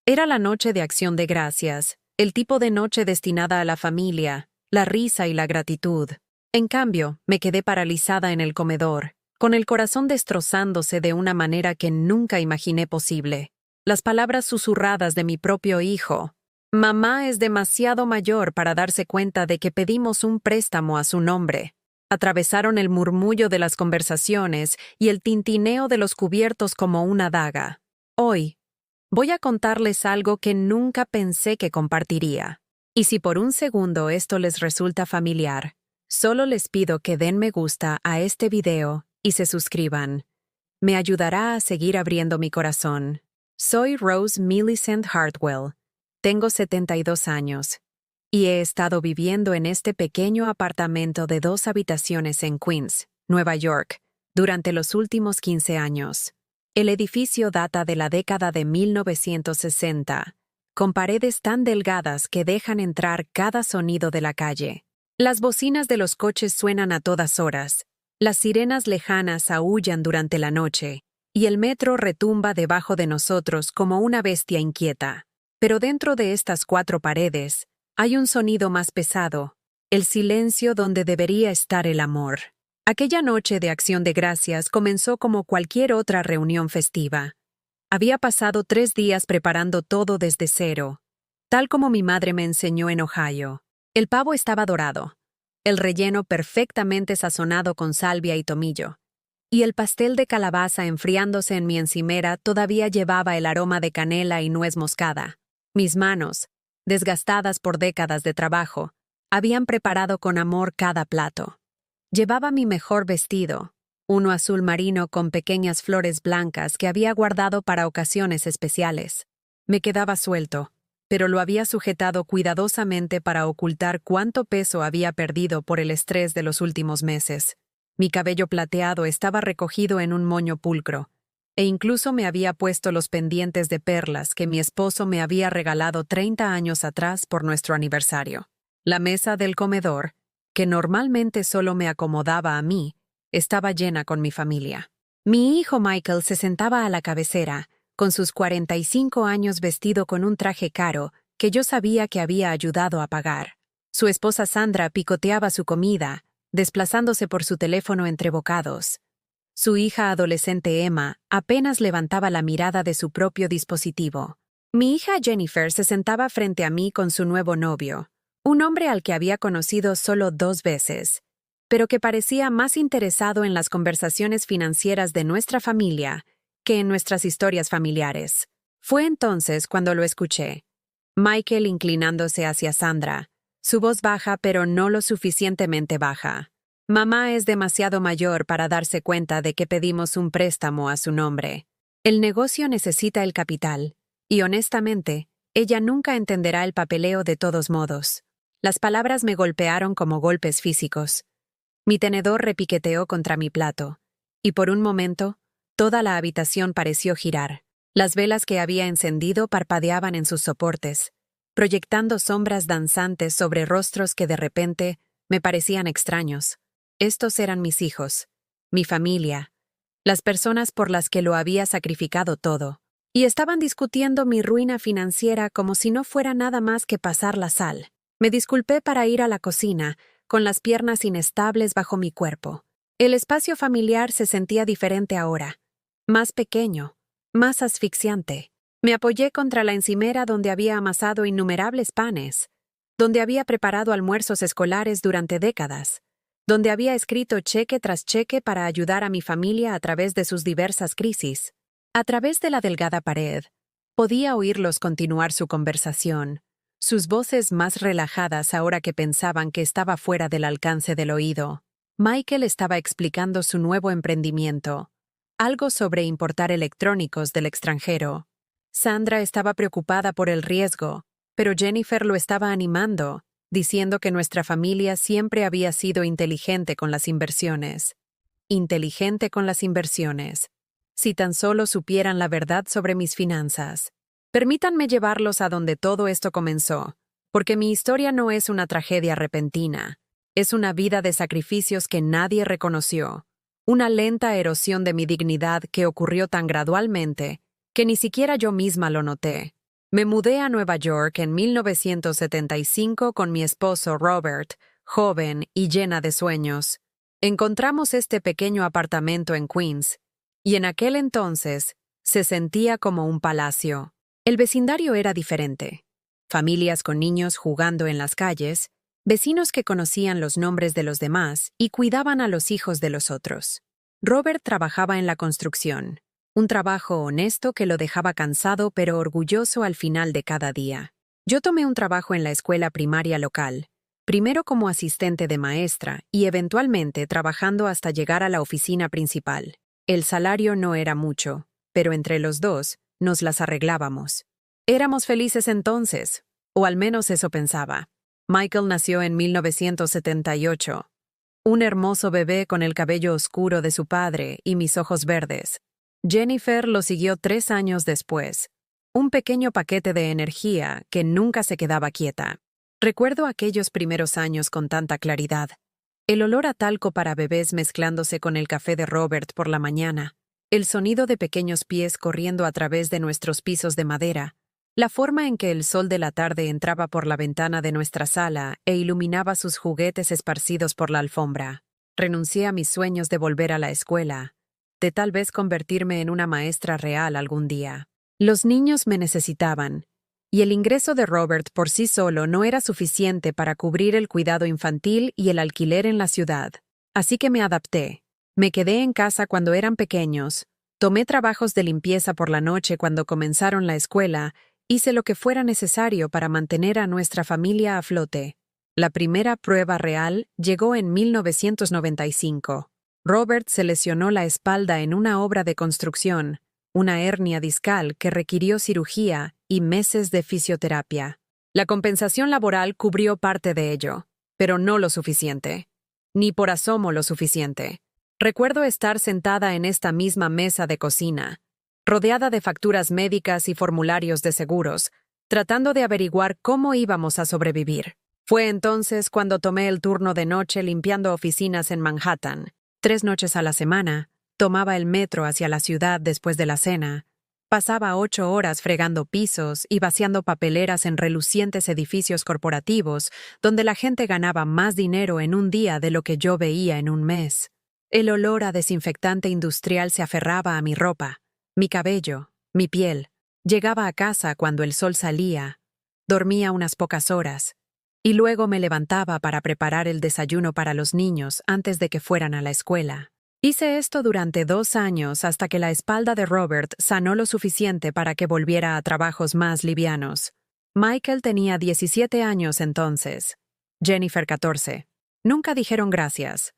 Era la noche de Acción de Gracias, el tipo de noche destinada a la familia, la risa y la gratitud. En cambio, me quedé paralizada en el comedor, con el corazón destrozándose de una manera que nunca imaginé posible. Las palabras susurradas de mi propio hijo. Mamá es demasiado mayor para darse cuenta de que pedimos un préstamo a su nombre. Atravesaron el murmullo de las conversaciones y el tintineo de los cubiertos como una daga. Hoy, voy a contarles algo que nunca pensé que compartiría. Y si por un segundo esto les resulta familiar, solo les pido que den me gusta a este video y se suscriban. Me ayudará a seguir abriendo mi corazón. Soy Rose Millicent Hartwell. Tengo 72 años. Y he estado viviendo en este pequeño apartamento de 2 habitaciones en Queens, Nueva York, durante los últimos 15 años. El edificio data de la década de 1960, con paredes tan delgadas que dejan entrar cada sonido de la calle. Las bocinas de los coches suenan a todas horas, las sirenas lejanas aúllan durante la noche, y el metro retumba debajo de nosotros como una bestia inquieta. Pero dentro de estas 4 paredes, hay un sonido más pesado, el silencio donde debería estar el amor. Aquella noche de Acción de Gracias comenzó como cualquier otra reunión festiva. Había pasado 3 días preparando todo desde cero, tal como mi madre me enseñó en Ohio. El pavo estaba dorado, el relleno perfectamente sazonado con salvia y tomillo, y el pastel de calabaza enfriándose en mi encimera todavía llevaba el aroma de canela y nuez moscada. Mis manos, desgastadas por décadas de trabajo, habían preparado con amor cada plato. Llevaba mi mejor vestido, uno azul marino con pequeñas flores blancas que había guardado para ocasiones especiales. Me quedaba suelto, pero lo había sujetado cuidadosamente para ocultar cuánto peso había perdido por el estrés de los últimos meses. Mi cabello plateado estaba recogido en un moño pulcro, e incluso me había puesto los pendientes de perlas que mi esposo me había regalado 30 años atrás por nuestro aniversario. La mesa del comedor, que normalmente solo me acomodaba a mí, estaba llena con mi familia. Mi hijo Michael se sentaba a la cabecera, con sus 45 años vestido con un traje caro que yo sabía que había ayudado a pagar. Su esposa Sandra picoteaba su comida, desplazándose por su teléfono entre bocados. Su hija adolescente Emma apenas levantaba la mirada de su propio dispositivo. Mi hija Jennifer se sentaba frente a mí con su nuevo novio, un hombre al que había conocido solo 2 veces, pero que parecía más interesado en las conversaciones financieras de nuestra familia que en nuestras historias familiares. Fue entonces cuando lo escuché. Michael inclinándose hacia Sandra, su voz baja pero no lo suficientemente baja. Mamá es demasiado mayor para darse cuenta de que pedimos un préstamo a su nombre. El negocio necesita el capital, y honestamente, ella nunca entenderá el papeleo de todos modos. Las palabras me golpearon como golpes físicos. Mi tenedor repiqueteó contra mi plato, y por un momento, toda la habitación pareció girar. Las velas que había encendido parpadeaban en sus soportes, proyectando sombras danzantes sobre rostros que de repente me parecían extraños. Estos eran mis hijos, mi familia, las personas por las que lo había sacrificado todo, y estaban discutiendo mi ruina financiera como si no fuera nada más que pasar la sal. Me disculpé para ir a la cocina, con las piernas inestables bajo mi cuerpo. El espacio familiar se sentía diferente ahora, más pequeño, más asfixiante. Me apoyé contra la encimera donde había amasado innumerables panes, donde había preparado almuerzos escolares durante décadas, donde había escrito cheque tras cheque para ayudar a mi familia a través de sus diversas crisis. A través de la delgada pared, podía oírlos continuar su conversación, sus voces más relajadas ahora que pensaban que estaba fuera del alcance del oído. Michael estaba explicando su nuevo emprendimiento, algo sobre importar electrónicos del extranjero. Sandra estaba preocupada por el riesgo, pero Jennifer lo estaba animando, diciendo que nuestra familia siempre había sido inteligente con las inversiones. Inteligente con las inversiones. Si tan solo supieran la verdad sobre mis finanzas. Permítanme llevarlos a donde todo esto comenzó, porque mi historia no es una tragedia repentina. Es una vida de sacrificios que nadie reconoció. Una lenta erosión de mi dignidad que ocurrió tan gradualmente que ni siquiera yo misma lo noté. Me mudé a Nueva York en 1975 con mi esposo Robert, joven y llena de sueños. Encontramos este pequeño apartamento en Queens, y en aquel entonces se sentía como un palacio. El vecindario era diferente. Familias con niños jugando en las calles, vecinos que conocían los nombres de los demás y cuidaban a los hijos de los otros. Robert trabajaba en la construcción, un trabajo honesto que lo dejaba cansado pero orgulloso al final de cada día. Yo tomé un trabajo en la escuela primaria local, primero como asistente de maestra y eventualmente trabajando hasta llegar a la oficina principal. El salario no era mucho, pero entre los dos nos las arreglábamos. Éramos felices entonces, o al menos eso pensaba. Michael nació en 1978. Un hermoso bebé con el cabello oscuro de su padre y mis ojos verdes. Jennifer lo siguió 3 años después. Un pequeño paquete de energía que nunca se quedaba quieta. Recuerdo aquellos primeros años con tanta claridad. El olor a talco para bebés mezclándose con el café de Robert por la mañana. El sonido de pequeños pies corriendo a través de nuestros pisos de madera. La forma en que el sol de la tarde entraba por la ventana de nuestra sala e iluminaba sus juguetes esparcidos por la alfombra. Renuncié a mis sueños de volver a la escuela, de tal vez convertirme en una maestra real algún día. Los niños me necesitaban, y el ingreso de Robert por sí solo no era suficiente para cubrir el cuidado infantil y el alquiler en la ciudad. Así que me adapté. Me quedé en casa cuando eran pequeños, tomé trabajos de limpieza por la noche cuando comenzaron la escuela. Hice lo que fuera necesario para mantener a nuestra familia a flote. La primera prueba real llegó en 1995. Robert se lesionó la espalda en una obra de construcción, una hernia discal que requirió cirugía y meses de fisioterapia. La compensación laboral cubrió parte de ello, pero no lo suficiente. Ni por asomo lo suficiente. Recuerdo estar sentada en esta misma mesa de cocina, rodeada de facturas médicas y formularios de seguros, tratando de averiguar cómo íbamos a sobrevivir. Fue entonces cuando tomé el turno de noche limpiando oficinas en Manhattan. 3 noches a la semana, tomaba el metro hacia la ciudad después de la cena, pasaba 8 horas fregando pisos y vaciando papeleras en relucientes edificios corporativos donde la gente ganaba más dinero en un día de lo que yo veía en un mes. El olor a desinfectante industrial se aferraba a mi ropa, mi cabello, mi piel. Llegaba a casa cuando el sol salía, dormía unas pocas horas, y luego me levantaba para preparar el desayuno para los niños antes de que fueran a la escuela. Hice esto durante 2 años hasta que la espalda de Robert sanó lo suficiente para que volviera a trabajos más livianos. Michael tenía 17 años entonces, Jennifer 14. Nunca dijeron gracias.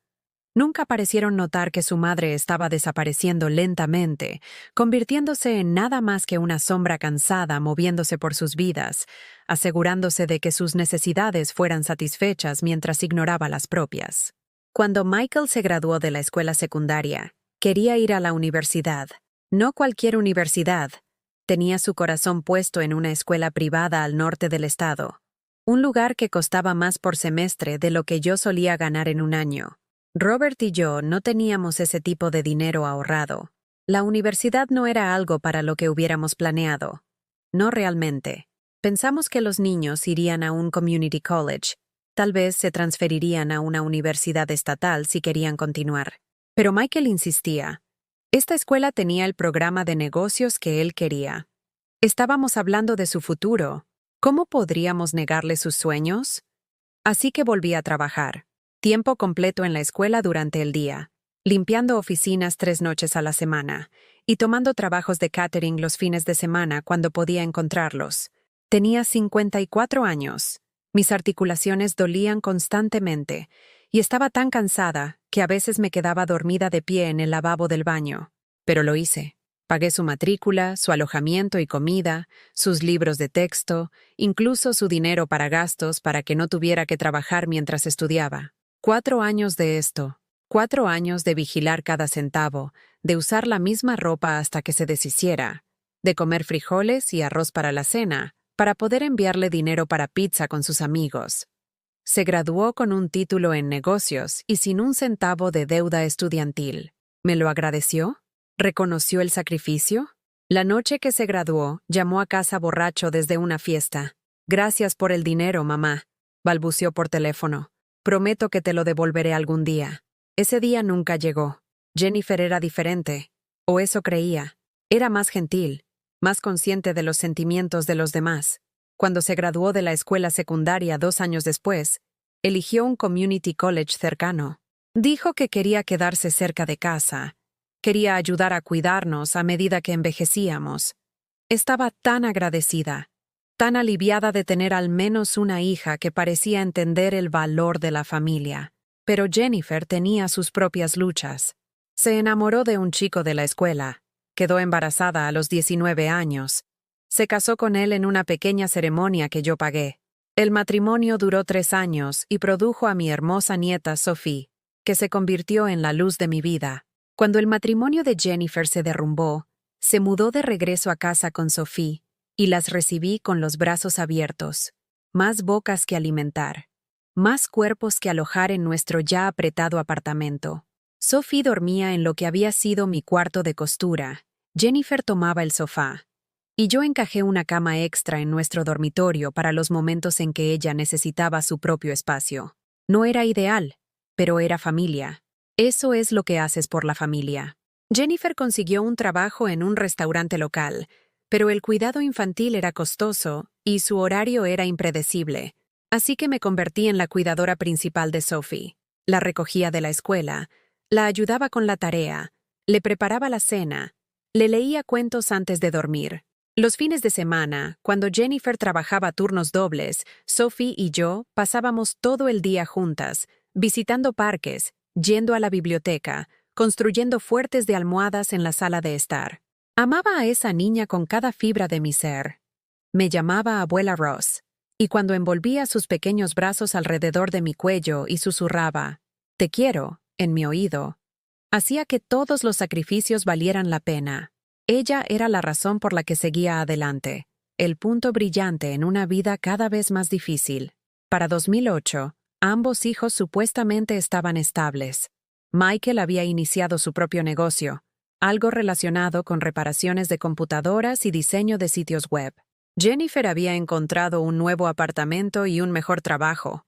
Nunca parecieron notar que su madre estaba desapareciendo lentamente, convirtiéndose en nada más que una sombra cansada moviéndose por sus vidas, asegurándose de que sus necesidades fueran satisfechas mientras ignoraba las propias. Cuando Michael se graduó de la escuela secundaria, quería ir a la universidad. No cualquier universidad. Tenía su corazón puesto en una escuela privada al norte del estado, un lugar que costaba más por semestre de lo que yo solía ganar en un año. Robert y yo no teníamos ese tipo de dinero ahorrado. La universidad no era algo para lo que hubiéramos planeado. No realmente. Pensamos que los niños irían a un community college. Tal vez se transferirían a una universidad estatal si querían continuar. Pero Michael insistía. Esta escuela tenía el programa de negocios que él quería. Estábamos hablando de su futuro. ¿Cómo podríamos negarle sus sueños? Así que volví a trabajar. Tiempo completo en la escuela durante el día, limpiando oficinas 3 noches a la semana y tomando trabajos de catering los fines de semana cuando podía encontrarlos. Tenía 54 años. Mis articulaciones dolían constantemente y estaba tan cansada que a veces me quedaba dormida de pie en el lavabo del baño. Pero lo hice. Pagué su matrícula, su alojamiento y comida, sus libros de texto, incluso su dinero para gastos para que no tuviera que trabajar mientras estudiaba. 4 años de esto, 4 años de vigilar cada centavo, de usar la misma ropa hasta que se deshiciera, de comer frijoles y arroz para la cena, para poder enviarle dinero para pizza con sus amigos. Se graduó con un título en negocios y sin un centavo de deuda estudiantil. ¿Me lo agradeció? ¿Reconoció el sacrificio? La noche que se graduó, llamó a casa borracho desde una fiesta. «Gracias por el dinero, mamá», balbuceó por teléfono. «Prometo que te lo devolveré algún día». Ese día nunca llegó. Jennifer era diferente, o eso creía. Era más gentil, más consciente de los sentimientos de los demás. Cuando se graduó de la escuela secundaria 2 años después, eligió un community college cercano. Dijo que quería quedarse cerca de casa. Quería ayudar a cuidarnos a medida que envejecíamos. Estaba tan agradecida, tan aliviada de tener al menos una hija que parecía entender el valor de la familia. Pero Jennifer tenía sus propias luchas. Se enamoró de un chico de la escuela. Quedó embarazada a los 19 años. Se casó con él en una pequeña ceremonia que yo pagué. El matrimonio duró 3 años y produjo a mi hermosa nieta Sophie, que se convirtió en la luz de mi vida. Cuando el matrimonio de Jennifer se derrumbó, se mudó de regreso a casa con Sophie y las recibí con los brazos abiertos. Más bocas que alimentar. Más cuerpos que alojar en nuestro ya apretado apartamento. Sophie dormía en lo que había sido mi cuarto de costura. Jennifer tomaba el sofá. Y yo encajé una cama extra en nuestro dormitorio para los momentos en que ella necesitaba su propio espacio. No era ideal, pero era familia. Eso es lo que haces por la familia. Jennifer consiguió un trabajo en un restaurante local, pero el cuidado infantil era costoso y su horario era impredecible. Así que me convertí en la cuidadora principal de Sophie. La recogía de la escuela, la ayudaba con la tarea, le preparaba la cena, le leía cuentos antes de dormir. Los fines de semana, cuando Jennifer trabajaba turnos dobles, Sophie y yo pasábamos todo el día juntas, visitando parques, yendo a la biblioteca, construyendo fuertes de almohadas en la sala de estar. Amaba a esa niña con cada fibra de mi ser. Me llamaba abuela Ross, y cuando envolvía sus pequeños brazos alrededor de mi cuello y susurraba, «Te quiero», en mi oído, hacía que todos los sacrificios valieran la pena. Ella era la razón por la que seguía adelante, el punto brillante en una vida cada vez más difícil. Para 2008, ambos hijos supuestamente estaban estables. Michael había iniciado su propio negocio, algo relacionado con reparaciones de computadoras y diseño de sitios web. Jennifer había encontrado un nuevo apartamento y un mejor trabajo.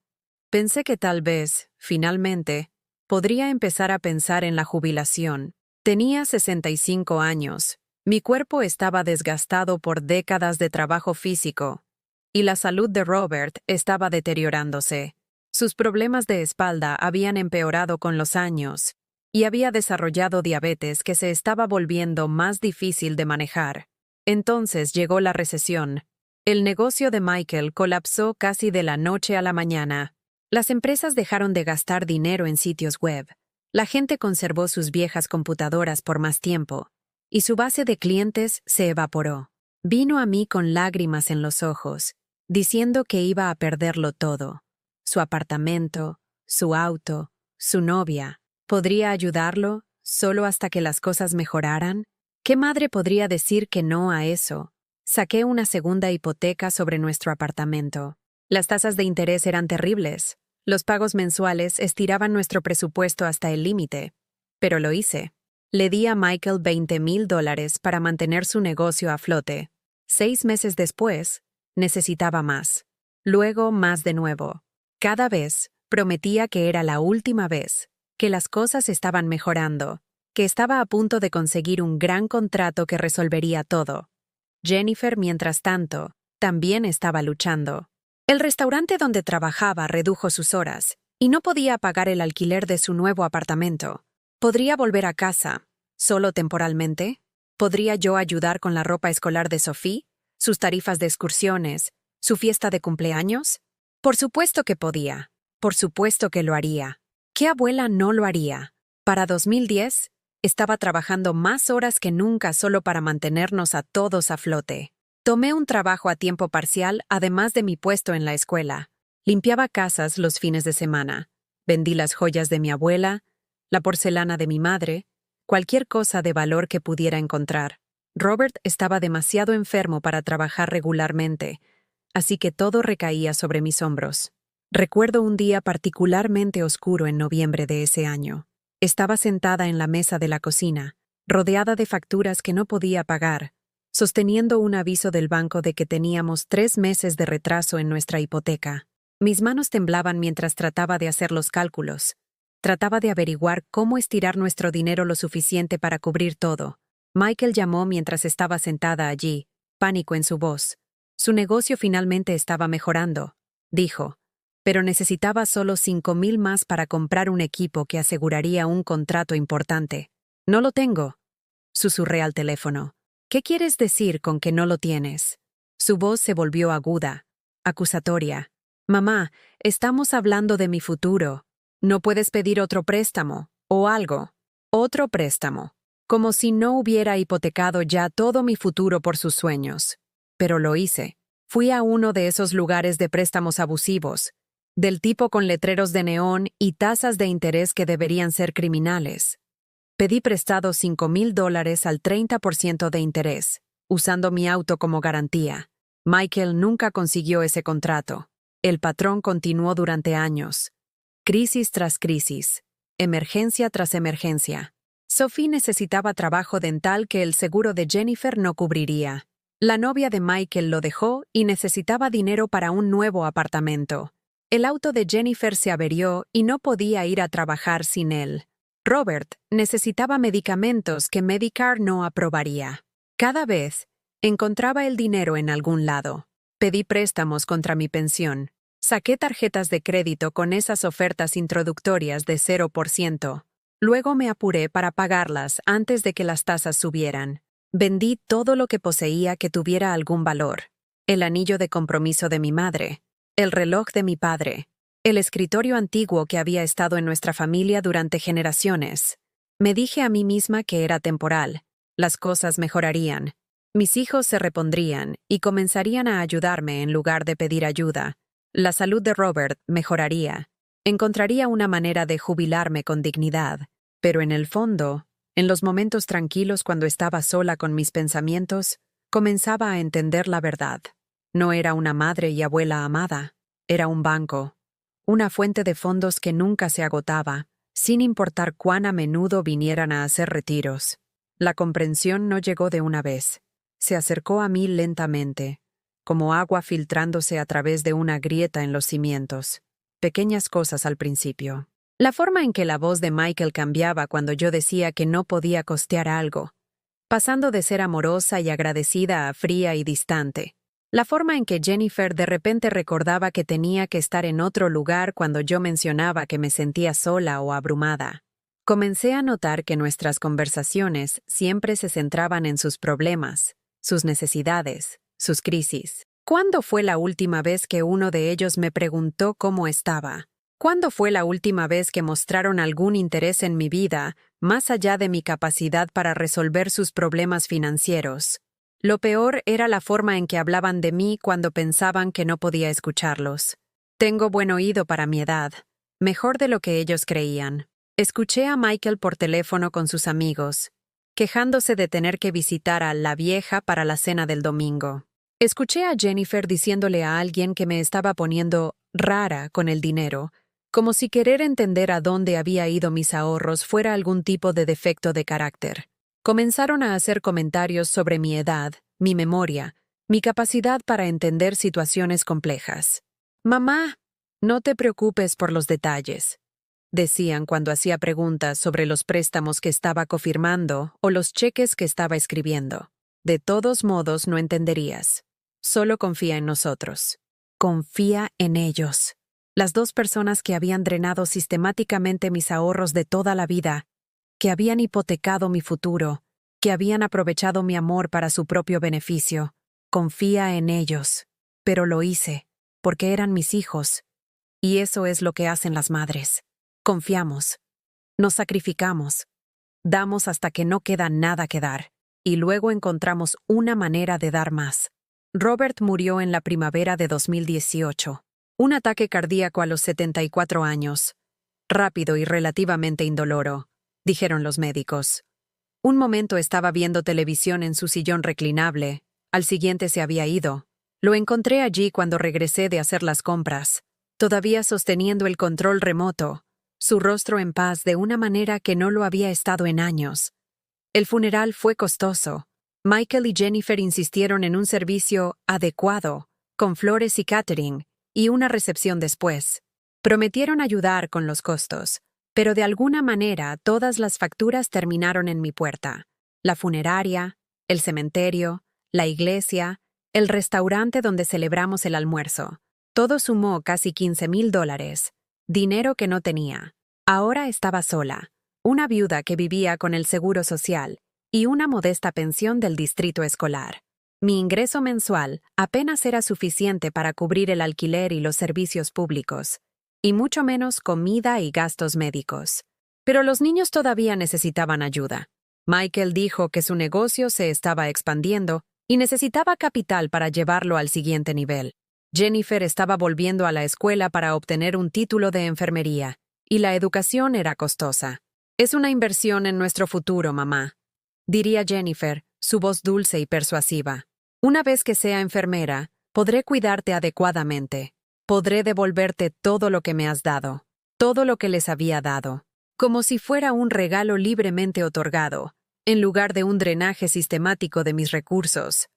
Pensé que tal vez, finalmente, podría empezar a pensar en la jubilación. Tenía 65 años. Mi cuerpo estaba desgastado por décadas de trabajo físico, y la salud de Robert estaba deteriorándose. Sus problemas de espalda habían empeorado con los años, y había desarrollado diabetes que se estaba volviendo más difícil de manejar. Entonces llegó la recesión. El negocio de Michael colapsó casi de la noche a la mañana. Las empresas dejaron de gastar dinero en sitios web. La gente conservó sus viejas computadoras por más tiempo, y su base de clientes se evaporó. Vino a mí con lágrimas en los ojos, diciendo que iba a perderlo todo. Su apartamento, su auto, su novia. ¿Podría ayudarlo, solo hasta que las cosas mejoraran? ¿Qué madre podría decir que no a eso? Saqué una segunda hipoteca sobre nuestro apartamento. Las tasas de interés eran terribles. Los pagos mensuales estiraban nuestro presupuesto hasta el límite. Pero lo hice. Le di a Michael $20,000 para mantener su negocio a flote. 6 meses después, necesitaba más. Luego más de nuevo. Cada vez prometía que era la última vez, que las cosas estaban mejorando, que estaba a punto de conseguir un gran contrato que resolvería todo. Jennifer, mientras tanto, también estaba luchando. El restaurante donde trabajaba redujo sus horas y no podía pagar el alquiler de su nuevo apartamento. ¿Podría volver a casa, solo temporalmente? ¿Podría yo ayudar con la ropa escolar de Sophie, sus tarifas de excursiones, su fiesta de cumpleaños? Por supuesto que podía. Por supuesto que lo haría. ¿Qué abuela no lo haría? Para 2010, estaba trabajando más horas que nunca solo para mantenernos a todos a flote. Tomé un trabajo a tiempo parcial además de mi puesto en la escuela. Limpiaba casas los fines de semana. Vendí las joyas de mi abuela, la porcelana de mi madre, cualquier cosa de valor que pudiera encontrar. Robert estaba demasiado enfermo para trabajar regularmente, así que todo recaía sobre mis hombros. Recuerdo un día particularmente oscuro en noviembre de ese año. Estaba sentada en la mesa de la cocina, rodeada de facturas que no podía pagar, sosteniendo un aviso del banco de que teníamos 3 meses de retraso en nuestra hipoteca. Mis manos temblaban mientras trataba de hacer los cálculos. Trataba de averiguar cómo estirar nuestro dinero lo suficiente para cubrir todo. Michael llamó mientras estaba sentada allí, pánico en su voz. Su negocio finalmente estaba mejorando, dijo, pero necesitaba solo 5,000 más para comprar un equipo que aseguraría un contrato importante. No lo tengo, susurré al teléfono. ¿Qué quieres decir con que no lo tienes? Su voz se volvió aguda, acusatoria. Mamá, estamos hablando de mi futuro. ¿No puedes pedir otro préstamo? ¿O algo? Otro préstamo. Como si no hubiera hipotecado ya todo mi futuro por sus sueños. Pero lo hice. Fui a uno de esos lugares de préstamos abusivos, del tipo con letreros de neón y tasas de interés que deberían ser criminales. Pedí prestado $5,000 al 30% de interés, usando mi auto como garantía. Michael nunca consiguió ese contrato. El patrón continuó durante años. Crisis tras crisis. Emergencia tras emergencia. Sophie necesitaba trabajo dental que el seguro de Jennifer no cubriría. La novia de Michael lo dejó y necesitaba dinero para un nuevo apartamento. El auto de Jennifer se averió y no podía ir a trabajar sin él. Robert necesitaba medicamentos que Medicare no aprobaría. Cada vez, encontraba el dinero en algún lado. Pedí préstamos contra mi pensión. Saqué tarjetas de crédito con esas ofertas introductorias de 0%. Luego me apuré para pagarlas antes de que las tasas subieran. Vendí todo lo que poseía que tuviera algún valor. El anillo de compromiso de mi madre, el reloj de mi padre, el escritorio antiguo que había estado en nuestra familia durante generaciones. Me dije a mí misma que era temporal. Las cosas mejorarían. Mis hijos se repondrían y comenzarían a ayudarme en lugar de pedir ayuda. La salud de Robert mejoraría. Encontraría una manera de jubilarme con dignidad. Pero en el fondo, en los momentos tranquilos cuando estaba sola con mis pensamientos, comenzaba a entender la verdad. No era una madre y abuela amada. Era un banco. Una fuente de fondos que nunca se agotaba, sin importar cuán a menudo vinieran a hacer retiros. La comprensión no llegó de una vez. Se acercó a mí lentamente, como agua filtrándose a través de una grieta en los cimientos. Pequeñas cosas al principio. La forma en que la voz de Michael cambiaba cuando yo decía que no podía costear algo, pasando de ser amorosa y agradecida a fría y distante. La forma en que Jennifer de repente recordaba que tenía que estar en otro lugar cuando yo mencionaba que me sentía sola o abrumada. Comencé a notar que nuestras conversaciones siempre se centraban en sus problemas, sus necesidades, sus crisis. ¿Cuándo fue la última vez que uno de ellos me preguntó cómo estaba? ¿Cuándo fue la última vez que mostraron algún interés en mi vida, más allá de mi capacidad para resolver sus problemas financieros? Lo peor era la forma en que hablaban de mí cuando pensaban que no podía escucharlos. Tengo buen oído para mi edad, mejor de lo que ellos creían. Escuché a Michael por teléfono con sus amigos, quejándose de tener que visitar a la vieja para la cena del domingo. Escuché a Jennifer diciéndole a alguien que me estaba poniendo rara con el dinero, como si querer entender a dónde había ido mis ahorros fuera algún tipo de defecto de carácter. Comenzaron a hacer comentarios sobre mi edad, mi memoria, mi capacidad para entender situaciones complejas. «Mamá, no te preocupes por los detalles», decían cuando hacía preguntas sobre los préstamos que estaba cofirmando o los cheques que estaba escribiendo. «De todos modos no entenderías. Solo confía en nosotros. Confía en ellos». Las dos personas que habían drenado sistemáticamente mis ahorros de toda la vida, que habían hipotecado mi futuro, que habían aprovechado mi amor para su propio beneficio. Confía en ellos. Pero lo hice, porque eran mis hijos. Y eso es lo que hacen las madres. Confiamos. Nos sacrificamos. Damos hasta que no queda nada que dar. Y luego encontramos una manera de dar más. Robert murió en la primavera de 2018. Un ataque cardíaco a los 74 años. Rápido y relativamente indoloro, dijeron los médicos. Un momento estaba viendo televisión en su sillón reclinable, al siguiente se había ido. Lo encontré allí cuando regresé de hacer las compras, todavía sosteniendo el control remoto, su rostro en paz de una manera que no lo había estado en años. El funeral fue costoso. Michael y Jennifer insistieron en un servicio adecuado, con flores y catering, y una recepción después. Prometieron ayudar con los costos, pero de alguna manera todas las facturas terminaron en mi puerta. La funeraria, el cementerio, la iglesia, el restaurante donde celebramos el almuerzo. Todo sumó casi $15,000, dinero que no tenía. Ahora estaba sola, una viuda que vivía con el seguro social y una modesta pensión del distrito escolar. Mi ingreso mensual apenas era suficiente para cubrir el alquiler y los servicios públicos, y mucho menos comida y gastos médicos. Pero los niños todavía necesitaban ayuda. Michael dijo que su negocio se estaba expandiendo y necesitaba capital para llevarlo al siguiente nivel. Jennifer estaba volviendo a la escuela para obtener un título de enfermería, y la educación era costosa. «Es una inversión en nuestro futuro, mamá», diría Jennifer, su voz dulce y persuasiva. «Una vez que sea enfermera, podré cuidarte adecuadamente. Podré devolverte todo lo que me has dado, todo lo que les había dado, como si fuera un regalo libremente otorgado, en lugar de un drenaje sistemático de mis recursos».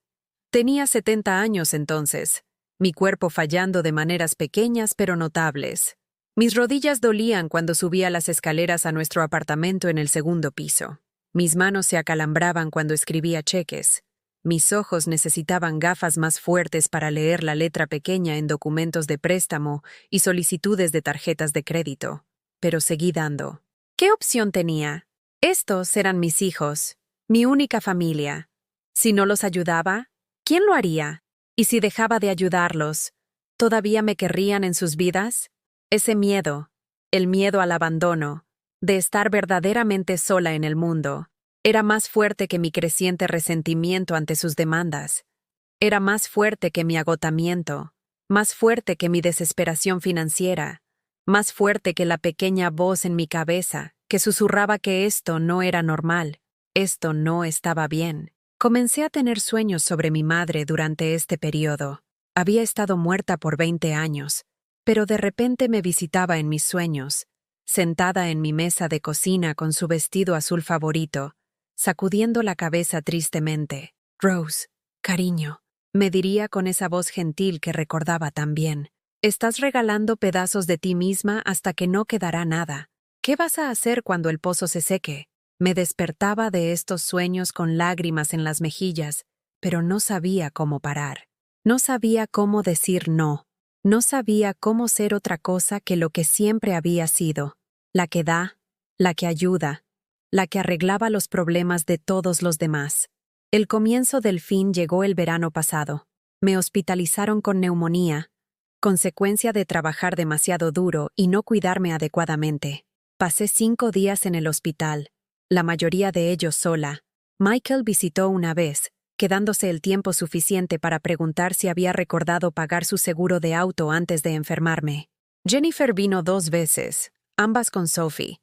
Tenía 70 años entonces, mi cuerpo fallando de maneras pequeñas pero notables. Mis rodillas dolían cuando subía las escaleras a nuestro apartamento en el segundo piso. Mis manos se acalambraban cuando escribía cheques. Mis ojos necesitaban gafas más fuertes para leer la letra pequeña en documentos de préstamo y solicitudes de tarjetas de crédito. Pero seguí dando. ¿Qué opción tenía? Estos eran mis hijos, mi única familia. Si no los ayudaba, ¿quién lo haría? ¿Y si dejaba de ayudarlos, todavía me querrían en sus vidas? Ese miedo, el miedo al abandono, de estar verdaderamente sola en el mundo, era más fuerte que mi creciente resentimiento ante sus demandas. Era más fuerte que mi agotamiento, más fuerte que mi desesperación financiera, más fuerte que la pequeña voz en mi cabeza que susurraba que esto no era normal, esto no estaba bien. Comencé a tener sueños sobre mi madre durante este periodo. Había estado muerta por 20 años, pero de repente me visitaba en mis sueños, sentada en mi mesa de cocina con su vestido azul favorito, sacudiendo la cabeza tristemente. «Rose, cariño», me diría con esa voz gentil que recordaba tan bien. «Estás regalando pedazos de ti misma hasta que no quedará nada. ¿Qué vas a hacer cuando el pozo se seque?» Me despertaba de estos sueños con lágrimas en las mejillas, pero no sabía cómo parar. No sabía cómo decir no. No sabía cómo ser otra cosa que lo que siempre había sido. La que da, la que ayuda, la que arreglaba los problemas de todos los demás. El comienzo del fin llegó el verano pasado. Me hospitalizaron con neumonía, consecuencia de trabajar demasiado duro y no cuidarme adecuadamente. Pasé 5 días en el hospital, la mayoría de ellos sola. Michael visitó una vez, quedándose el tiempo suficiente para preguntar si había recordado pagar su seguro de auto antes de enfermarme. Jennifer vino 2 veces, ambas con Sophie,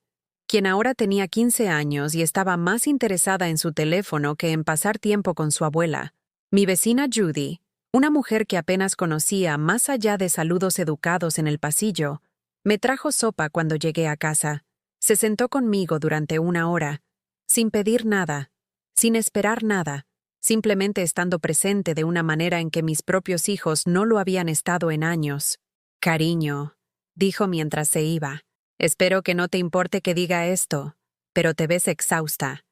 quien ahora tenía 15 años y estaba más interesada en su teléfono que en pasar tiempo con su abuela. Mi vecina Judy, una mujer que apenas conocía más allá de saludos educados en el pasillo, me trajo sopa cuando llegué a casa. Se sentó conmigo durante 1 hora, sin pedir nada, sin esperar nada, simplemente estando presente de una manera en que mis propios hijos no lo habían estado en años. «Cariño», dijo mientras se iba, «espero que no te importe que diga esto, pero te ves exhausta.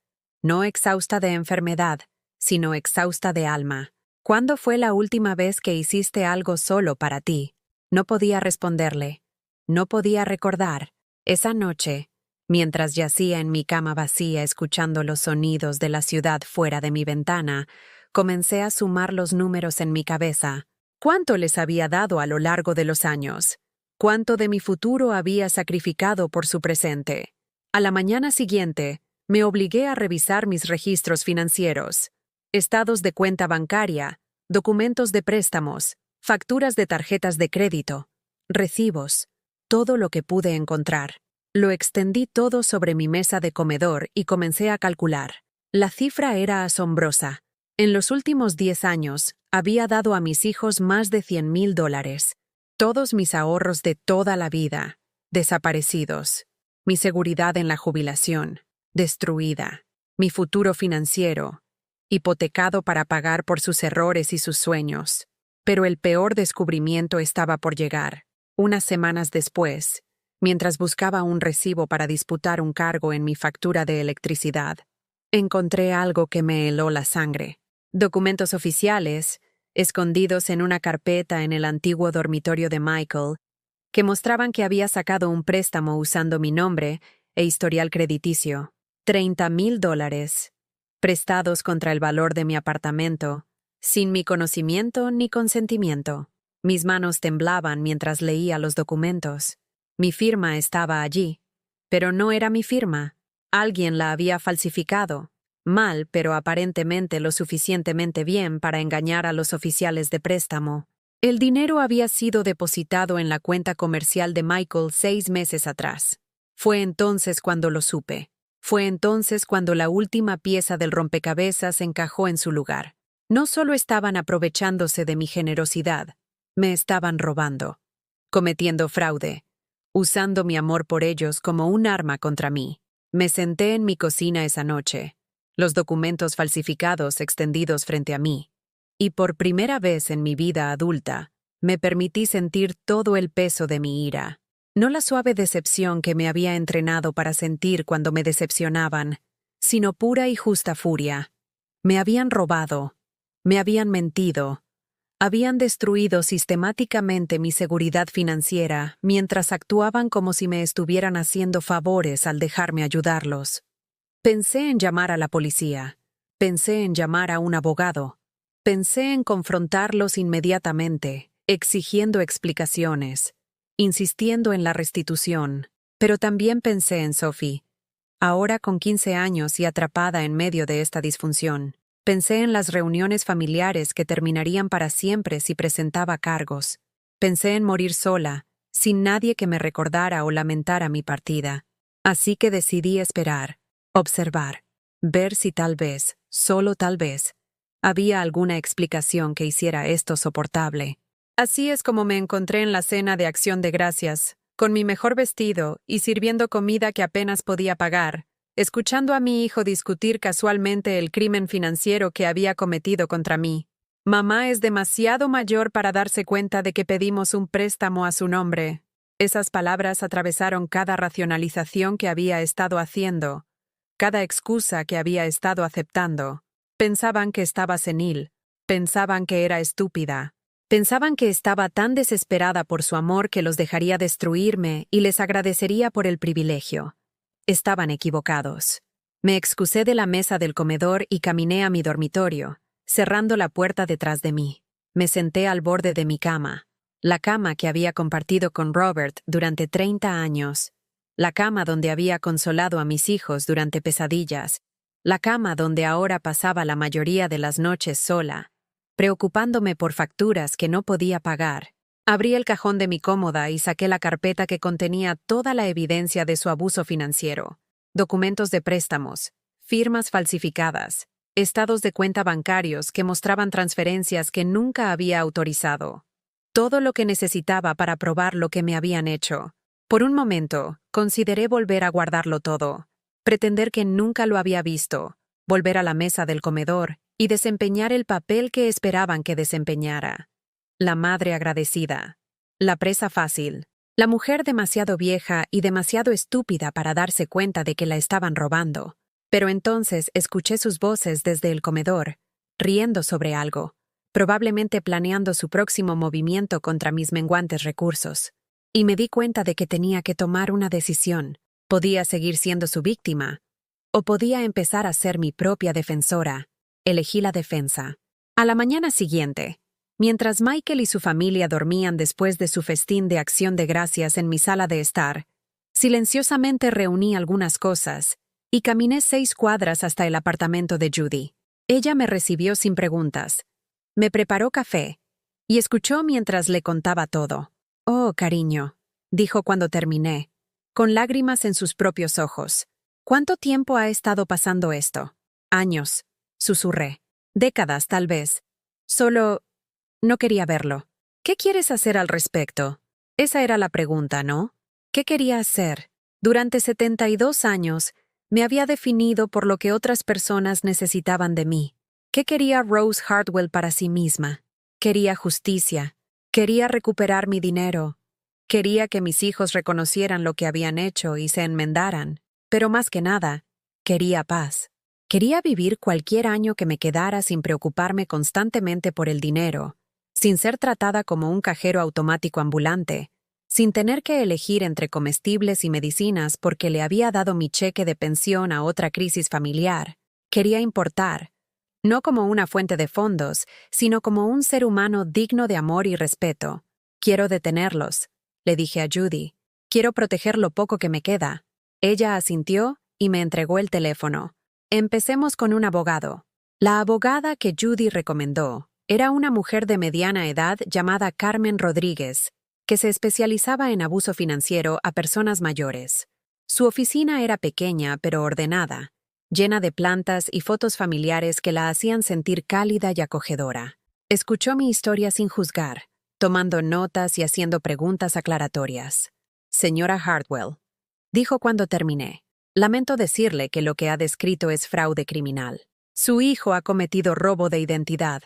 No exhausta de enfermedad, sino exhausta de alma. ¿Cuándo fue la última vez que hiciste algo solo para ti?» No podía responderle. No podía recordar. Esa noche, mientras yacía en mi cama vacía escuchando los sonidos de la ciudad fuera de mi ventana, comencé a sumar los números en mi cabeza. ¿Cuánto les había dado a lo largo de los años? ¿Cuánto de mi futuro había sacrificado por su presente? A la mañana siguiente, me obligué a revisar mis registros financieros, estados de cuenta bancaria, documentos de préstamos, facturas de tarjetas de crédito, recibos, todo lo que pude encontrar. Lo extendí todo sobre mi mesa de comedor y comencé a calcular. La cifra era asombrosa. En los últimos 10 años, había dado a mis hijos más de $100,000. Todos mis ahorros de toda la vida, desaparecidos. Mi seguridad en la jubilación, destruida. Mi futuro financiero, hipotecado para pagar por sus errores y sus sueños. Pero el peor descubrimiento estaba por llegar. Unas semanas después, mientras buscaba un recibo para disputar un cargo en mi factura de electricidad, encontré algo que me heló la sangre. Documentos oficiales, escondidos en una carpeta en el antiguo dormitorio de Michael, que mostraban que había sacado un préstamo usando mi nombre e historial crediticio. $30,000, prestados contra el valor de mi apartamento, sin mi conocimiento ni consentimiento. Mis manos temblaban mientras leía los documentos. Mi firma estaba allí, pero no era mi firma. Alguien la había falsificado. Mal, pero aparentemente lo suficientemente bien para engañar a los oficiales de préstamo. El dinero había sido depositado en la cuenta comercial de Michael 6 meses atrás. Fue entonces cuando lo supe. Fue entonces cuando la última pieza del rompecabezas encajó en su lugar. No solo estaban aprovechándose de mi generosidad, me estaban robando, cometiendo fraude, usando mi amor por ellos como un arma contra mí. Me senté en mi cocina esa noche, los documentos falsificados extendidos frente a mí, y por primera vez en mi vida adulta, me permití sentir todo el peso de mi ira. No la suave decepción que me había entrenado para sentir cuando me decepcionaban, sino pura y justa furia. Me habían robado, me habían mentido, habían destruido sistemáticamente mi seguridad financiera mientras actuaban como si me estuvieran haciendo favores al dejarme ayudarlos. Pensé en llamar a la policía, pensé en llamar a un abogado, pensé en confrontarlos inmediatamente, exigiendo explicaciones, insistiendo en la restitución, pero también pensé en Sophie, ahora con 15 años y atrapada en medio de esta disfunción. Pensé en las reuniones familiares que terminarían para siempre si presentaba cargos. Pensé en morir sola, sin nadie que me recordara o lamentara mi partida. Así que decidí esperar, observar, ver si tal vez, solo tal vez, había alguna explicación que hiciera esto soportable. Así es como me encontré en la cena de Acción de Gracias, con mi mejor vestido y sirviendo comida que apenas podía pagar, escuchando a mi hijo discutir casualmente el crimen financiero que había cometido contra mí. Mamá es demasiado mayor para darse cuenta de que pedimos un préstamo a su nombre. Esas palabras atravesaron cada racionalización que había estado haciendo, cada excusa que había estado aceptando. Pensaban que estaba senil, pensaban que era estúpida, pensaban que estaba tan desesperada por su amor que los dejaría destruirme y les agradecería por el privilegio. Estaban equivocados. Me excusé de la mesa del comedor y caminé a mi dormitorio, cerrando la puerta detrás de mí. Me senté al borde de mi cama, la cama que había compartido con Robert durante 30 años, la cama donde había consolado a mis hijos durante pesadillas, la cama donde ahora pasaba la mayoría de las noches sola, preocupándome por facturas que no podía pagar. Abrí el cajón de mi cómoda y saqué la carpeta que contenía toda la evidencia de su abuso financiero. Documentos de préstamos, firmas falsificadas, estados de cuenta bancarios que mostraban transferencias que nunca había autorizado. Todo lo que necesitaba para probar lo que me habían hecho. Por un momento, consideré volver a guardarlo todo, pretender que nunca lo había visto, volver a la mesa del comedor y desempeñar el papel que esperaban que desempeñara. La madre agradecida, la presa fácil, la mujer demasiado vieja y demasiado estúpida para darse cuenta de que la estaban robando. Pero entonces escuché sus voces desde el comedor, riendo sobre algo, probablemente planeando su próximo movimiento contra mis menguantes recursos. Y me di cuenta de que tenía que tomar una decisión. Podía seguir siendo su víctima, o podía empezar a ser mi propia defensora. Elegí la defensa. A la mañana siguiente, mientras Michael y su familia dormían después de su festín de Acción de Gracias en mi sala de estar, silenciosamente reuní algunas cosas y caminé 6 cuadras hasta el apartamento de Judy. Ella me recibió sin preguntas, me preparó café y escuchó mientras le contaba todo. «Oh, cariño», dijo cuando terminé, con lágrimas en sus propios ojos. «¿Cuánto tiempo ha estado pasando esto?» «Años», susurré. «Décadas, tal vez. Solo... no quería verlo». «¿Qué quieres hacer al respecto?» Esa era la pregunta, ¿no? ¿Qué quería hacer? Durante 72 años, me había definido por lo que otras personas necesitaban de mí. ¿Qué quería Rose Hartwell para sí misma? Quería justicia. Quería recuperar mi dinero. Quería que mis hijos reconocieran lo que habían hecho y se enmendaran. Pero más que nada, quería paz. Quería vivir cualquier año que me quedara sin preocuparme constantemente por el dinero, sin ser tratada como un cajero automático ambulante, sin tener que elegir entre comestibles y medicinas porque le había dado mi cheque de pensión a otra crisis familiar. Quería importar, no como una fuente de fondos, sino como un ser humano digno de amor y respeto. Quiero detenerlos, le dije a Judy. Quiero proteger lo poco que me queda. Ella asintió y me entregó el teléfono. Empecemos con un abogado. La abogada que Judy recomendó era una mujer de mediana edad llamada Carmen Rodríguez, que se especializaba en abuso financiero a personas mayores. Su oficina era pequeña pero ordenada, llena de plantas y fotos familiares que la hacían sentir cálida y acogedora. Escuchó mi historia sin juzgar, tomando notas y haciendo preguntas aclaratorias. Señora Hartwell, dijo cuando terminé, lamento decirle que lo que ha descrito es fraude criminal. Su hijo ha cometido robo de identidad,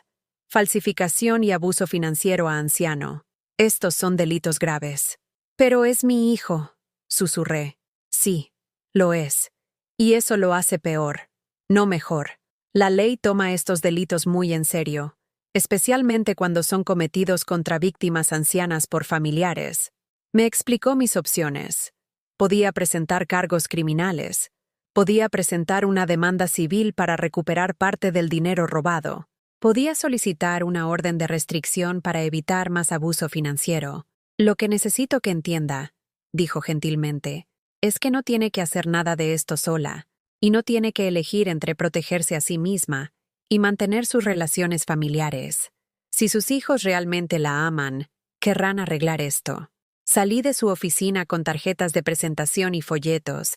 falsificación y abuso financiero a anciano. Estos son delitos graves. Pero es mi hijo, susurré. Sí, lo es. Y eso lo hace peor, no mejor. La ley toma estos delitos muy en serio, especialmente cuando son cometidos contra víctimas ancianas por familiares. Me explicó mis opciones. Podía presentar cargos criminales. Podía presentar una demanda civil para recuperar parte del dinero robado. Podía solicitar una orden de restricción para evitar más abuso financiero. Lo que necesito que entienda, dijo gentilmente, es que no tiene que hacer nada de esto sola, y no tiene que elegir entre protegerse a sí misma y mantener sus relaciones familiares. Si sus hijos realmente la aman, querrán arreglar esto. Salí de su oficina con tarjetas de presentación y folletos,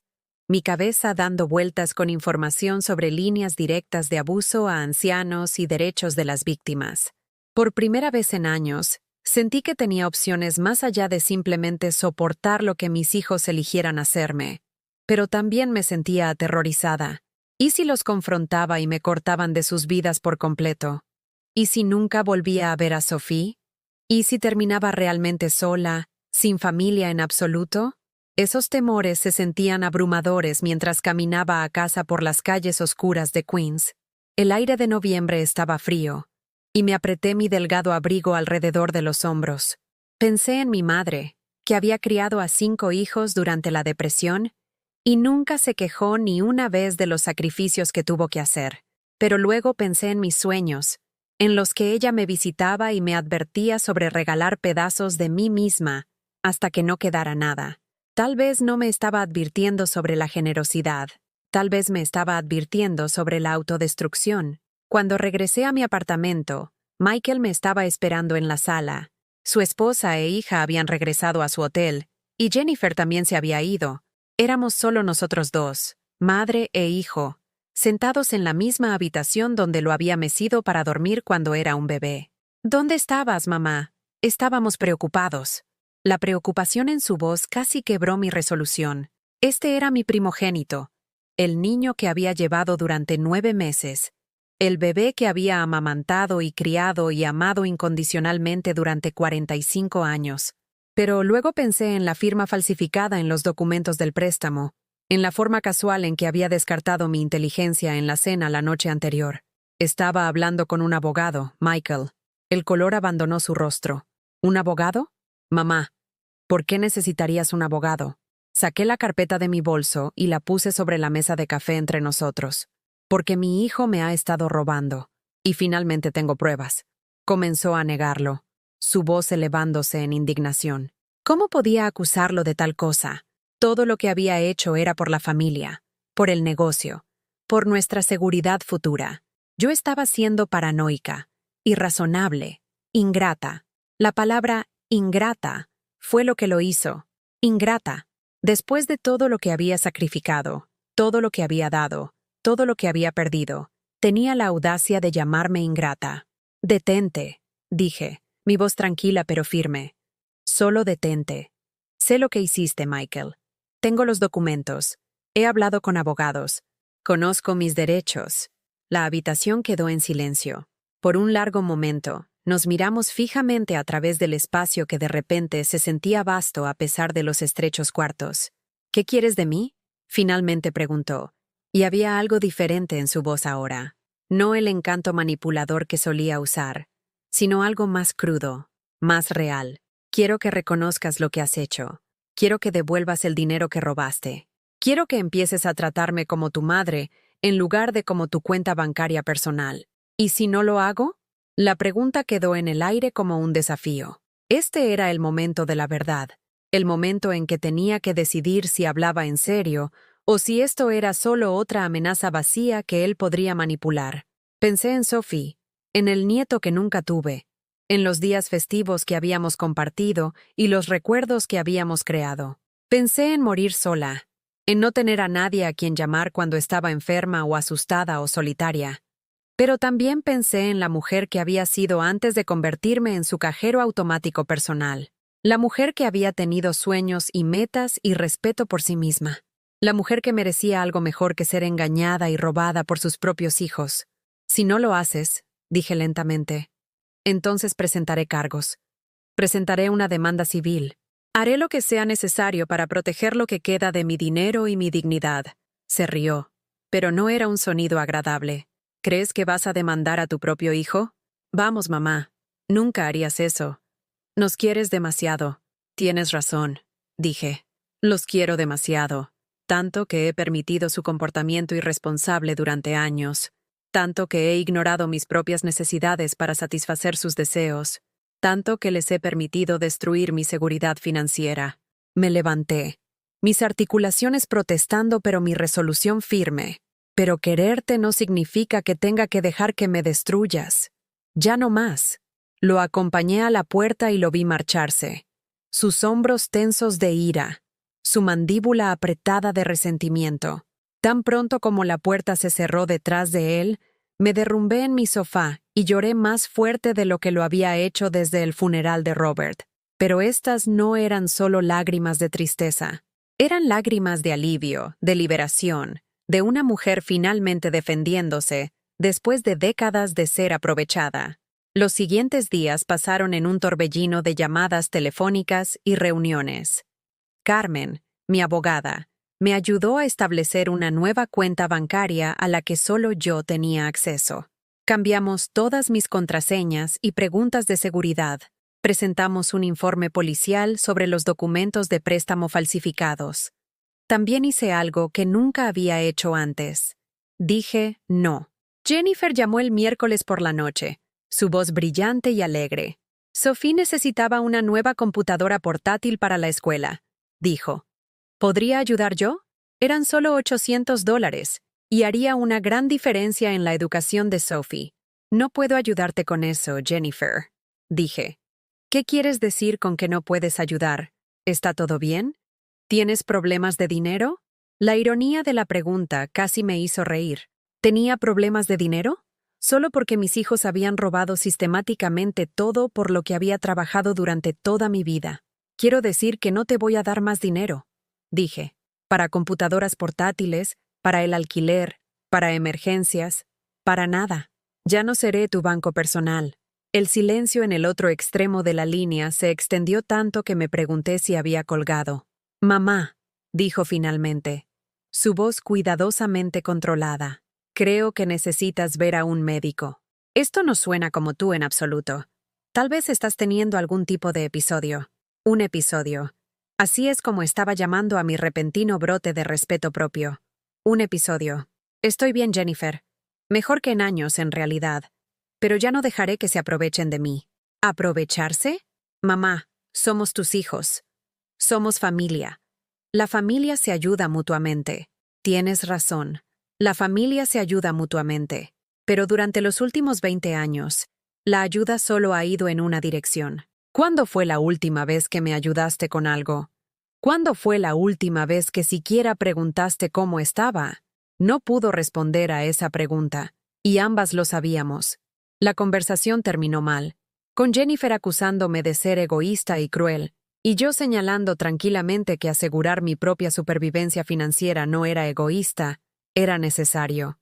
mi cabeza dando vueltas con información sobre líneas directas de abuso a ancianos y derechos de las víctimas. Por primera vez en años, sentí que tenía opciones más allá de simplemente soportar lo que mis hijos eligieran hacerme. Pero también me sentía aterrorizada. ¿Y si los confrontaba y me cortaban de sus vidas por completo? ¿Y si nunca volvía a ver a Sophie? ¿Y si terminaba realmente sola, sin familia en absoluto? Esos temores se sentían abrumadores mientras caminaba a casa por las calles oscuras de Queens. El aire de noviembre estaba frío, y me apreté mi delgado abrigo alrededor de los hombros. Pensé en mi madre, que había criado a 5 hijos durante la depresión, y nunca se quejó ni una vez de los sacrificios que tuvo que hacer. Pero luego pensé en mis sueños, en los que ella me visitaba y me advertía sobre regalar pedazos de mí misma hasta que no quedara nada. Tal vez no me estaba advirtiendo sobre la generosidad, tal vez me estaba advirtiendo sobre la autodestrucción. Cuando regresé a mi apartamento, Michael me estaba esperando en la sala. Su esposa e hija habían regresado a su hotel, y Jennifer también se había ido. Éramos solo nosotros dos, madre e hijo, sentados en la misma habitación donde lo había mecido para dormir cuando era un bebé. ¿Dónde estabas, mamá? Estábamos preocupados. La preocupación en su voz casi quebró mi resolución. Este era mi primogénito, el niño que había llevado durante 9 meses, el bebé que había amamantado y criado y amado incondicionalmente durante 45 años. Pero luego pensé en la firma falsificada en los documentos del préstamo, en la forma casual en que había descartado mi inteligencia en la cena la noche anterior. Estaba hablando con un abogado, Michael. El color abandonó su rostro. ¿Un abogado? Mamá, ¿por qué necesitarías un abogado? Saqué la carpeta de mi bolso y la puse sobre la mesa de café entre nosotros. Porque mi hijo me ha estado robando. Y finalmente tengo pruebas. Comenzó a negarlo, su voz elevándose en indignación. ¿Cómo podía acusarlo de tal cosa? Todo lo que había hecho era por la familia, por el negocio, por nuestra seguridad futura. Yo estaba siendo paranoica, irrazonable, ingrata. La palabra ingrata fue lo que lo hizo. Ingrata. Después de todo lo que había sacrificado, todo lo que había dado, todo lo que había perdido, tenía la audacia de llamarme ingrata. Detente, dije, mi voz tranquila pero firme. Solo detente. Sé lo que hiciste, Michael. Tengo los documentos. He hablado con abogados. Conozco mis derechos. La habitación quedó en silencio. Por un largo momento, nos miramos fijamente a través del espacio que de repente se sentía vasto a pesar de los estrechos cuartos. ¿Qué quieres de mí? Finalmente preguntó, y había algo diferente en su voz ahora. No el encanto manipulador que solía usar, sino algo más crudo, más real. Quiero que reconozcas lo que has hecho. Quiero que devuelvas el dinero que robaste. Quiero que empieces a tratarme como tu madre en lugar de como tu cuenta bancaria personal. ¿Y si no lo hago? La pregunta quedó en el aire como un desafío. Este era el momento de la verdad, el momento en que tenía que decidir si hablaba en serio o si esto era solo otra amenaza vacía que él podría manipular. Pensé en Sophie, en el nieto que nunca tuve, en los días festivos que habíamos compartido y los recuerdos que habíamos creado. Pensé en morir sola, en no tener a nadie a quien llamar cuando estaba enferma o asustada o solitaria. Pero también pensé en la mujer que había sido antes de convertirme en su cajero automático personal. La mujer que había tenido sueños y metas y respeto por sí misma. La mujer que merecía algo mejor que ser engañada y robada por sus propios hijos. Si no lo haces, dije lentamente, entonces presentaré cargos. Presentaré una demanda civil. Haré lo que sea necesario para proteger lo que queda de mi dinero y mi dignidad. Se rió, pero no era un sonido agradable. ¿Crees que vas a demandar a tu propio hijo? Vamos, mamá. Nunca harías eso. Nos quieres demasiado. Tienes razón, dije. Los quiero demasiado. Tanto que he permitido su comportamiento irresponsable durante años. Tanto que he ignorado mis propias necesidades para satisfacer sus deseos. Tanto que les he permitido destruir mi seguridad financiera. Me levanté, mis articulaciones protestando pero mi resolución firme. Pero quererte no significa que tenga que dejar que me destruyas. Ya no más. Lo acompañé a la puerta y lo vi marcharse. Sus hombros tensos de ira, su mandíbula apretada de resentimiento. Tan pronto como la puerta se cerró detrás de él, me derrumbé en mi sofá y lloré más fuerte de lo que lo había hecho desde el funeral de Robert. Pero estas no eran solo lágrimas de tristeza. Eran lágrimas de alivio, de liberación, de una mujer finalmente defendiéndose, después de décadas de ser aprovechada. Los siguientes días pasaron en un torbellino de llamadas telefónicas y reuniones. Carmen, mi abogada, me ayudó a establecer una nueva cuenta bancaria a la que solo yo tenía acceso. Cambiamos todas mis contraseñas y preguntas de seguridad. Presentamos un informe policial sobre los documentos de préstamo falsificados. También hice algo que nunca había hecho antes. Dije no. Jennifer llamó el miércoles por la noche, su voz brillante y alegre. Sophie necesitaba una nueva computadora portátil para la escuela, dijo. ¿Podría ayudar yo? Eran solo $800 y haría una gran diferencia en la educación de Sophie. No puedo ayudarte con eso, Jennifer, dije. ¿Qué quieres decir con que no puedes ayudar? ¿Está todo bien? ¿Tienes problemas de dinero? La ironía de la pregunta casi me hizo reír. ¿Tenía problemas de dinero? Solo porque mis hijos habían robado sistemáticamente todo por lo que había trabajado durante toda mi vida. Quiero decir que no te voy a dar más dinero, dije. Para computadoras portátiles, para el alquiler, para emergencias, para nada. Ya no seré tu banco personal. El silencio en el otro extremo de la línea se extendió tanto que me pregunté si había colgado. Mamá, dijo finalmente, su voz cuidadosamente controlada. Creo que necesitas ver a un médico. Esto no suena como tú en absoluto. Tal vez estás teniendo algún tipo de episodio. Un episodio. Así es como estaba llamando a mi repentino brote de respeto propio. Un episodio. Estoy bien, Jennifer. Mejor que en años, en realidad. Pero ya no dejaré que se aprovechen de mí. ¿Aprovecharse? Mamá, somos tus hijos. Somos familia. La familia se ayuda mutuamente. Tienes razón. La familia se ayuda mutuamente. Pero durante los últimos 20 años, la ayuda solo ha ido en una dirección. ¿Cuándo fue la última vez que me ayudaste con algo? ¿Cuándo fue la última vez que siquiera preguntaste cómo estaba? No pudo responder a esa pregunta, y ambas lo sabíamos. La conversación terminó mal, con Jennifer acusándome de ser egoísta y cruel, y yo señalando tranquilamente que asegurar mi propia supervivencia financiera no era egoísta, era necesario.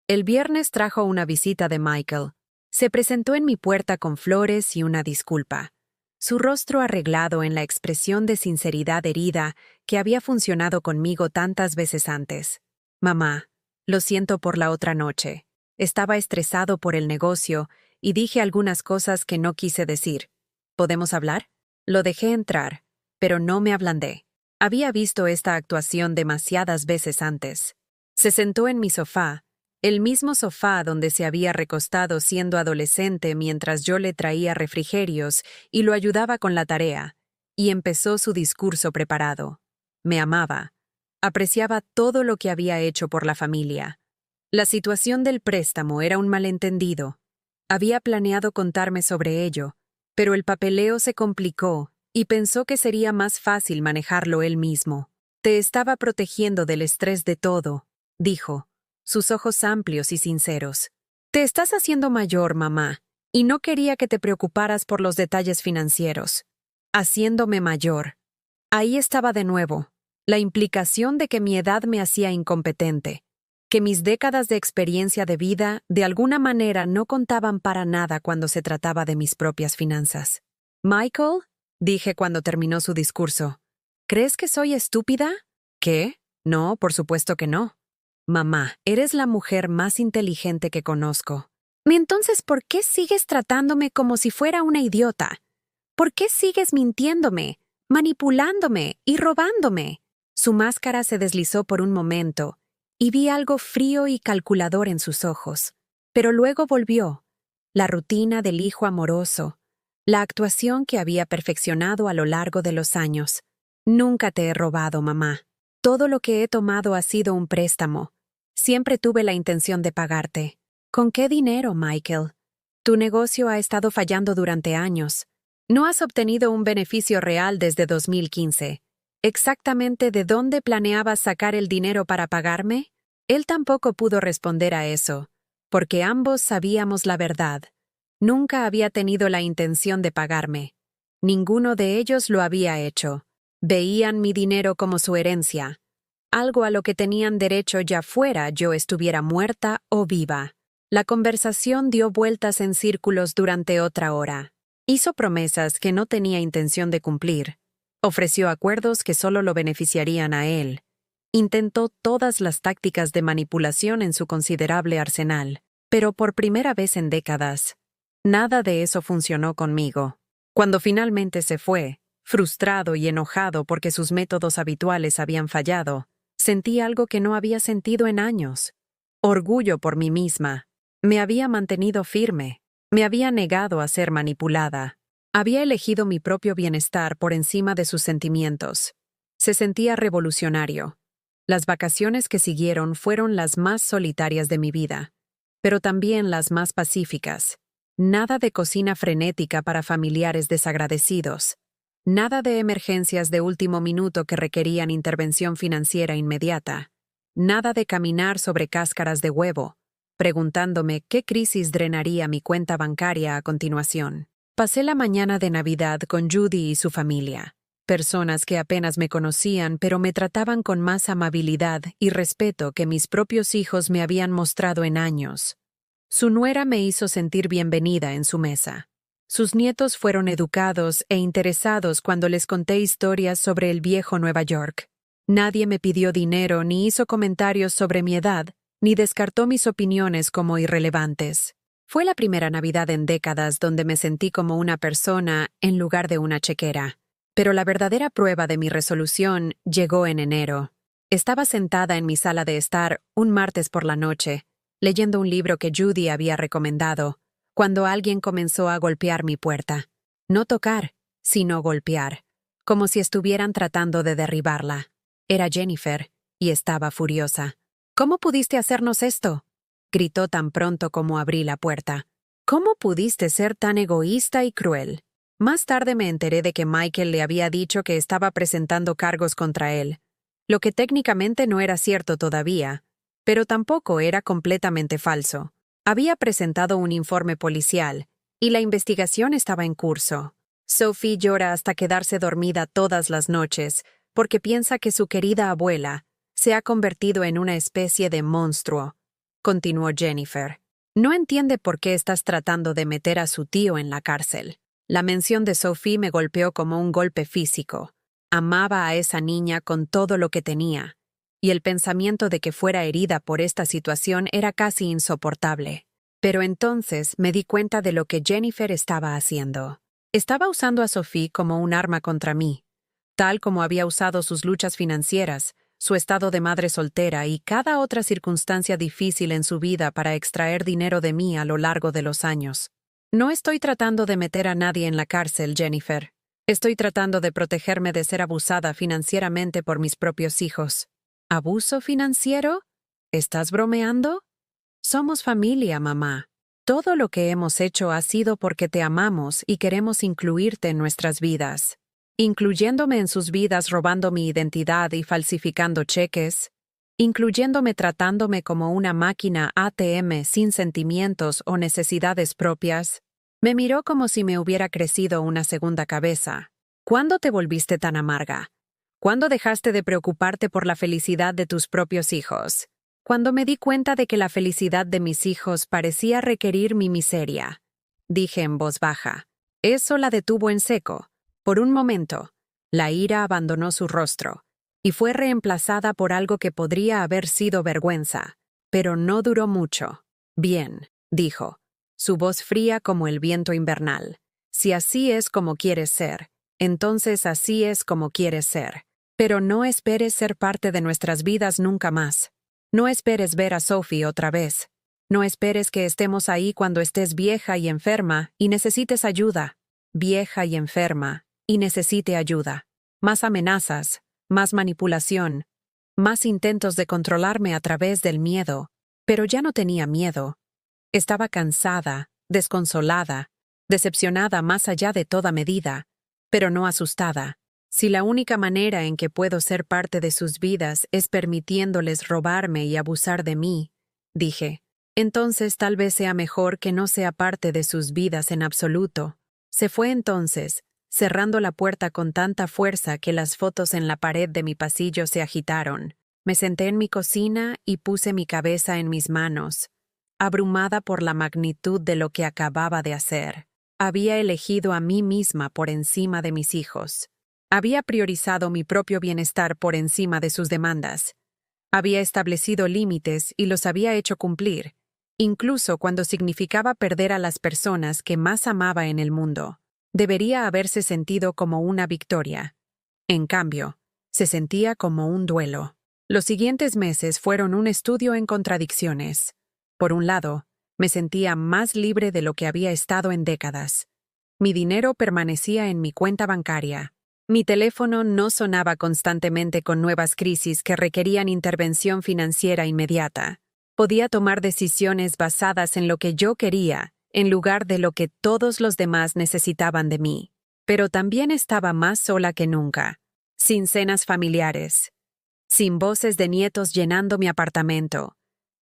El viernes trajo una visita de Michael. Se presentó en mi puerta con flores y una disculpa. Su rostro arreglado en la expresión de sinceridad herida que había funcionado conmigo tantas veces antes. Mamá, lo siento por la otra noche. Estaba estresado por el negocio y dije algunas cosas que no quise decir. ¿Podemos hablar? Lo dejé entrar, pero no me ablandé. Había visto esta actuación demasiadas veces antes. Se sentó en mi sofá, el mismo sofá donde se había recostado siendo adolescente mientras yo le traía refrigerios y lo ayudaba con la tarea, y empezó su discurso preparado. Me amaba. Apreciaba todo lo que había hecho por la familia. La situación del préstamo era un malentendido. Había planeado contarme sobre ello, pero el papeleo se complicó y pensó que sería más fácil manejarlo él mismo. Te estaba protegiendo del estrés de todo, dijo, sus ojos amplios y sinceros. Te estás haciendo mayor, mamá, y no quería que te preocuparas por los detalles financieros. Haciéndome mayor. Ahí estaba de nuevo, la implicación de que mi edad me hacía incompetente, que mis décadas de experiencia de vida de alguna manera no contaban para nada cuando se trataba de mis propias finanzas. Michael, dije cuando terminó su discurso, ¿crees que soy estúpida? ¿Qué? No, por supuesto que no. Mamá, eres la mujer más inteligente que conozco. Entonces, ¿por qué sigues tratándome como si fuera una idiota? ¿Por qué sigues mintiéndome, manipulándome y robándome? Su máscara se deslizó por un momento, y vi algo frío y calculador en sus ojos. Pero luego volvió, la rutina del hijo amoroso, la actuación que había perfeccionado a lo largo de los años. Nunca te he robado, mamá. Todo lo que he tomado ha sido un préstamo. Siempre tuve la intención de pagarte. ¿Con qué dinero, Michael? Tu negocio ha estado fallando durante años. No has obtenido un beneficio real desde 2015. ¿Exactamente de dónde planeabas sacar el dinero para pagarme? Él tampoco pudo responder a eso, porque ambos sabíamos la verdad. Nunca había tenido la intención de pagarme. Ninguno de ellos lo había hecho. Veían mi dinero como su herencia, algo a lo que tenían derecho ya fuera yo estuviera muerta o viva. La conversación dio vueltas en círculos durante otra hora. Hizo promesas que no tenía intención de cumplir. Ofreció acuerdos que solo lo beneficiarían a él. Intentó todas las tácticas de manipulación en su considerable arsenal, pero por primera vez en décadas, nada de eso funcionó conmigo. Cuando finalmente se fue, frustrado y enojado porque sus métodos habituales habían fallado, sentí algo que no había sentido en años. Orgullo por mí misma. Me había mantenido firme. Me había negado a ser manipulada. Había elegido mi propio bienestar por encima de sus sentimientos. Se sentía revolucionario. Las vacaciones que siguieron fueron las más solitarias de mi vida, pero también las más pacíficas. Nada de cocina frenética para familiares desagradecidos. Nada de emergencias de último minuto que requerían intervención financiera inmediata. Nada de caminar sobre cáscaras de huevo, preguntándome qué crisis drenaría mi cuenta bancaria a continuación. Pasé la mañana de Navidad con Judy y su familia, personas que apenas me conocían pero me trataban con más amabilidad y respeto que mis propios hijos me habían mostrado en años. Su nuera me hizo sentir bienvenida en su mesa. Sus nietos fueron educados e interesados cuando les conté historias sobre el viejo Nueva York. Nadie me pidió dinero ni hizo comentarios sobre mi edad, ni descartó mis opiniones como irrelevantes. Fue la primera Navidad en décadas donde me sentí como una persona en lugar de una chequera. Pero la verdadera prueba de mi resolución llegó en enero. Estaba sentada en mi sala de estar un martes por la noche, leyendo un libro que Judy había recomendado, cuando alguien comenzó a golpear mi puerta. No tocar, sino golpear, como si estuvieran tratando de derribarla. Era Jennifer, y estaba furiosa. ¿Cómo pudiste hacernos esto?, gritó tan pronto como abrí la puerta. ¿Cómo pudiste ser tan egoísta y cruel? Más tarde me enteré de que Michael le había dicho que estaba presentando cargos contra él, lo que técnicamente no era cierto todavía, pero tampoco era completamente falso. Había presentado un informe policial, y la investigación estaba en curso. Sophie llora hasta quedarse dormida todas las noches, porque piensa que su querida abuela se ha convertido en una especie de monstruo. continuó Jennifer. No entiende por qué estás tratando de meter a su tío en la cárcel. La mención de Sophie me golpeó como un golpe físico. Amaba a esa niña con todo lo que tenía, y el pensamiento de que fuera herida por esta situación era casi insoportable. Pero entonces me di cuenta de lo que Jennifer estaba haciendo. Estaba usando a Sophie como un arma contra mí, tal como había usado sus luchas financieras, su estado de madre soltera y cada otra circunstancia difícil en su vida para extraer dinero de mí a lo largo de los años. No estoy tratando de meter a nadie en la cárcel, Jennifer. Estoy tratando de protegerme de ser abusada financieramente por mis propios hijos. ¿Abuso financiero? ¿Estás bromeando? Somos familia, mamá. Todo lo que hemos hecho ha sido porque te amamos y queremos incluirte en nuestras vidas. Incluyéndome en sus vidas robando mi identidad y falsificando cheques, incluyéndome tratándome como una máquina ATM sin sentimientos o necesidades propias. Me miró como si me hubiera crecido una segunda cabeza. ¿Cuándo te volviste tan amarga? ¿Cuándo dejaste de preocuparte por la felicidad de tus propios hijos? Cuando me di cuenta de que la felicidad de mis hijos parecía requerir mi miseria, dije en voz baja. Eso la detuvo en seco. Por un momento, la ira abandonó su rostro y fue reemplazada por algo que podría haber sido vergüenza, pero no duró mucho. Bien, dijo, su voz fría como el viento invernal. Si así es como quieres ser, entonces así es como quieres ser. Pero no esperes ser parte de nuestras vidas nunca más. No esperes ver a Sophie otra vez. No esperes que estemos ahí cuando estés vieja y enferma y necesites ayuda. Vieja y enferma y necesite ayuda. Más amenazas, más manipulación, más intentos de controlarme a través del miedo. Pero ya no tenía miedo. Estaba cansada, desconsolada, decepcionada más allá de toda medida, pero no asustada. Si la única manera en que puedo ser parte de sus vidas es permitiéndoles robarme y abusar de mí, dije, entonces tal vez sea mejor que no sea parte de sus vidas en absoluto. Se fue entonces, cerrando la puerta con tanta fuerza que las fotos en la pared de mi pasillo se agitaron. Me senté en mi cocina y puse mi cabeza en mis manos, abrumada por la magnitud de lo que acababa de hacer. Había elegido a mí misma por encima de mis hijos. Había priorizado mi propio bienestar por encima de sus demandas. Había establecido límites y los había hecho cumplir, incluso cuando significaba perder a las personas que más amaba en el mundo. Debería haberse sentido como una victoria. En cambio, se sentía como un duelo. Los siguientes meses fueron un estudio en contradicciones. Por un lado, me sentía más libre de lo que había estado en décadas. Mi dinero permanecía en mi cuenta bancaria. Mi teléfono no sonaba constantemente con nuevas crisis que requerían intervención financiera inmediata. Podía tomar decisiones basadas en lo que yo quería, en lugar de lo que todos los demás necesitaban de mí. Pero también estaba más sola que nunca, sin cenas familiares, sin voces de nietos llenando mi apartamento,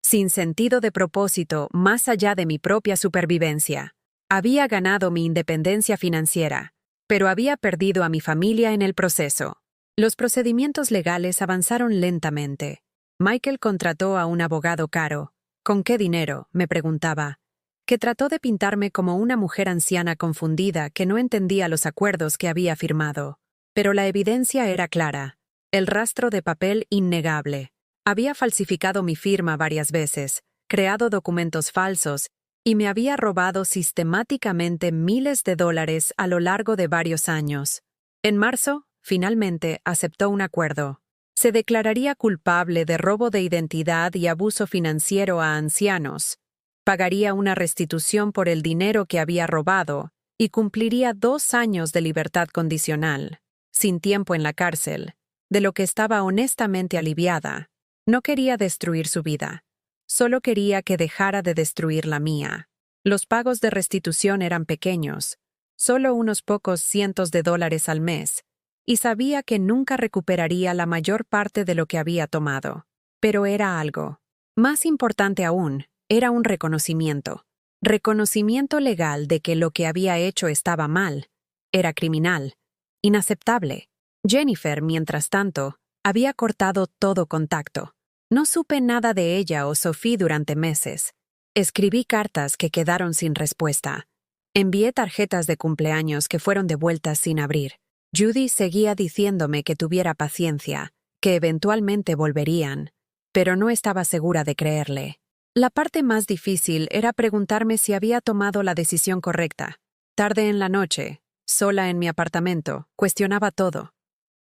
sin sentido de propósito más allá de mi propia supervivencia. Había ganado mi independencia financiera, pero había perdido a mi familia en el proceso. Los procedimientos legales avanzaron lentamente. Michael contrató a un abogado caro. ¿Con qué dinero?, me preguntaba, que trató de pintarme como una mujer anciana confundida que no entendía los acuerdos que había firmado. Pero la evidencia era clara. El rastro de papel innegable. Había falsificado mi firma varias veces, creado documentos falsos y me había robado sistemáticamente miles de dólares a lo largo de varios años. En marzo, finalmente, aceptó un acuerdo. Se declararía culpable de robo de identidad y abuso financiero a ancianos, pagaría una restitución por el dinero que había robado y cumpliría 2 años de libertad condicional, sin tiempo en la cárcel, de lo que estaba honestamente aliviada. No quería destruir su vida. Solo quería que dejara de destruir la mía. Los pagos de restitución eran pequeños, solo unos pocos cientos de dólares al mes, y sabía que nunca recuperaría la mayor parte de lo que había tomado. Pero era algo. Más importante aún, era un reconocimiento. Reconocimiento legal de que lo que había hecho estaba mal, era criminal, inaceptable. Jennifer, mientras tanto, había cortado todo contacto. No supe nada de ella o Sophie durante meses. Escribí cartas que quedaron sin respuesta. Envié tarjetas de cumpleaños que fueron devueltas sin abrir. Judy seguía diciéndome que tuviera paciencia, que eventualmente volverían, pero no estaba segura de creerle. La parte más difícil era preguntarme si había tomado la decisión correcta. Tarde en la noche, sola en mi apartamento, cuestionaba todo.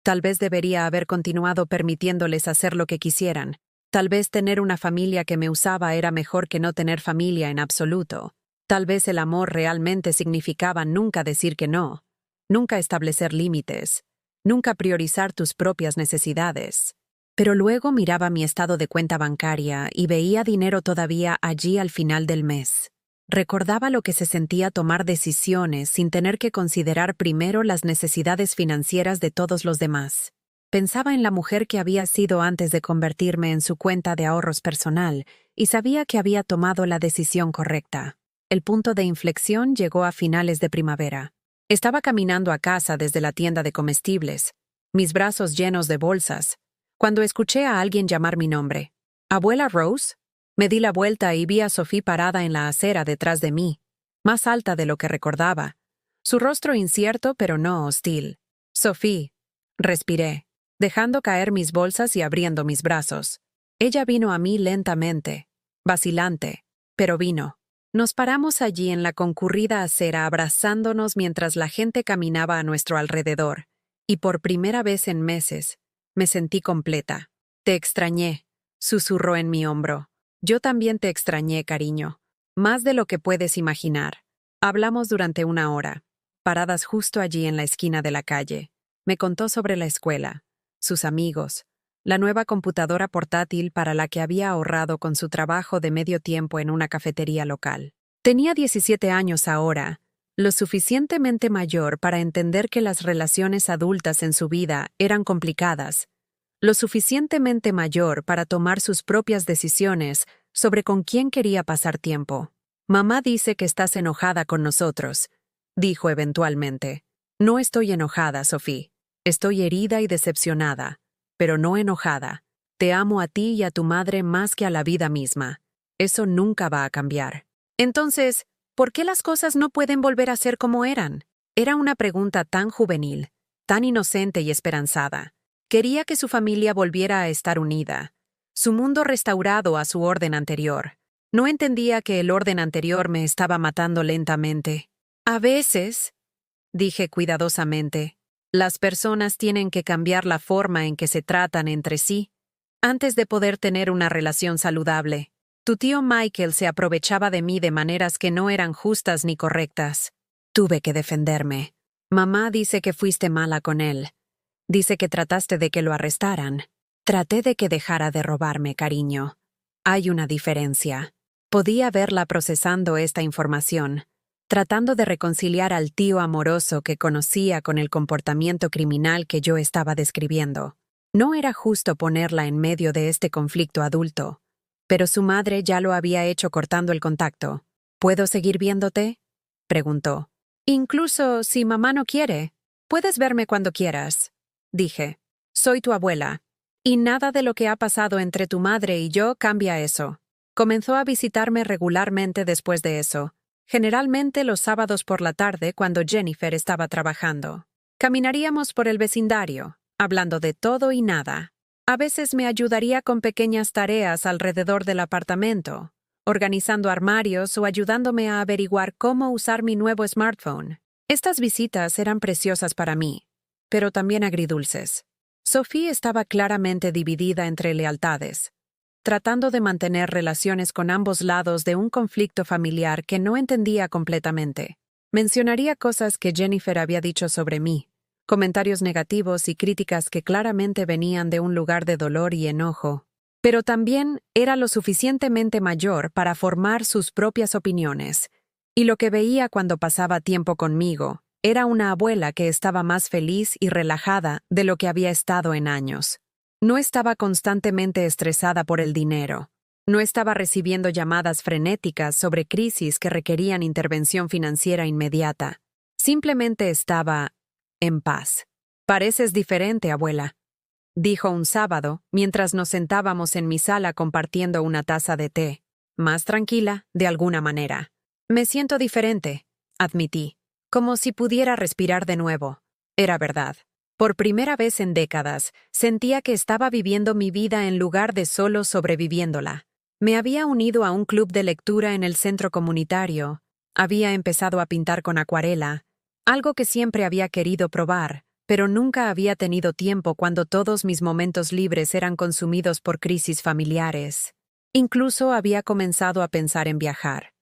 Tal vez debería haber continuado permitiéndoles hacer lo que quisieran. Tal vez tener una familia que me usaba era mejor que no tener familia en absoluto. Tal vez el amor realmente significaba nunca decir que no, nunca establecer límites, nunca priorizar tus propias necesidades. Pero luego miraba mi estado de cuenta bancaria y veía dinero todavía allí al final del mes. Recordaba lo que se sentía tomar decisiones sin tener que considerar primero las necesidades financieras de todos los demás. Pensaba en la mujer que había sido antes de convertirme en su cuenta de ahorros personal y sabía que había tomado la decisión correcta. El punto de inflexión llegó a finales de primavera. Estaba caminando a casa desde la tienda de comestibles, mis brazos llenos de bolsas, cuando escuché a alguien llamar mi nombre. ¿Abuela Rose? Me di la vuelta y vi a Sophie parada en la acera detrás de mí, más alta de lo que recordaba. Su rostro incierto pero no hostil. Sophie, respiré, dejando caer mis bolsas y abriendo mis brazos. Ella vino a mí lentamente, vacilante, pero vino. Nos paramos allí en la concurrida acera abrazándonos mientras la gente caminaba a nuestro alrededor, y por primera vez en meses, me sentí completa. Te extrañé, susurró en mi hombro. Yo también te extrañé, cariño. Más de lo que puedes imaginar. Hablamos durante 1 hora, paradas justo allí en la esquina de la calle. Me contó sobre la escuela, sus amigos, la nueva computadora portátil para la que había ahorrado con su trabajo de medio tiempo en una cafetería local. Tenía 17 años ahora, lo suficientemente mayor para entender que las relaciones adultas en su vida eran complicadas, lo suficientemente mayor para tomar sus propias decisiones sobre con quién quería pasar tiempo. Mamá dice que estás enojada con nosotros, dijo eventualmente. No estoy enojada, Sophie. Estoy herida y decepcionada, pero no enojada. Te amo a ti y a tu madre más que a la vida misma. Eso nunca va a cambiar. Entonces, ¿por qué las cosas no pueden volver a ser como eran? Era una pregunta tan juvenil, tan inocente y esperanzada. Quería que su familia volviera a estar unida, su mundo restaurado a su orden anterior. No entendía que el orden anterior me estaba matando lentamente. A veces, dije cuidadosamente, las personas tienen que cambiar la forma en que se tratan entre sí antes de poder tener una relación saludable. Tu tío Michael se aprovechaba de mí de maneras que no eran justas ni correctas. Tuve que defenderme. Mamá dice que fuiste mala con él. Dice que trataste de que lo arrestaran. Traté de que dejara de robarme, cariño. Hay una diferencia. Podía verla procesando esta información, tratando de reconciliar al tío amoroso que conocía con el comportamiento criminal que yo estaba describiendo. No era justo ponerla en medio de este conflicto adulto, pero su madre ya lo había hecho cortando el contacto. ¿Puedo seguir viéndote?, preguntó. Incluso si mamá no quiere, puedes verme cuando quieras, dije. Soy tu abuela, y nada de lo que ha pasado entre tu madre y yo cambia eso. Comenzó a visitarme regularmente después de eso, generalmente los sábados por la tarde cuando Jennifer estaba trabajando. Caminaríamos por el vecindario, hablando de todo y nada. A veces me ayudaría con pequeñas tareas alrededor del apartamento, organizando armarios o ayudándome a averiguar cómo usar mi nuevo smartphone. Estas visitas eran preciosas para mí, pero también agridulces. Sophie estaba claramente dividida entre lealtades, tratando de mantener relaciones con ambos lados de un conflicto familiar que no entendía completamente. Mencionaría cosas que Jennifer había dicho sobre mí, comentarios negativos y críticas que claramente venían de un lugar de dolor y enojo, pero también era lo suficientemente mayor para formar sus propias opiniones, y lo que veía cuando pasaba tiempo conmigo era una abuela que estaba más feliz y relajada de lo que había estado en años. No estaba constantemente estresada por el dinero. No estaba recibiendo llamadas frenéticas sobre crisis que requerían intervención financiera inmediata. Simplemente estaba en paz. Pareces diferente, abuela. dijo un sábado, mientras nos sentábamos en mi sala compartiendo una taza de té. Más tranquila, de alguna manera. Me siento diferente, admití, como si pudiera respirar de nuevo. Era verdad. Por primera vez en décadas, sentía que estaba viviendo mi vida en lugar de solo sobreviviéndola. Me había unido a un club de lectura en el centro comunitario. Había empezado a pintar con acuarela, algo que siempre había querido probar, pero nunca había tenido tiempo cuando todos mis momentos libres eran consumidos por crisis familiares. Incluso había comenzado a pensar en viajar.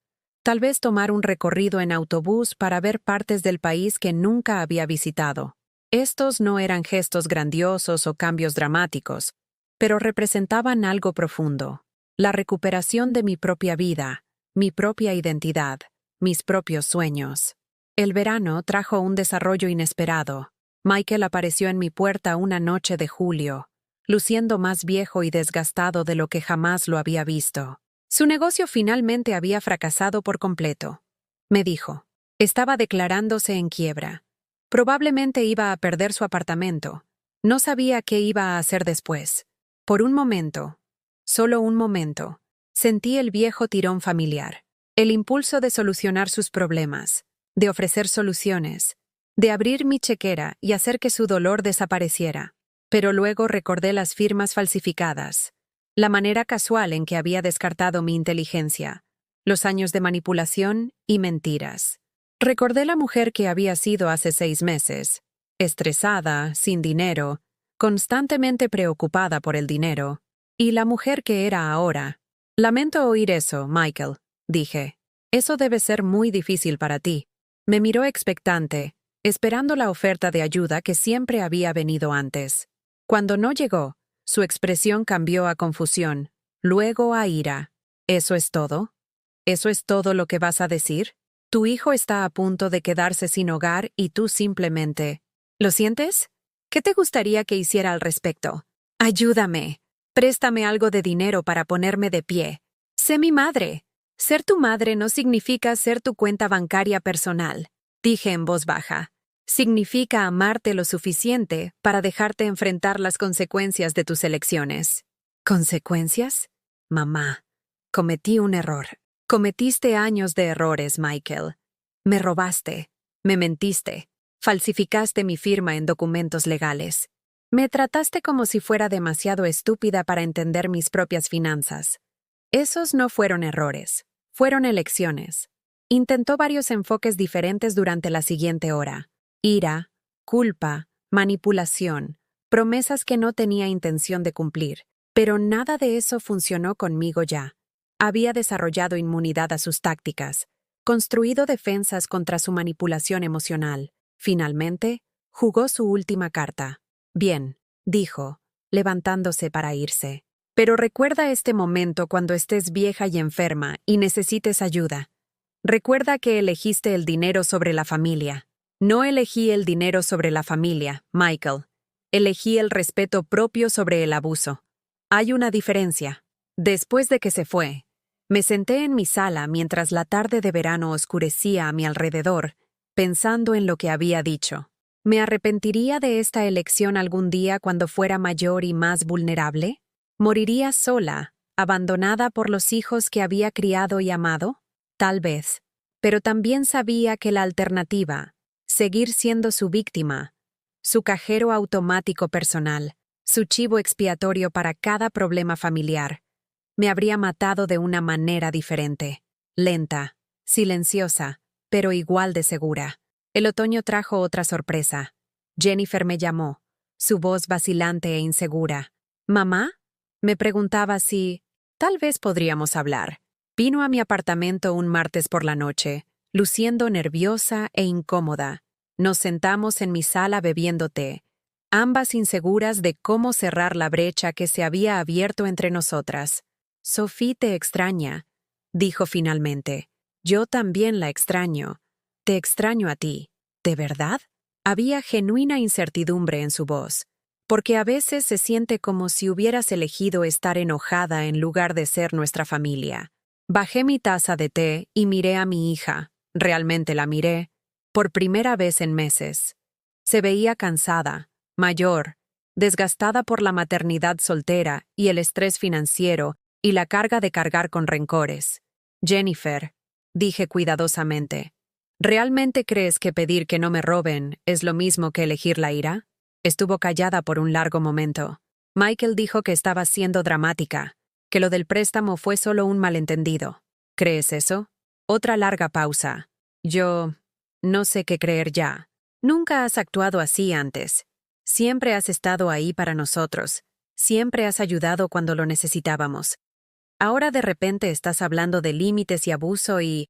Tal vez tomar un recorrido en autobús para ver partes del país que nunca había visitado. Estos no eran gestos grandiosos o cambios dramáticos, pero representaban algo profundo. La recuperación de mi propia vida, mi propia identidad, mis propios sueños. El verano trajo un desarrollo inesperado. Michael apareció en mi puerta una noche de julio, luciendo más viejo y desgastado de lo que jamás lo había visto. Su negocio finalmente había fracasado por completo. Me dijo. Estaba declarándose en quiebra. Probablemente iba a perder su apartamento. No sabía qué iba a hacer después. Por un momento, solo un momento, sentí el viejo tirón familiar. El impulso de solucionar sus problemas, de ofrecer soluciones, de abrir mi chequera y hacer que su dolor desapareciera. Pero luego recordé las firmas falsificadas, la manera casual en que había descartado mi inteligencia, los años de manipulación y mentiras. Recordé la mujer que había sido hace 6 meses, estresada, sin dinero, constantemente preocupada por el dinero, y la mujer que era ahora. Lamento oír eso, Michael, dije. Eso debe ser muy difícil para ti. Me miró expectante, esperando la oferta de ayuda que siempre había venido antes. Cuando no llegó, su expresión cambió a confusión, luego a ira. ¿Eso es todo? ¿Eso es todo lo que vas a decir? Tu hijo está a punto de quedarse sin hogar y tú simplemente... ¿Lo sientes? ¿Qué te gustaría que hiciera al respecto? Ayúdame. Préstame algo de dinero para ponerme de pie. Sé mi madre. Ser tu madre no significa ser tu cuenta bancaria personal, dije en voz baja. Significa amarte lo suficiente para dejarte enfrentar las consecuencias de tus elecciones. ¿Consecuencias? Mamá, cometí un error. Cometiste años de errores, Michael. Me robaste, me mentiste, falsificaste mi firma en documentos legales. Me trataste como si fuera demasiado estúpida para entender mis propias finanzas. Esos no fueron errores, fueron elecciones. Intentó varios enfoques diferentes durante la siguiente hora. Ira, culpa, manipulación, promesas que no tenía intención de cumplir, pero nada de eso funcionó conmigo ya. Había desarrollado inmunidad a sus tácticas, construido defensas contra su manipulación emocional. Finalmente, jugó su última carta. Bien, dijo, levantándose para irse. Pero recuerda este momento cuando estés vieja y enferma y necesites ayuda. Recuerda que elegiste el dinero sobre la familia. No elegí el dinero sobre la familia, Michael. Elegí el respeto propio sobre el abuso. Hay una diferencia. Después de que se fue, me senté en mi sala mientras la tarde de verano oscurecía a mi alrededor, pensando en lo que había dicho. ¿Me arrepentiría de esta elección algún día cuando fuera mayor y más vulnerable? ¿Moriría sola, abandonada por los hijos que había criado y amado? Tal vez. Pero también sabía que la alternativa, seguir siendo su víctima, su cajero automático personal, su chivo expiatorio para cada problema familiar, me habría matado de una manera diferente, lenta, silenciosa, pero igual de segura. El otoño trajo otra sorpresa. Jennifer me llamó, su voz vacilante e insegura. ¿Mamá? Me preguntaba si... Tal vez podríamos hablar. Vino a mi apartamento un martes por la noche, luciendo nerviosa e incómoda. Nos sentamos en mi sala bebiendo té, ambas inseguras de cómo cerrar la brecha que se había abierto entre nosotras. Sophie te extraña, dijo finalmente. Yo también la extraño. Te extraño a ti. ¿De verdad? Había genuina incertidumbre en su voz, porque a veces se siente como si hubieras elegido estar enojada en lugar de ser nuestra familia. Bajé mi taza de té y miré a mi hija. Realmente la miré, por primera vez en meses. Se veía cansada, mayor, desgastada por la maternidad soltera y el estrés financiero y la carga de cargar con rencores. Jennifer, dije cuidadosamente, ¿realmente crees que pedir que no me roben es lo mismo que elegir la ira? Estuvo callada por un largo momento. Michael dijo que estaba siendo dramática, que lo del préstamo fue solo un malentendido. ¿Crees eso? Otra larga pausa. Yo no sé qué creer ya. Nunca has actuado así antes. Siempre has estado ahí para nosotros. Siempre has ayudado cuando lo necesitábamos. Ahora de repente estás hablando de límites y abuso y...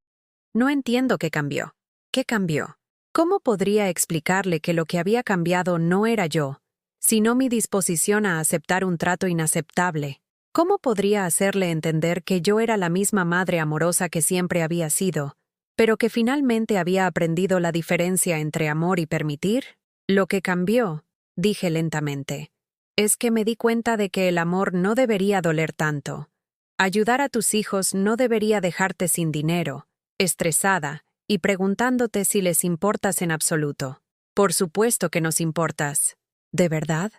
No entiendo qué cambió. ¿Qué cambió? ¿Cómo podría explicarle que lo que había cambiado no era yo, sino mi disposición a aceptar un trato inaceptable? ¿Cómo podría hacerle entender que yo era la misma madre amorosa que siempre había sido, pero que finalmente había aprendido la diferencia entre amor y permitir? Lo que cambió, dije lentamente, es que me di cuenta de que el amor no debería doler tanto. Ayudar a tus hijos no debería dejarte sin dinero, estresada y preguntándote si les importas en absoluto. Por supuesto que nos importas. ¿De verdad?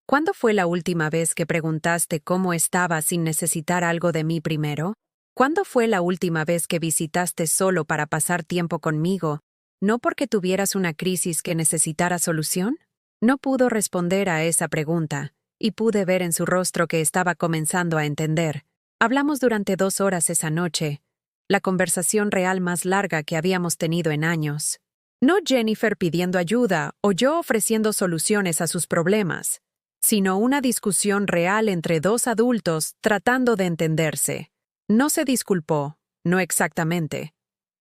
¿Cuándo fue la última vez que preguntaste cómo estaba sin necesitar algo de mí primero? ¿Cuándo fue la última vez que visitaste solo para pasar tiempo conmigo, no porque tuvieras una crisis que necesitara solución? No pudo responder a esa pregunta, y pude ver en su rostro que estaba comenzando a entender. Hablamos durante 2 horas esa noche, la conversación real más larga que habíamos tenido en años. No Jennifer pidiendo ayuda o yo ofreciendo soluciones a sus problemas, sino una discusión real entre 2 adultos tratando de entenderse. No se disculpó, no exactamente,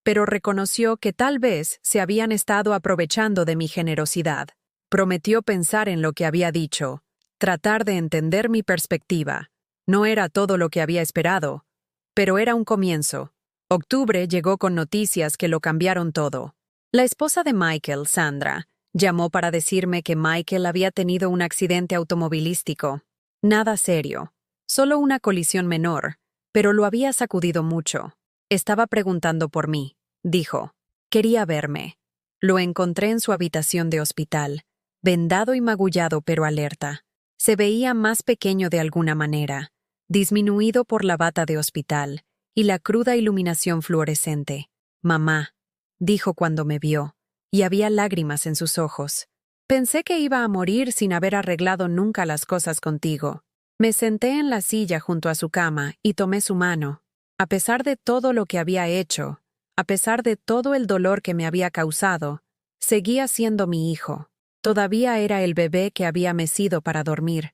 pero reconoció que tal vez se habían estado aprovechando de mi generosidad. Prometió pensar en lo que había dicho, tratar de entender mi perspectiva. No era todo lo que había esperado, pero era un comienzo. Octubre llegó con noticias que lo cambiaron todo. La esposa de Michael, Sandra, llamó para decirme que Michael había tenido un accidente automovilístico. Nada serio, solo una colisión menor, pero lo había sacudido mucho. Estaba preguntando por mí, dijo. Quería verme. Lo encontré en su habitación de hospital, vendado y magullado pero alerta. Se veía más pequeño de alguna manera, disminuido por la bata de hospital y la cruda iluminación fluorescente. Mamá, dijo cuando me vio, y había lágrimas en sus ojos. Pensé que iba a morir sin haber arreglado nunca las cosas contigo. Me senté en la silla junto a su cama y tomé su mano. A pesar de todo lo que había hecho, a pesar de todo el dolor que me había causado, seguía siendo mi hijo. Todavía era el bebé que había mecido para dormir,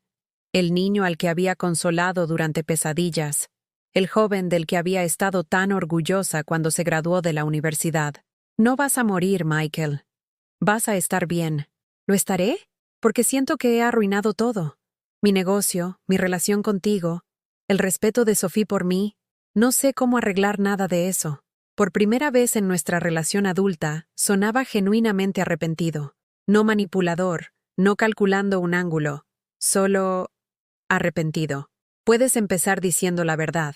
el niño al que había consolado durante pesadillas, el joven del que había estado tan orgullosa cuando se graduó de la universidad. No vas a morir, Michael. Vas a estar bien. ¿Lo estaré? Porque siento que he arruinado todo. Mi negocio, mi relación contigo, el respeto de Sophie por mí. No sé cómo arreglar nada de eso. Por primera vez en nuestra relación adulta, sonaba genuinamente arrepentido. No manipulador, no calculando un ángulo, solo arrepentido. Puedes empezar diciendo la verdad,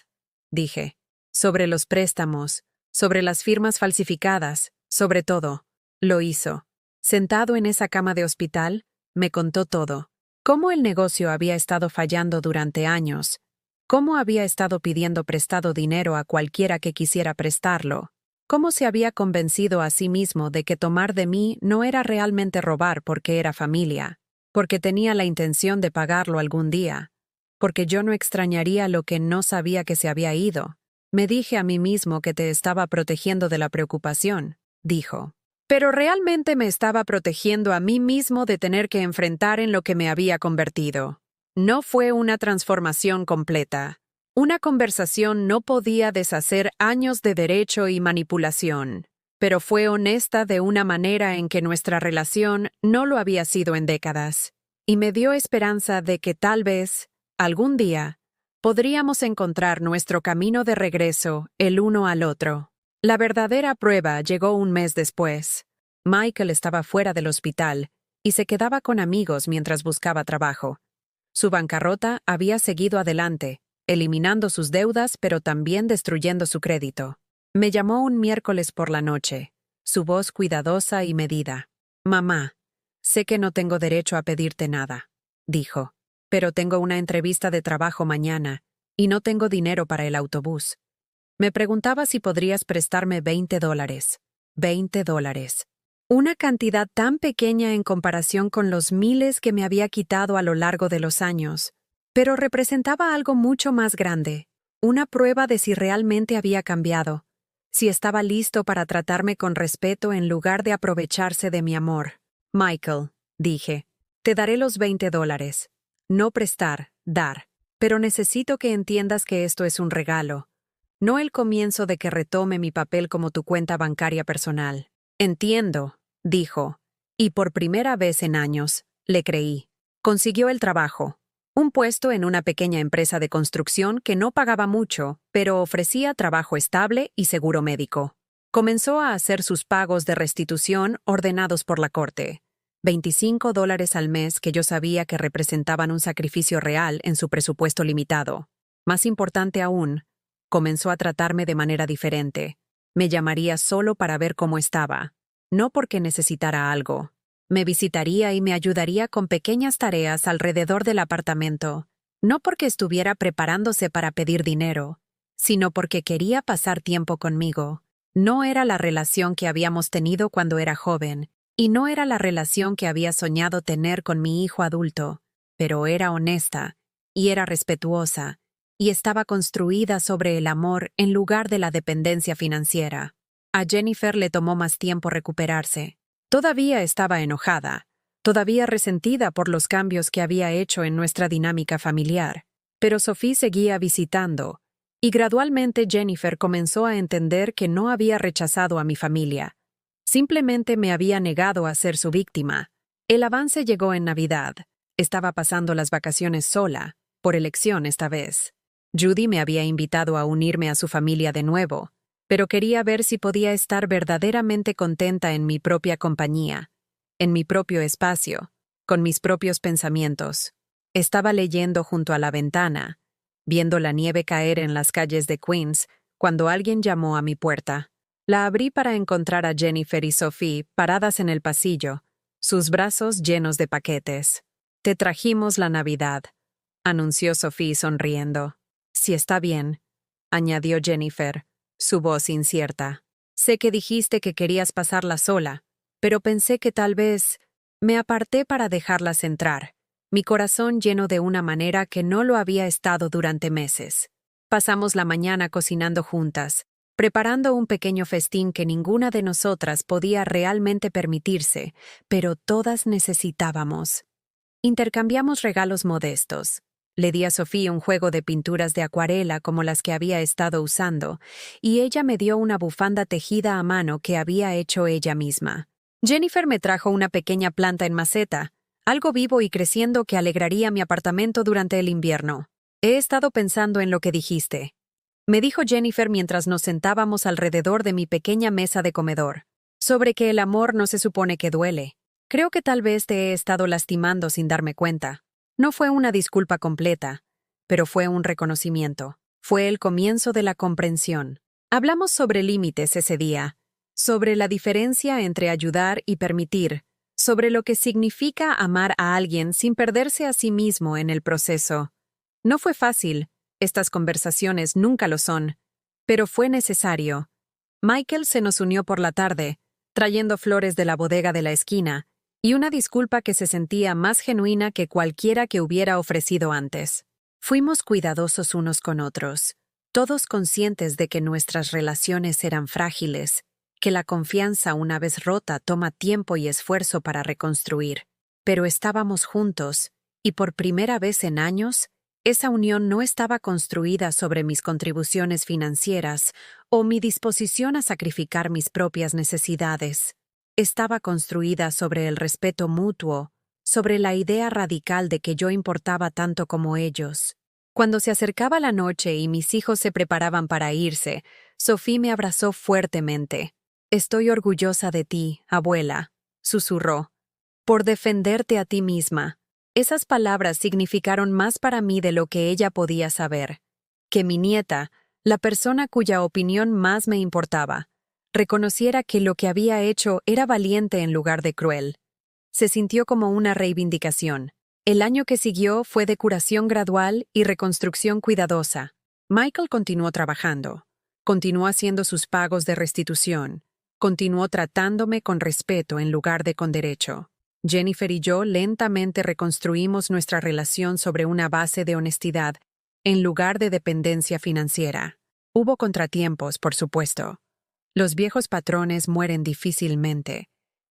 dije. Sobre los préstamos, sobre las firmas falsificadas, sobre todo. Lo hizo. Sentado en esa cama de hospital, me contó todo. Cómo el negocio había estado fallando durante años, cómo había estado pidiendo prestado dinero a cualquiera que quisiera prestarlo, cómo se había convencido a sí mismo de que tomar de mí no era realmente robar porque era familia, porque tenía la intención de pagarlo algún día, porque yo no extrañaría lo que no sabía que se había ido. Me dije a mí mismo que te estaba protegiendo de la preocupación, dijo. Pero realmente me estaba protegiendo a mí mismo de tener que enfrentar en lo que me había convertido. No fue una transformación completa. Una conversación no podía deshacer años de derecho y manipulación, pero fue honesta de una manera en que nuestra relación no lo había sido en décadas, y me dio esperanza de que tal vez, algún día, podríamos encontrar nuestro camino de regreso el uno al otro. La verdadera prueba llegó un mes después. Michael estaba fuera del hospital y se quedaba con amigos mientras buscaba trabajo. Su bancarrota había seguido adelante, eliminando sus deudas pero también destruyendo su crédito. Me llamó un miércoles por la noche, su voz cuidadosa y medida. Mamá, sé que no tengo derecho a pedirte nada. dijo. Pero tengo una entrevista de trabajo mañana y no tengo dinero para el autobús. Me preguntaba si podrías prestarme $20. $20. Una cantidad tan pequeña en comparación con los miles que me había quitado a lo largo de los años, pero representaba algo mucho más grande, una prueba de si realmente había cambiado, si estaba listo para tratarme con respeto en lugar de aprovecharse de mi amor. Michael, dije, te daré los $20. No prestar, dar. Pero necesito que entiendas que esto es un regalo, no el comienzo de que retome mi papel como tu cuenta bancaria personal. Entiendo, dijo, y por primera vez en años, le creí. Consiguió el trabajo, un puesto en una pequeña empresa de construcción que no pagaba mucho, pero ofrecía trabajo estable y seguro médico. Comenzó a hacer sus pagos de restitución ordenados por la corte. $25 al mes que yo sabía que representaban un sacrificio real en su presupuesto limitado. Más importante aún, comenzó a tratarme de manera diferente. Me llamaría solo para ver cómo estaba, no porque necesitara algo. Me visitaría y me ayudaría con pequeñas tareas alrededor del apartamento, no porque estuviera preparándose para pedir dinero, sino porque quería pasar tiempo conmigo. No era la relación que habíamos tenido cuando era joven, y no era la relación que había soñado tener con mi hijo adulto, pero era honesta, y era respetuosa, y estaba construida sobre el amor en lugar de la dependencia financiera. A Jennifer le tomó más tiempo recuperarse. Todavía estaba enojada, todavía resentida por los cambios que había hecho en nuestra dinámica familiar, pero Sophie seguía visitando, y gradualmente Jennifer comenzó a entender que no había rechazado a mi familia. Simplemente me había negado a ser su víctima. El avance llegó en Navidad. Estaba pasando las vacaciones sola, por elección esta vez. Judy me había invitado a unirme a su familia de nuevo, pero quería ver si podía estar verdaderamente contenta en mi propia compañía, en mi propio espacio, con mis propios pensamientos. Estaba leyendo junto a la ventana, viendo la nieve caer en las calles de Queens, cuando alguien llamó a mi puerta. La abrí para encontrar a Jennifer y Sophie paradas en el pasillo, sus brazos llenos de paquetes. «Te trajimos la Navidad», anunció Sophie sonriendo. «Si está bien», añadió Jennifer, su voz incierta. «Sé que dijiste que querías pasarla sola, pero pensé que tal vez…» Me aparté para dejarlas entrar, mi corazón lleno de una manera que no lo había estado durante meses. Pasamos la mañana cocinando juntas, preparando un pequeño festín que ninguna de nosotras podía realmente permitirse, pero todas necesitábamos. Intercambiamos regalos modestos. Le di a Sophie un juego de pinturas de acuarela como las que había estado usando, y ella me dio una bufanda tejida a mano que había hecho ella misma. Jennifer me trajo una pequeña planta en maceta, algo vivo y creciendo que alegraría mi apartamento durante el invierno. «He estado pensando en lo que dijiste», me dijo Jennifer mientras nos sentábamos alrededor de mi pequeña mesa de comedor, «sobre que el amor no se supone que duele. Creo que tal vez te he estado lastimando sin darme cuenta». No fue una disculpa completa, pero fue un reconocimiento. Fue el comienzo de la comprensión. Hablamos sobre límites ese día, sobre la diferencia entre ayudar y permitir, sobre lo que significa amar a alguien sin perderse a sí mismo en el proceso. No fue fácil, estas conversaciones nunca lo son, pero fue necesario. Michael se nos unió por la tarde, trayendo flores de la bodega de la esquina, y una disculpa que se sentía más genuina que cualquiera que hubiera ofrecido antes. Fuimos cuidadosos unos con otros, todos conscientes de que nuestras relaciones eran frágiles, que la confianza una vez rota toma tiempo y esfuerzo para reconstruir. Pero estábamos juntos, y por primera vez en años, esa unión no estaba construida sobre mis contribuciones financieras o mi disposición a sacrificar mis propias necesidades. Estaba construida sobre el respeto mutuo, sobre la idea radical de que yo importaba tanto como ellos. Cuando se acercaba la noche y mis hijos se preparaban para irse, Sophie me abrazó fuertemente. «Estoy orgullosa de ti, abuela», susurró, «por defenderte a ti misma». Esas palabras significaron más para mí de lo que ella podía saber. Que mi nieta, la persona cuya opinión más me importaba, reconociera que lo que había hecho era valiente en lugar de cruel. Se sintió como una reivindicación. El año que siguió fue de curación gradual y reconstrucción cuidadosa. Michael continuó trabajando, continuó haciendo sus pagos de restitución, continuó tratándome con respeto en lugar de con derecho. Jennifer y yo lentamente reconstruimos nuestra relación sobre una base de honestidad en lugar de dependencia financiera. Hubo contratiempos, por supuesto. Los viejos patrones mueren difícilmente,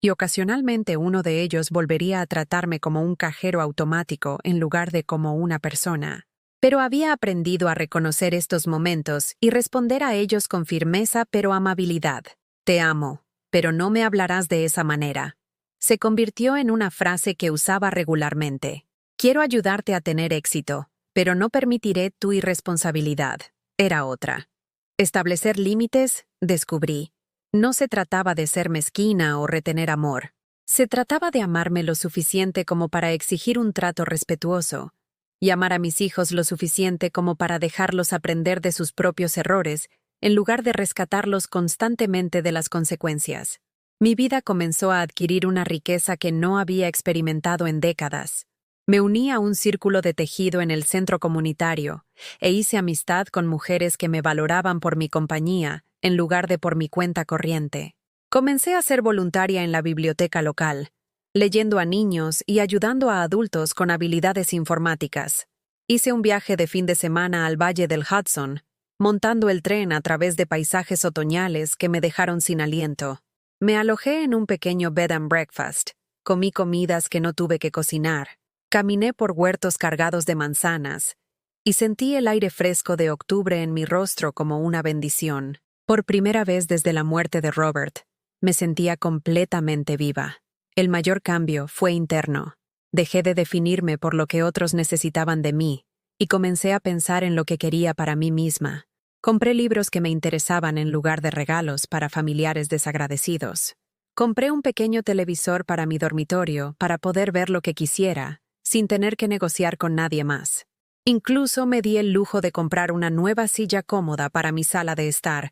y ocasionalmente uno de ellos volvería a tratarme como un cajero automático en lugar de como una persona. Pero había aprendido a reconocer estos momentos y responder a ellos con firmeza pero amabilidad. Te amo, pero no me hablarás de esa manera. Se convirtió en una frase que usaba regularmente. Quiero ayudarte a tener éxito, pero no permitiré tu irresponsabilidad. Era otra. Establecer límites, descubrí. No se trataba de ser mezquina o retener amor. Se trataba de amarme lo suficiente como para exigir un trato respetuoso, y amar a mis hijos lo suficiente como para dejarlos aprender de sus propios errores, en lugar de rescatarlos constantemente de las consecuencias. Mi vida comenzó a adquirir una riqueza que no había experimentado en décadas. Me uní a un círculo de tejido en el centro comunitario e hice amistad con mujeres que me valoraban por mi compañía en lugar de por mi cuenta corriente. Comencé a ser voluntaria en la biblioteca local, leyendo a niños y ayudando a adultos con habilidades informáticas. Hice un viaje de fin de semana al Valle del Hudson, montando el tren a través de paisajes otoñales que me dejaron sin aliento. Me alojé en un pequeño bed and breakfast, comí comidas que no tuve que cocinar, caminé por huertos cargados de manzanas y sentí el aire fresco de octubre en mi rostro como una bendición. Por primera vez desde la muerte de Robert, me sentía completamente viva. El mayor cambio fue interno. Dejé de definirme por lo que otros necesitaban de mí y comencé a pensar en lo que quería para mí misma. Compré libros que me interesaban en lugar de regalos para familiares desagradecidos. Compré un pequeño televisor para mi dormitorio para poder ver lo que quisiera, sin tener que negociar con nadie más. Incluso me di el lujo de comprar una nueva silla cómoda para mi sala de estar,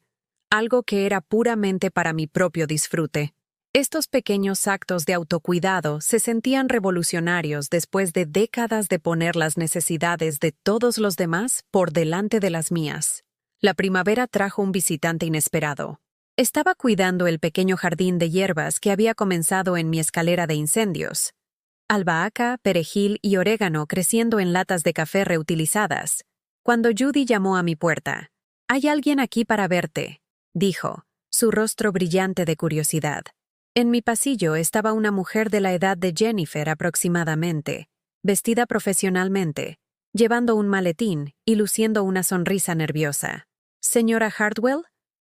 algo que era puramente para mi propio disfrute. Estos pequeños actos de autocuidado se sentían revolucionarios después de décadas de poner las necesidades de todos los demás por delante de las mías. La primavera trajo un visitante inesperado. Estaba cuidando el pequeño jardín de hierbas que había comenzado en mi escalera de incendios. Albahaca, perejil y orégano creciendo en latas de café reutilizadas. Cuando Judy llamó a mi puerta, «Hay alguien aquí para verte», dijo, su rostro brillante de curiosidad. En mi pasillo estaba una mujer de la edad de Jennifer aproximadamente, vestida profesionalmente, llevando un maletín y luciendo una sonrisa nerviosa. «¿Señora Hartwell?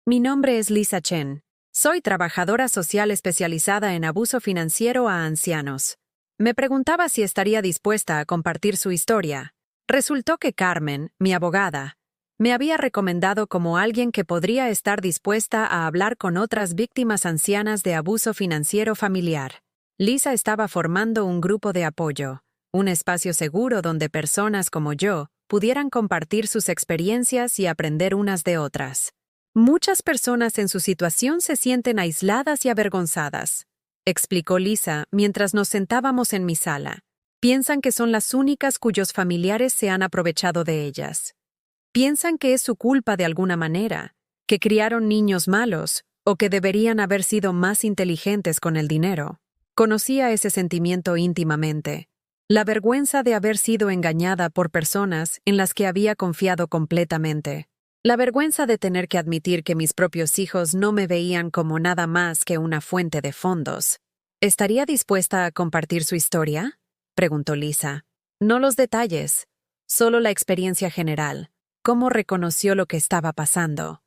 Mi nombre es Lisa Chen. Soy trabajadora social especializada en abuso financiero a ancianos. Me preguntaba si estaría dispuesta a compartir su historia. Resultó que Carmen, mi abogada, me había recomendado como alguien que podría estar dispuesta a hablar con otras víctimas ancianas de abuso financiero familiar. Lisa estaba formando un grupo de apoyo, un espacio seguro donde personas como yo pudieran compartir sus experiencias y aprender unas de otras. Muchas personas en su situación se sienten aisladas y avergonzadas, explicó Lisa mientras nos sentábamos en mi sala. Piensan que son las únicas cuyos familiares se han aprovechado de ellas. Piensan que es su culpa de alguna manera, que criaron niños malos o que deberían haber sido más inteligentes con el dinero. Conocía ese sentimiento íntimamente. La vergüenza de haber sido engañada por personas en las que había confiado completamente. La vergüenza de tener que admitir que mis propios hijos no me veían como nada más que una fuente de fondos. ¿Estaría dispuesta a compartir su historia?, preguntó Lisa. No los detalles, solo la experiencia general. Cómo reconoció lo que estaba pasando.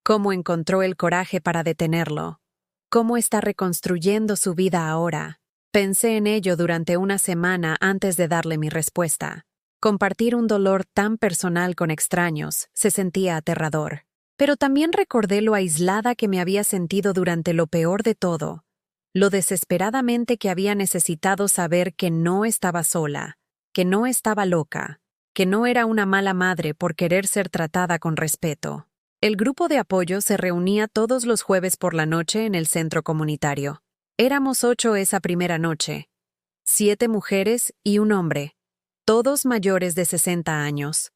Cómo encontró el coraje para detenerlo. Cómo está reconstruyendo su vida ahora. Pensé en ello durante una semana antes de darle mi respuesta. Compartir un dolor tan personal con extraños se sentía aterrador. Pero también recordé lo aislada que me había sentido durante lo peor de todo, lo desesperadamente que había necesitado saber que no estaba sola, que no estaba loca, que no era una mala madre por querer ser tratada con respeto. El grupo de apoyo se reunía todos los jueves por la noche en el centro comunitario. Éramos 8 esa primera noche. 7 mujeres y un hombre, todos mayores de 60 años,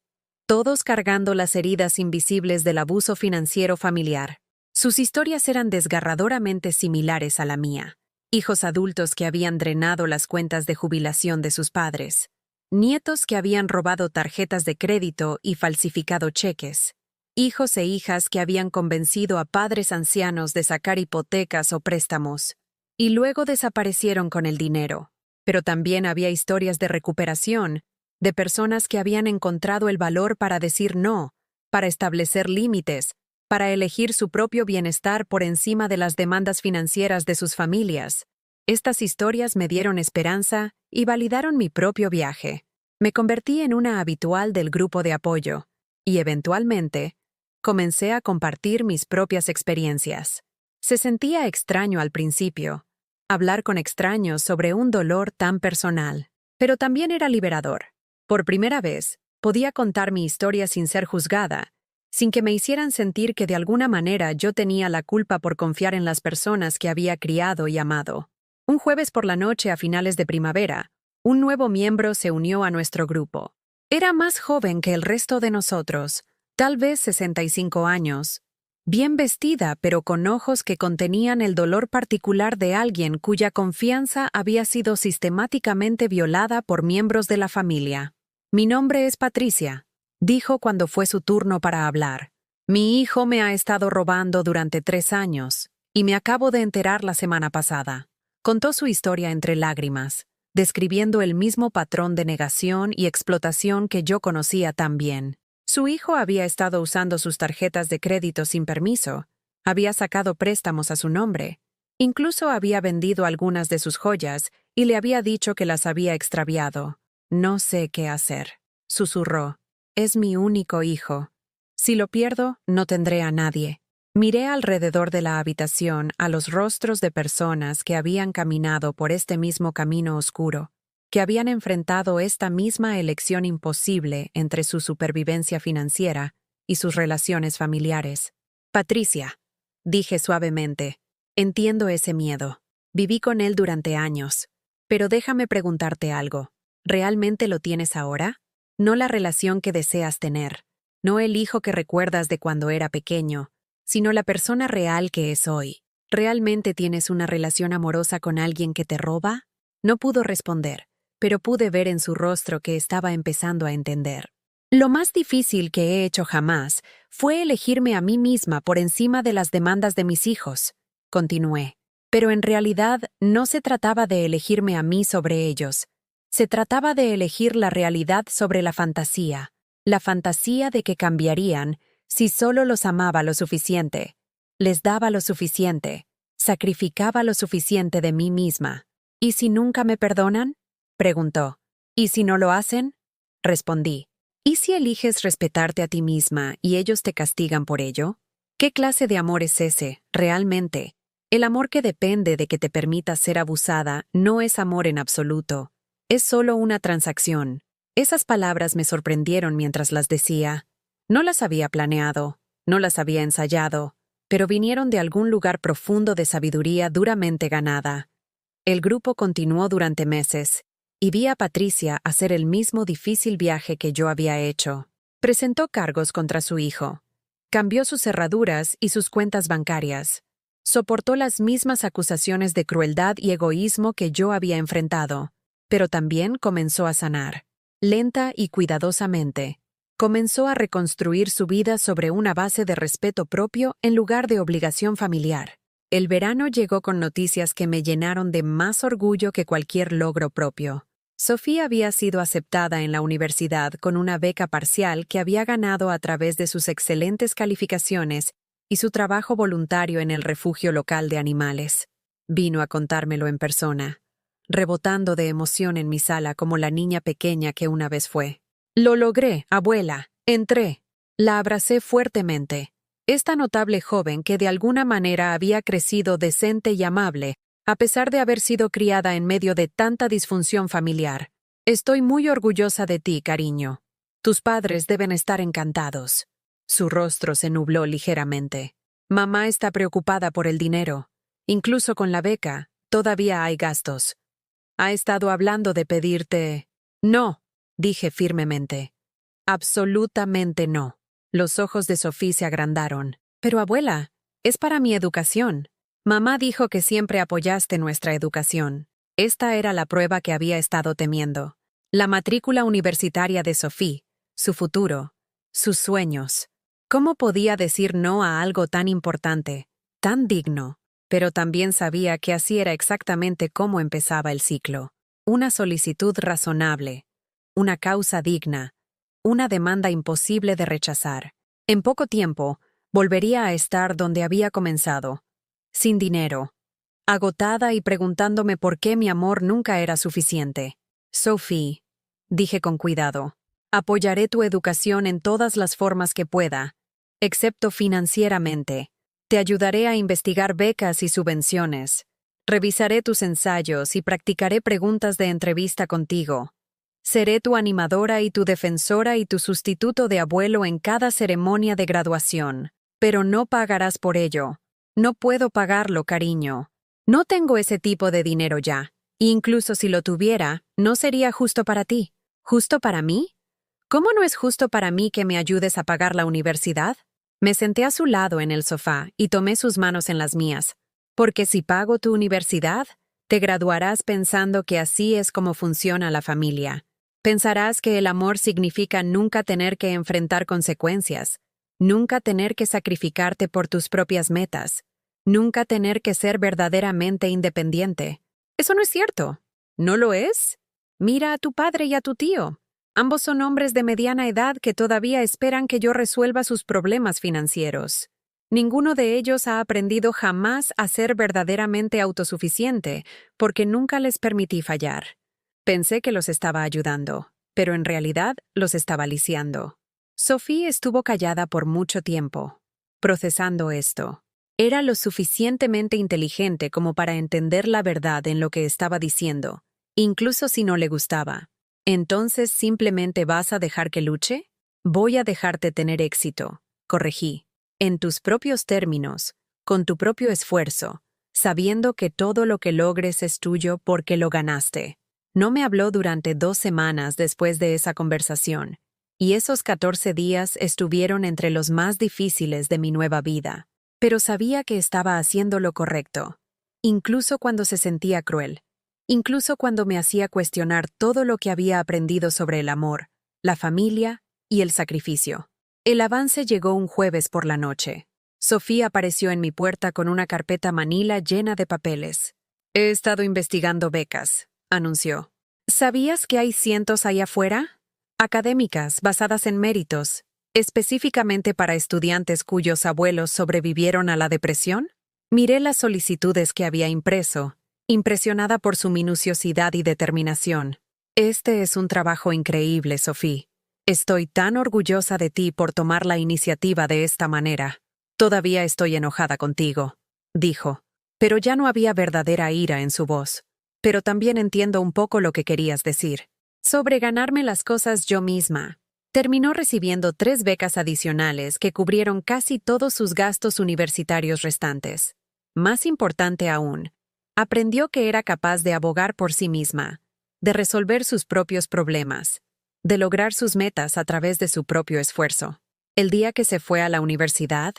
todos cargando las heridas invisibles del abuso financiero familiar. Sus historias eran desgarradoramente similares a la mía. Hijos adultos que habían drenado las cuentas de jubilación de sus padres, nietos que habían robado tarjetas de crédito y falsificado cheques, hijos e hijas que habían convencido a padres ancianos de sacar hipotecas o préstamos, y luego desaparecieron con el dinero. Pero también había historias de recuperación, de personas que habían encontrado el valor para decir no, para establecer límites, para elegir su propio bienestar por encima de las demandas financieras de sus familias. Estas historias me dieron esperanza y validaron mi propio viaje. Me convertí en una habitual del grupo de apoyo, y eventualmente, comencé a compartir mis propias experiencias. Se sentía extraño al principio, hablar con extraños sobre un dolor tan personal, pero también era liberador. Por primera vez, podía contar mi historia sin ser juzgada, sin que me hicieran sentir que de alguna manera yo tenía la culpa por confiar en las personas que había criado y amado. Un jueves por la noche a finales de primavera, un nuevo miembro se unió a nuestro grupo. Era más joven que el resto de nosotros, tal vez 65 años, bien vestida pero con ojos que contenían el dolor particular de alguien cuya confianza había sido sistemáticamente violada por miembros de la familia. «Mi nombre es Patricia», dijo cuando fue su turno para hablar. «Mi hijo me ha estado robando durante 3 años, y me acabo de enterar la semana pasada». Contó su historia entre lágrimas, describiendo el mismo patrón de negación y explotación que yo conocía tan bien. Su hijo había estado usando sus tarjetas de crédito sin permiso, había sacado préstamos a su nombre, incluso había vendido algunas de sus joyas y le había dicho que las había extraviado. «No sé qué hacer», susurró. «Es mi único hijo. Si lo pierdo, no tendré a nadie». Miré alrededor de la habitación a los rostros de personas que habían caminado por este mismo camino oscuro, que habían enfrentado esta misma elección imposible entre su supervivencia financiera y sus relaciones familiares. «Patricia», dije suavemente, «entiendo ese miedo. Viví con él durante años. Pero déjame preguntarte algo. ¿Realmente lo tienes ahora? No la relación que deseas tener, no el hijo que recuerdas de cuando era pequeño, sino la persona real que es hoy. ¿Realmente tienes una relación amorosa con alguien que te roba?» No pudo responder, pero pude ver en su rostro que estaba empezando a entender. «Lo más difícil que he hecho jamás fue elegirme a mí misma por encima de las demandas de mis hijos», continué. «Pero en realidad no se trataba de elegirme a mí sobre ellos. Se trataba de elegir la realidad sobre la fantasía de que cambiarían si solo los amaba lo suficiente, les daba lo suficiente, sacrificaba lo suficiente de mí misma. ¿Y si nunca me perdonan?», preguntó. «¿Y si no lo hacen?», respondí. «¿Y si eliges respetarte a ti misma y ellos te castigan por ello? ¿Qué clase de amor es ese, realmente? El amor que depende de que te permitas ser abusada no es amor en absoluto. Es solo una transacción». Esas palabras me sorprendieron mientras las decía. No las había planeado, no las había ensayado, pero vinieron de algún lugar profundo de sabiduría duramente ganada. El grupo continuó durante meses, y vi a Patricia hacer el mismo difícil viaje que yo había hecho. Presentó cargos contra su hijo, cambió sus cerraduras y sus cuentas bancarias, soportó las mismas acusaciones de crueldad y egoísmo que yo había enfrentado, pero también comenzó a sanar, lenta y cuidadosamente. Comenzó a reconstruir su vida sobre una base de respeto propio en lugar de obligación familiar. El verano llegó con noticias que me llenaron de más orgullo que cualquier logro propio. Sofía había sido aceptada en la universidad con una beca parcial que había ganado a través de sus excelentes calificaciones y su trabajo voluntario en el refugio local de animales. Vino a contármelo en persona, rebotando de emoción en mi sala como la niña pequeña que una vez fue. «Lo logré, abuela. Entré». La abracé fuertemente. Esta notable joven que de alguna manera había crecido decente y amable, a pesar de haber sido criada en medio de tanta disfunción familiar. «Estoy muy orgullosa de ti, cariño. Tus padres deben estar encantados». Su rostro se nubló ligeramente. «Mamá está preocupada por el dinero. Incluso con la beca, todavía hay gastos». Ha estado hablando de pedirte... No, dije firmemente. Absolutamente no. Los ojos de Sophie se agrandaron. Pero abuela, es para mi educación. Mamá dijo que siempre apoyaste nuestra educación. Esta era la prueba que había estado temiendo. La matrícula universitaria de Sophie, su futuro, sus sueños. ¿Cómo podía decir no a algo tan importante, tan digno? Pero también sabía que así era exactamente cómo empezaba el ciclo. Una solicitud razonable, una causa digna, una demanda imposible de rechazar. En poco tiempo, volvería a estar donde había comenzado, sin dinero, agotada y preguntándome por qué mi amor nunca era suficiente. Sophie, dije con cuidado, apoyaré tu educación en todas las formas que pueda, excepto financieramente. Te ayudaré a investigar becas y subvenciones. Revisaré tus ensayos y practicaré preguntas de entrevista contigo. Seré tu animadora y tu defensora y tu sustituto de abuelo en cada ceremonia de graduación. Pero no pagarás por ello. No puedo pagarlo, cariño. No tengo ese tipo de dinero ya. E incluso si lo tuviera, no sería justo para ti. ¿Justo para mí? ¿Cómo no es justo para mí que me ayudes a pagar la universidad? Me senté a su lado en el sofá y tomé sus manos en las mías. Porque si pago tu universidad, te graduarás pensando que así es como funciona la familia. Pensarás que el amor significa nunca tener que enfrentar consecuencias, nunca tener que sacrificarte por tus propias metas, nunca tener que ser verdaderamente independiente. Eso no es cierto. ¿No lo es? Mira a tu padre y a tu tío. Ambos son hombres de mediana edad que todavía esperan que yo resuelva sus problemas financieros. Ninguno de ellos ha aprendido jamás a ser verdaderamente autosuficiente, porque nunca les permití fallar. Pensé que los estaba ayudando, pero en realidad los estaba lisiando. Sophie estuvo callada por mucho tiempo, procesando esto. Era lo suficientemente inteligente como para entender la verdad en lo que estaba diciendo, incluso si no le gustaba. ¿Entonces simplemente vas a dejar que luche? Voy a dejarte tener éxito, corregí. En tus propios términos, con tu propio esfuerzo, sabiendo que todo lo que logres es tuyo porque lo ganaste. No me habló durante 2 semanas después de esa conversación, y esos 14 días estuvieron entre los más difíciles de mi nueva vida. Pero sabía que estaba haciendo lo correcto, incluso cuando se sentía cruel. Incluso cuando me hacía cuestionar todo lo que había aprendido sobre el amor, la familia y el sacrificio. El avance llegó un jueves por la noche. Sofía apareció en mi puerta con una carpeta manila llena de papeles. He estado investigando becas, anunció. ¿Sabías que hay cientos allá afuera? Académicas, basadas en méritos, específicamente para estudiantes cuyos abuelos sobrevivieron a la depresión. Miré las solicitudes que había impreso, impresionada por su minuciosidad y determinación. Este es un trabajo increíble, Sophie. Estoy tan orgullosa de ti por tomar la iniciativa de esta manera. Todavía estoy enojada contigo, dijo, pero ya no había verdadera ira en su voz. Pero también entiendo un poco lo que querías decir. Sobre ganarme las cosas yo misma. Terminó recibiendo 3 becas adicionales que cubrieron casi todos sus gastos universitarios restantes. Más importante aún, aprendió que era capaz de abogar por sí misma, de resolver sus propios problemas, de lograr sus metas a través de su propio esfuerzo. El día que se fue a la universidad,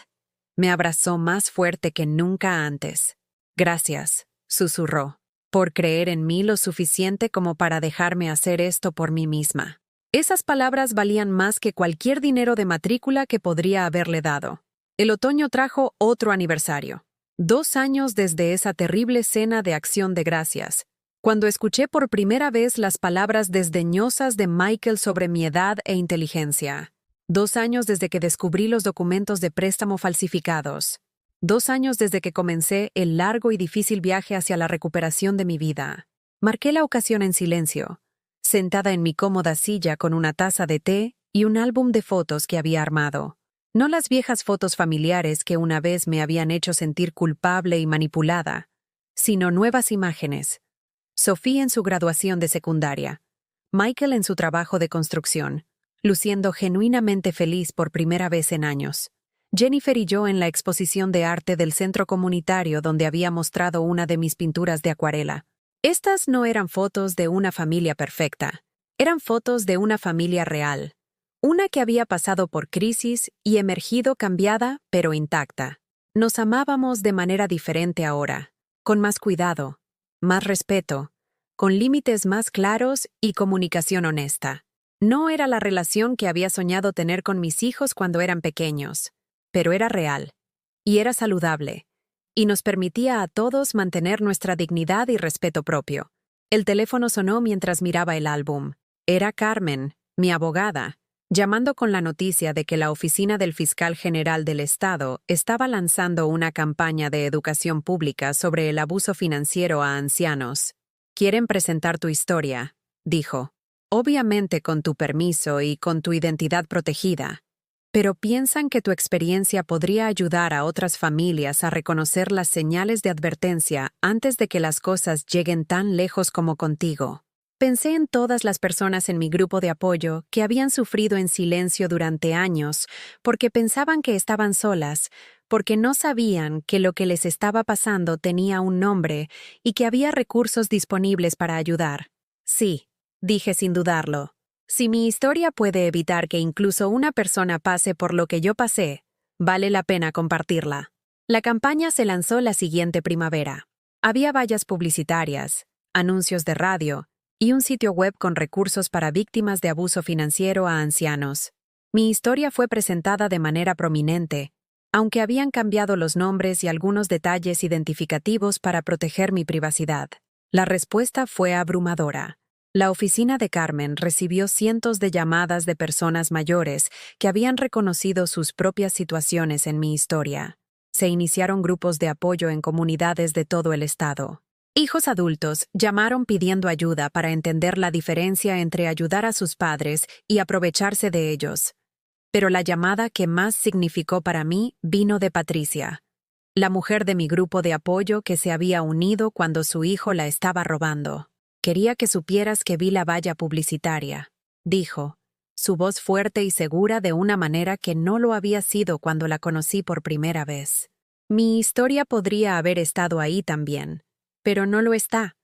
me abrazó más fuerte que nunca antes. Gracias, susurró, por creer en mí lo suficiente como para dejarme hacer esto por mí misma. Esas palabras valían más que cualquier dinero de matrícula que podría haberle dado. El otoño trajo otro aniversario. 2 años desde esa terrible cena de Acción de Gracias, cuando escuché por primera vez las palabras desdeñosas de Michael sobre mi edad e inteligencia. 2 años desde que descubrí los documentos de préstamo falsificados. 2 años desde que comencé el largo y difícil viaje hacia la recuperación de mi vida. Marqué la ocasión en silencio, sentada en mi cómoda silla con una taza de té y un álbum de fotos que había armado. No las viejas fotos familiares que una vez me habían hecho sentir culpable y manipulada, sino nuevas imágenes. Sophie en su graduación de secundaria, Michael en su trabajo de construcción, luciendo genuinamente feliz por primera vez en años. Jennifer y yo en la exposición de arte del centro comunitario donde había mostrado una de mis pinturas de acuarela. Estas no eran fotos de una familia perfecta, eran fotos de una familia real, una que había pasado por crisis y emergido cambiada pero intacta. Nos amábamos de manera diferente ahora, con más cuidado, más respeto, con límites más claros y comunicación honesta. No era la relación que había soñado tener con mis hijos cuando eran pequeños, pero era real, y era saludable, y nos permitía a todos mantener nuestra dignidad y respeto propio. El teléfono sonó mientras miraba el álbum. Era Carmen, mi abogada, llamando con la noticia de que la Oficina del Fiscal General del Estado estaba lanzando una campaña de educación pública sobre el abuso financiero a ancianos. «Quieren presentar tu historia», dijo. «Obviamente con tu permiso y con tu identidad protegida. Pero piensan que tu experiencia podría ayudar a otras familias a reconocer las señales de advertencia antes de que las cosas lleguen tan lejos como contigo». Pensé en todas las personas en mi grupo de apoyo que habían sufrido en silencio durante años porque pensaban que estaban solas, porque no sabían que lo que les estaba pasando tenía un nombre y que había recursos disponibles para ayudar. Sí, dije sin dudarlo. Si mi historia puede evitar que incluso una persona pase por lo que yo pasé, vale la pena compartirla. La campaña se lanzó la siguiente primavera. Había vallas publicitarias, anuncios de radio y un sitio web con recursos para víctimas de abuso financiero a ancianos. Mi historia fue presentada de manera prominente, aunque habían cambiado los nombres y algunos detalles identificativos para proteger mi privacidad. La respuesta fue abrumadora. La oficina de Carmen recibió cientos de llamadas de personas mayores que habían reconocido sus propias situaciones en mi historia. Se iniciaron grupos de apoyo en comunidades de todo el estado. Hijos adultos llamaron pidiendo ayuda para entender la diferencia entre ayudar a sus padres y aprovecharse de ellos. Pero la llamada que más significó para mí vino de Patricia, la mujer de mi grupo de apoyo que se había unido cuando su hijo la estaba robando. «Quería que supieras que vi la valla publicitaria», dijo, su voz fuerte y segura de una manera que no lo había sido cuando la conocí por primera vez. Mi historia podría haber estado ahí también, pero no lo está,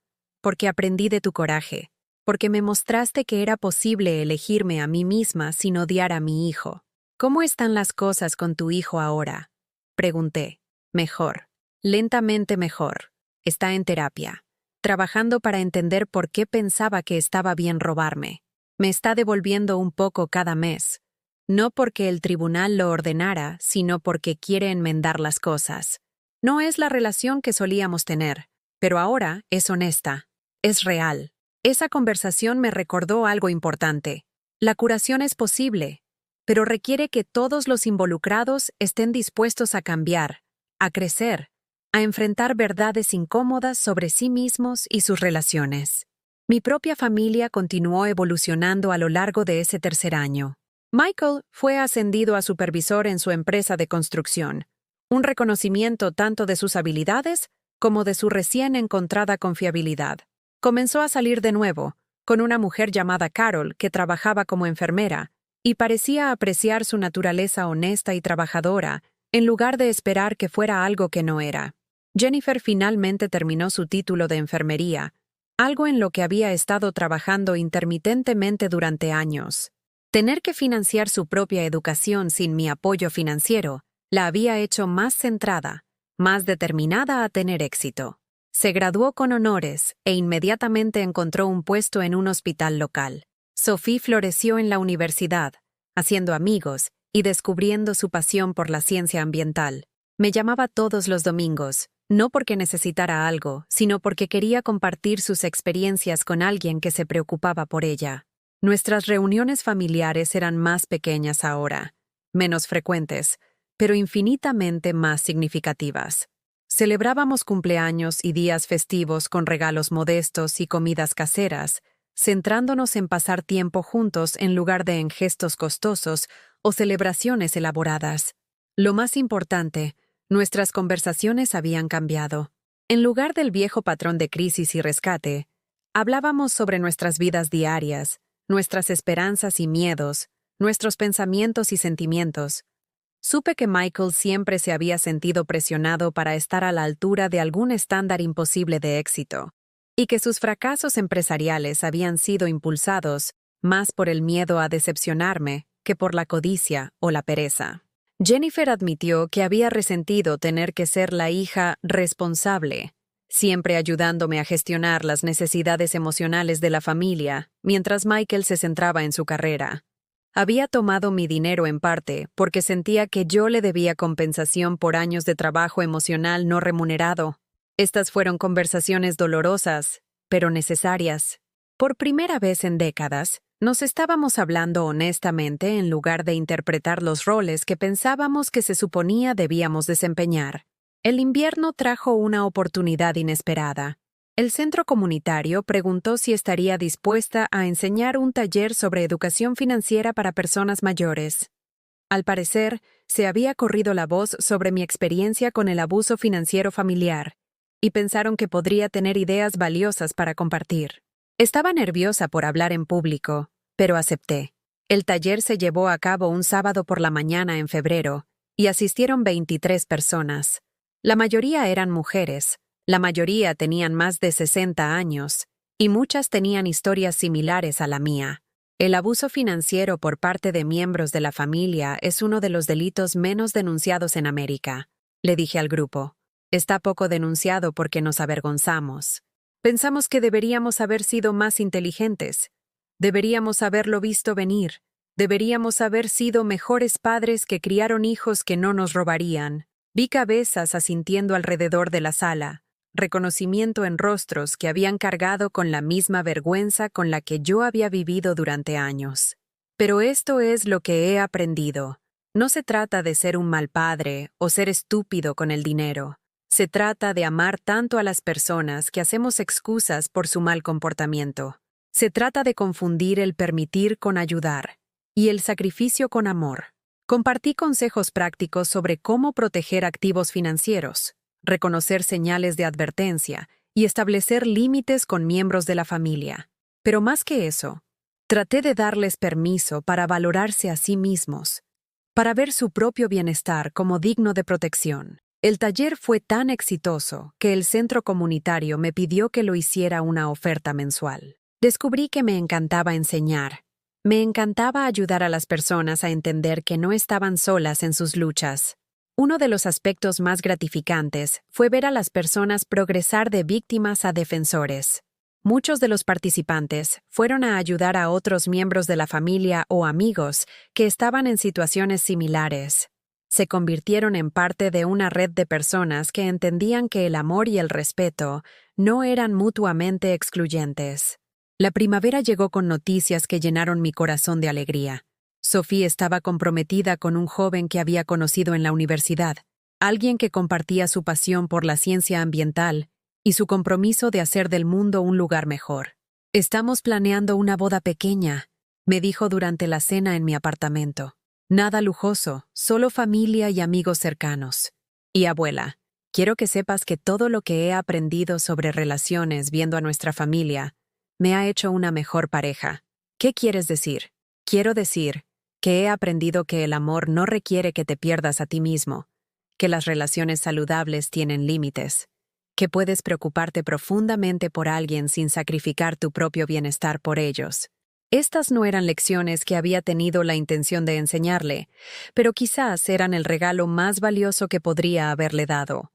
porque aprendí de tu coraje, porque me mostraste que era posible elegirme a mí misma sin odiar a mi hijo. «¿Cómo están las cosas con tu hijo ahora?», pregunté. «Mejor. Lentamente mejor. Está en terapia, trabajando para entender por qué pensaba que estaba bien robarme. Me está devolviendo un poco cada mes. No porque el tribunal lo ordenara, sino porque quiere enmendar las cosas. No es la relación que solíamos tener, pero ahora es honesta, es real». Esa conversación me recordó algo importante. La curación es posible, pero requiere que todos los involucrados estén dispuestos a cambiar, a crecer, a enfrentar verdades incómodas sobre sí mismos y sus relaciones. Mi propia familia continuó evolucionando a lo largo de ese tercer año. Michael fue ascendido a supervisor en su empresa de construcción, un reconocimiento tanto de sus habilidades como de su recién encontrada confiabilidad. Comenzó a salir de nuevo, con una mujer llamada Carol que trabajaba como enfermera, y parecía apreciar su naturaleza honesta y trabajadora, en lugar de esperar que fuera algo que no era. Jennifer finalmente terminó su título de enfermería, algo en lo que había estado trabajando intermitentemente durante años. Tener que financiar su propia educación sin mi apoyo financiero la había hecho más centrada, más determinada a tener éxito. Se graduó con honores e inmediatamente encontró un puesto en un hospital local. Sophie floreció en la universidad, haciendo amigos y descubriendo su pasión por la ciencia ambiental. Me llamaba todos los domingos, no porque necesitara algo, sino porque quería compartir sus experiencias con alguien que se preocupaba por ella. Nuestras reuniones familiares eran más pequeñas ahora, menos frecuentes, pero infinitamente más significativas. Celebrábamos cumpleaños y días festivos con regalos modestos y comidas caseras, centrándonos en pasar tiempo juntos en lugar de en gestos costosos o celebraciones elaboradas. Lo más importante, nuestras conversaciones habían cambiado. En lugar del viejo patrón de crisis y rescate, hablábamos sobre nuestras vidas diarias, nuestras esperanzas y miedos, nuestros pensamientos y sentimientos. Supe que Michael siempre se había sentido presionado para estar a la altura de algún estándar imposible de éxito. y que sus fracasos empresariales habían sido impulsados más por el miedo a decepcionarme que por la codicia o la pereza. Jennifer admitió que había resentido tener que ser la hija responsable, siempre ayudándome a gestionar las necesidades emocionales de la familia, mientras Michael se centraba en su carrera. Había tomado mi dinero en parte porque sentía que yo le debía compensación por años de trabajo emocional no remunerado. Estas fueron conversaciones dolorosas, pero necesarias. Por primera vez en décadas, nos estábamos hablando honestamente en lugar de interpretar los roles que pensábamos que se suponía debíamos desempeñar. El invierno trajo una oportunidad inesperada. El centro comunitario preguntó si estaría dispuesta a enseñar un taller sobre educación financiera para personas mayores. Al parecer, se había corrido la voz sobre mi experiencia con el abuso financiero familiar, y pensaron que podría tener ideas valiosas para compartir. Estaba nerviosa por hablar en público, pero acepté. El taller se llevó a cabo un sábado por la mañana en febrero, y asistieron 23 personas. La mayoría eran mujeres, la mayoría tenían más de 60 años, y muchas tenían historias similares a la mía. El abuso financiero por parte de miembros de la familia es uno de los delitos menos denunciados en América, le dije al grupo. Está poco denunciado porque nos avergonzamos. Pensamos que deberíamos haber sido más inteligentes. Deberíamos haberlo visto venir. Deberíamos haber sido mejores padres que criaron hijos que no nos robarían. Vi cabezas asintiendo alrededor de la sala, reconocimiento en rostros que habían cargado con la misma vergüenza con la que yo había vivido durante años. Pero esto es lo que he aprendido. No se trata de ser un mal padre o ser estúpido con el dinero. Se trata de amar tanto a las personas que hacemos excusas por su mal comportamiento. Se trata de confundir el permitir con ayudar y el sacrificio con amor. Compartí consejos prácticos sobre cómo proteger activos financieros, reconocer señales de advertencia y establecer límites con miembros de la familia. Pero más que eso, traté de darles permiso para valorarse a sí mismos, para ver su propio bienestar como digno de protección. El taller fue tan exitoso que el centro comunitario me pidió que lo hiciera una oferta mensual. Descubrí que me encantaba enseñar. Me encantaba ayudar a las personas a entender que no estaban solas en sus luchas. Uno de los aspectos más gratificantes fue ver a las personas progresar de víctimas a defensores. Muchos de los participantes fueron a ayudar a otros miembros de la familia o amigos que estaban en situaciones similares. Se convirtieron en parte de una red de personas que entendían que el amor y el respeto no eran mutuamente excluyentes. La primavera llegó con noticias que llenaron mi corazón de alegría. Sophie estaba comprometida con un joven que había conocido en la universidad, alguien que compartía su pasión por la ciencia ambiental y su compromiso de hacer del mundo un lugar mejor. «Estamos planeando una boda pequeña», me dijo durante la cena en mi apartamento. «Nada lujoso, solo familia y amigos cercanos. Y abuela, quiero que sepas que todo lo que he aprendido sobre relaciones viendo a nuestra familia me ha hecho una mejor pareja». «¿Qué quieres decir?» «Quiero decir que he aprendido que el amor no requiere que te pierdas a ti mismo, que las relaciones saludables tienen límites, que puedes preocuparte profundamente por alguien sin sacrificar tu propio bienestar por ellos». Estas no eran lecciones que había tenido la intención de enseñarle, pero quizás eran el regalo más valioso que podría haberle dado.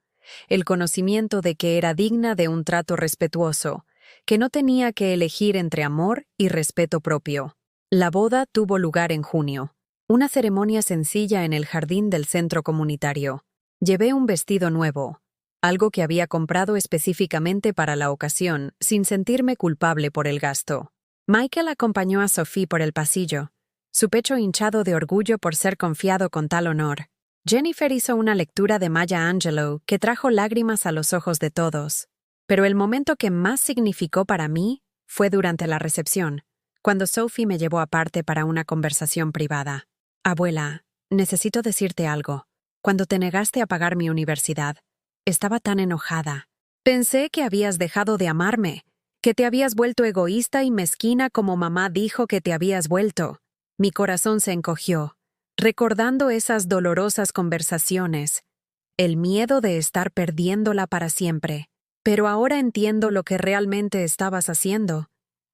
El conocimiento de que era digna de un trato respetuoso, que no tenía que elegir entre amor y respeto propio. La boda tuvo lugar en junio, una ceremonia sencilla en el jardín del centro comunitario. Llevé un vestido nuevo, algo que había comprado específicamente para la ocasión, sin sentirme culpable por el gasto. Michael acompañó a Sophie por el pasillo, su pecho hinchado de orgullo por ser confiado con tal honor. Jennifer hizo una lectura de Maya Angelou que trajo lágrimas a los ojos de todos. Pero el momento que más significó para mí fue durante la recepción, cuando Sophie me llevó aparte para una conversación privada. «Abuela, necesito decirte algo. Cuando te negaste a pagar mi universidad, estaba tan enojada. Pensé que habías dejado de amarme, que te habías vuelto egoísta y mezquina como mamá dijo que te habías vuelto». Mi corazón se encogió, recordando esas dolorosas conversaciones, el miedo de estar perdiéndola para siempre. Pero ahora entiendo lo que realmente estabas haciendo,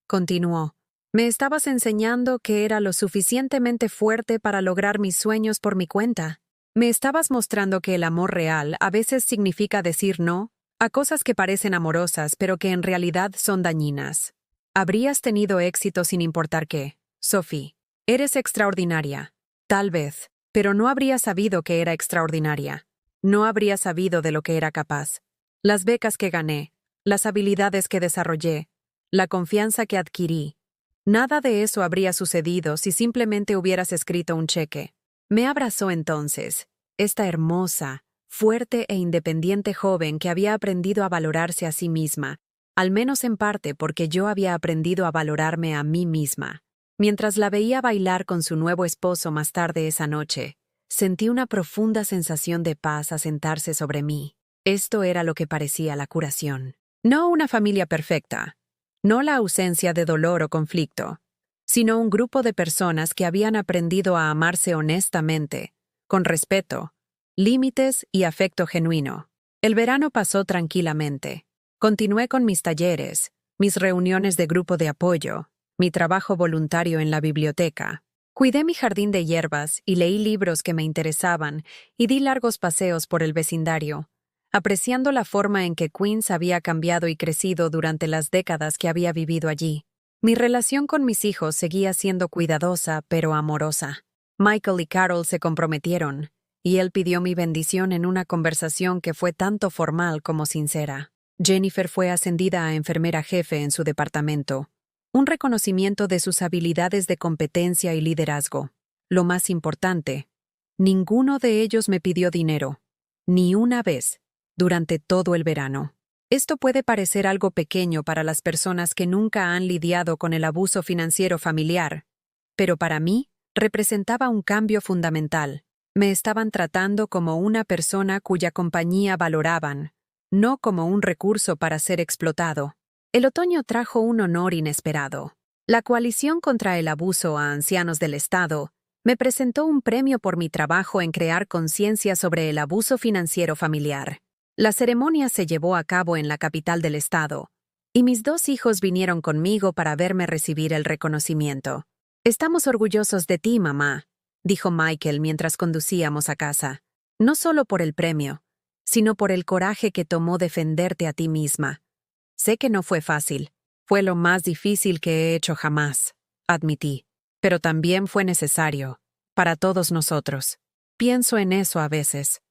continuó. Me estabas enseñando que era lo suficientemente fuerte para lograr mis sueños por mi cuenta. Me estabas mostrando que el amor real a veces significa decir no a cosas que parecen amorosas pero que en realidad son dañinas. Habrías tenido éxito sin importar qué, Sophie. Eres extraordinaria. Tal vez, pero no habrías sabido que era extraordinaria. No habrías sabido de lo que era capaz. Las becas que gané, las habilidades que desarrollé, la confianza que adquirí. Nada de eso habría sucedido si simplemente hubieras escrito un cheque. Me abrazó entonces, esta hermosa, fuerte e independiente joven que había aprendido a valorarse a sí misma, al menos en parte porque yo había aprendido a valorarme a mí misma. Mientras la veía bailar con su nuevo esposo más tarde esa noche, sentí una profunda sensación de paz asentarse sobre mí. Esto era lo que parecía la curación. No una familia perfecta, no la ausencia de dolor o conflicto, sino un grupo de personas que habían aprendido a amarse honestamente, con respeto, límites y afecto genuino. El verano pasó tranquilamente. Continué con mis talleres, mis reuniones de grupo de apoyo, mi trabajo voluntario en la biblioteca. Cuidé mi jardín de hierbas y leí libros que me interesaban y di largos paseos por el vecindario, apreciando la forma en que Queens había cambiado y crecido durante las décadas que había vivido allí. Mi relación con mis hijos seguía siendo cuidadosa pero amorosa. Michael y Carol se comprometieron, y él pidió mi bendición en una conversación que fue tanto formal como sincera. Jennifer fue ascendida a enfermera jefe en su departamento, un reconocimiento de sus habilidades de competencia y liderazgo. Lo más importante, ninguno de ellos me pidió dinero, ni una vez, durante todo el verano. Esto puede parecer algo pequeño para las personas que nunca han lidiado con el abuso financiero familiar, pero para mí representaba un cambio fundamental. Me estaban tratando como una persona cuya compañía valoraban, no como un recurso para ser explotado. El otoño trajo un honor inesperado. La Coalición contra el Abuso a Ancianos del Estado me presentó un premio por mi trabajo en crear conciencia sobre el abuso financiero familiar. La ceremonia se llevó a cabo en la capital del estado, y mis 2 hijos vinieron conmigo para verme recibir el reconocimiento. «Estamos orgullosos de ti, mamá», dijo Michael mientras conducíamos a casa. «No solo por el premio, sino por el coraje que tomó defenderte a ti misma. Sé que no fue fácil. Fue lo más difícil que he hecho jamás», admití. «Pero también fue necesario, para todos nosotros. Pienso en eso a veces»,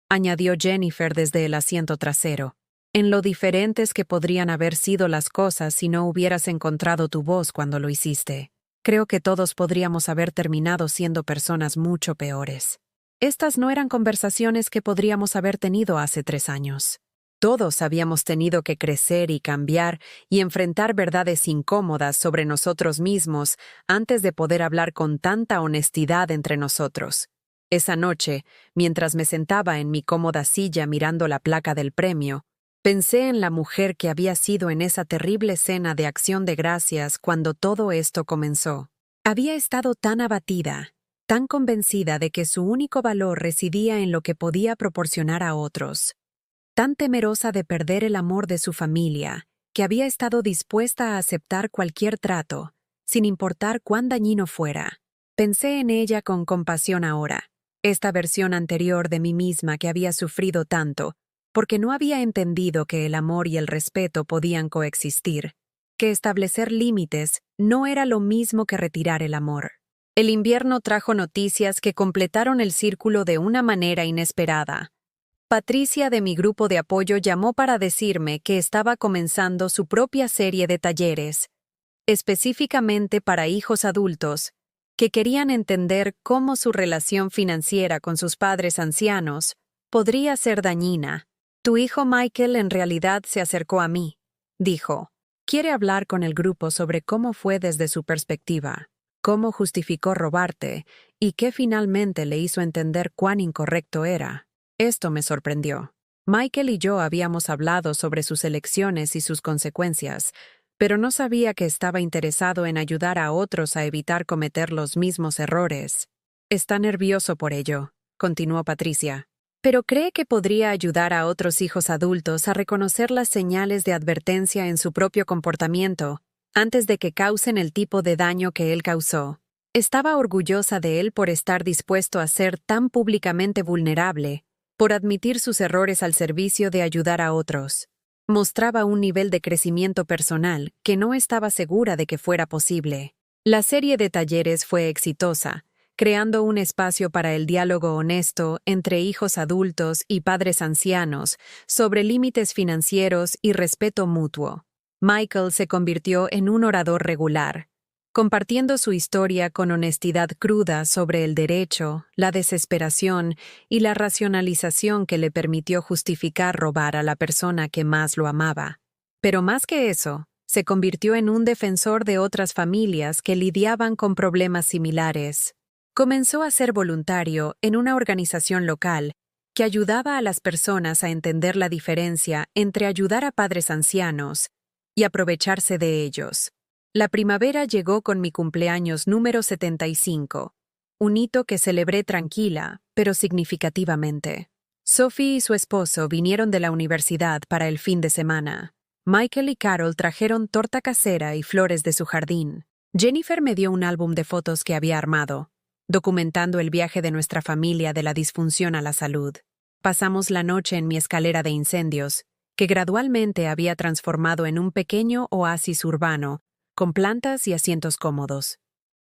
añadió Jennifer desde el asiento trasero, «en lo diferentes que podrían haber sido las cosas si no hubieras encontrado tu voz cuando lo hiciste. Creo que todos podríamos haber terminado siendo personas mucho peores». Estas no eran conversaciones que podríamos haber tenido hace 3 años. Todos habíamos tenido que crecer y cambiar y enfrentar verdades incómodas sobre nosotros mismos antes de poder hablar con tanta honestidad entre nosotros. Esa noche, mientras me sentaba en mi cómoda silla mirando la placa del premio, pensé en la mujer que había sido en esa terrible cena de Acción de Gracias cuando todo esto comenzó. Había estado tan abatida, tan convencida de que su único valor residía en lo que podía proporcionar a otros, tan temerosa de perder el amor de su familia, que había estado dispuesta a aceptar cualquier trato, sin importar cuán dañino fuera. Pensé en ella con compasión ahora, esta versión anterior de mí misma que había sufrido tanto, porque no había entendido que el amor y el respeto podían coexistir, que establecer límites no era lo mismo que retirar el amor. El invierno trajo noticias que completaron el círculo de una manera inesperada. Patricia de mi grupo de apoyo llamó para decirme que estaba comenzando su propia serie de talleres, específicamente para hijos adultos, que querían entender cómo su relación financiera con sus padres ancianos podría ser dañina. «Tu hijo Michael en realidad se acercó a mí», dijo. «Quiere hablar con el grupo sobre cómo fue desde su perspectiva, cómo justificó robarte y qué finalmente le hizo entender cuán incorrecto era». Esto me sorprendió. Michael y yo habíamos hablado sobre sus elecciones y sus consecuencias, pero no sabía que estaba interesado en ayudar a otros a evitar cometer los mismos errores. «Está nervioso por ello», continuó Patricia, pero cree que podría ayudar a otros hijos adultos a reconocer las señales de advertencia en su propio comportamiento antes de que causen el tipo de daño que él causó. Estaba orgullosa de él por estar dispuesto a ser tan públicamente vulnerable, por admitir sus errores al servicio de ayudar a otros. Mostraba un nivel de crecimiento personal que no estaba segura de que fuera posible. La serie de talleres fue exitosa, creando un espacio para el diálogo honesto entre hijos adultos y padres ancianos sobre límites financieros y respeto mutuo. Michael se convirtió en un orador regular, compartiendo su historia con honestidad cruda sobre el derecho, la desesperación y la racionalización que le permitió justificar robar a la persona que más lo amaba. Pero más que eso, se convirtió en un defensor de otras familias que lidiaban con problemas similares. Comenzó a ser voluntario en una organización local que ayudaba a las personas a entender la diferencia entre ayudar a padres ancianos y aprovecharse de ellos. La primavera llegó con mi cumpleaños número 75, un hito que celebré tranquila, pero significativamente. Sophie y su esposo vinieron de la universidad para el fin de semana. Michael y Carol trajeron torta casera y flores de su jardín. Jennifer me dio un álbum de fotos que había armado, documentando el viaje de nuestra familia de la disfunción a la salud. Pasamos la noche en mi escalera de incendios, que gradualmente había transformado en un pequeño oasis urbano, con plantas y asientos cómodos.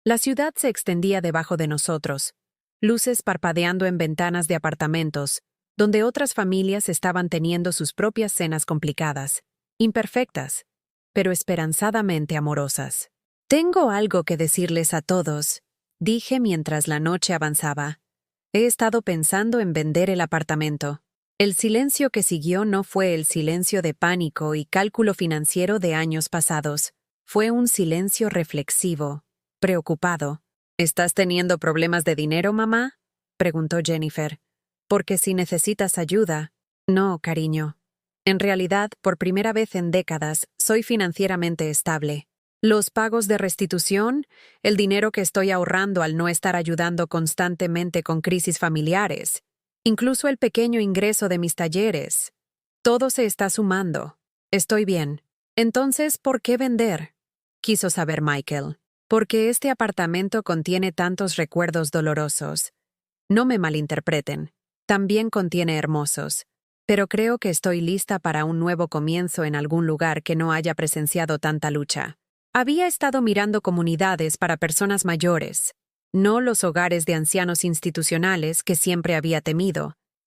La ciudad se extendía debajo de nosotros, luces parpadeando en ventanas de apartamentos, donde otras familias estaban teniendo sus propias cenas complicadas, imperfectas, pero esperanzadamente amorosas. Tengo algo que decirles a todos, dije mientras la noche avanzaba. He estado pensando en vender el apartamento. El silencio que siguió no fue el silencio de pánico y cálculo financiero de años pasados. Fue un silencio reflexivo, preocupado. ¿Estás teniendo problemas de dinero, mamá?, preguntó Jennifer. Porque si necesitas ayuda. No, cariño. En realidad, por primera vez en décadas, soy financieramente estable. Los pagos de restitución, el dinero que estoy ahorrando al no estar ayudando constantemente con crisis familiares, incluso el pequeño ingreso de mis talleres. Todo se está sumando. Estoy bien. Entonces, ¿por qué vender?, quiso saber Michael. Porque este apartamento contiene tantos recuerdos dolorosos. No me malinterpreten. También contiene hermosos. Pero creo que estoy lista para un nuevo comienzo en algún lugar que no haya presenciado tanta lucha. Había estado mirando comunidades para personas mayores, no los hogares de ancianos institucionales que siempre había temido,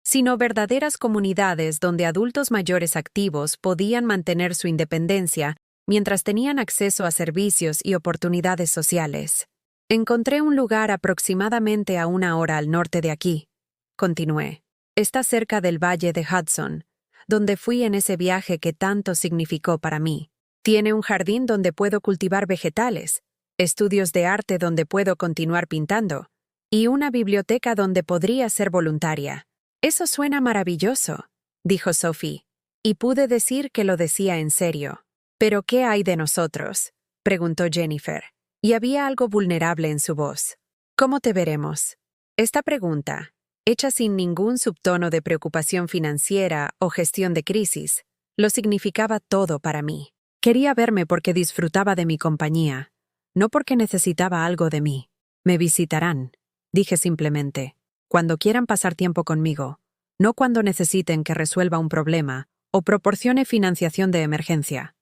sino verdaderas comunidades donde adultos mayores activos podían mantener su independencia mientras tenían acceso a servicios y oportunidades sociales. Encontré un lugar aproximadamente a 1 hora al norte de aquí, continué. Está cerca del valle de Hudson, donde fui en ese viaje que tanto significó para mí. Tiene un jardín donde puedo cultivar vegetales, estudios de arte donde puedo continuar pintando, y una biblioteca donde podría ser voluntaria. Eso suena maravilloso, dijo Sophie, y pude decir que lo decía en serio. ¿Pero qué hay de nosotros?, preguntó Jennifer, y había algo vulnerable en su voz. ¿Cómo te veremos? Esta pregunta, hecha sin ningún subtono de preocupación financiera o gestión de crisis, lo significaba todo para mí. Quería verme porque disfrutaba de mi compañía, no porque necesitaba algo de mí. Me visitarán, dije simplemente, cuando quieran pasar tiempo conmigo, no cuando necesiten que resuelva un problema o proporcione financiación de emergencia.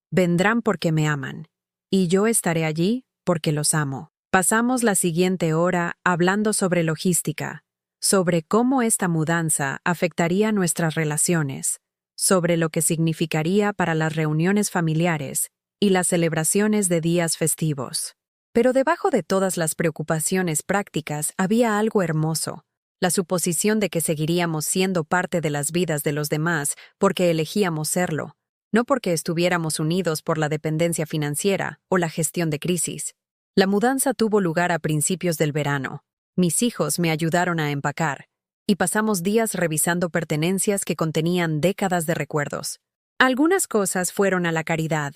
Vendrán porque me aman, y yo estaré allí porque los amo. Pasamos la siguiente hora hablando sobre logística, sobre cómo esta mudanza afectaría nuestras relaciones, sobre lo que significaría para las reuniones familiares y las celebraciones de días festivos. Pero debajo de todas las preocupaciones prácticas había algo hermoso, la suposición de que seguiríamos siendo parte de las vidas de los demás porque elegíamos serlo, no porque estuviéramos unidos por la dependencia financiera o la gestión de crisis. La mudanza tuvo lugar a principios del verano. Mis hijos me ayudaron a empacar, y pasamos días revisando pertenencias que contenían décadas de recuerdos. Algunas cosas fueron a la caridad,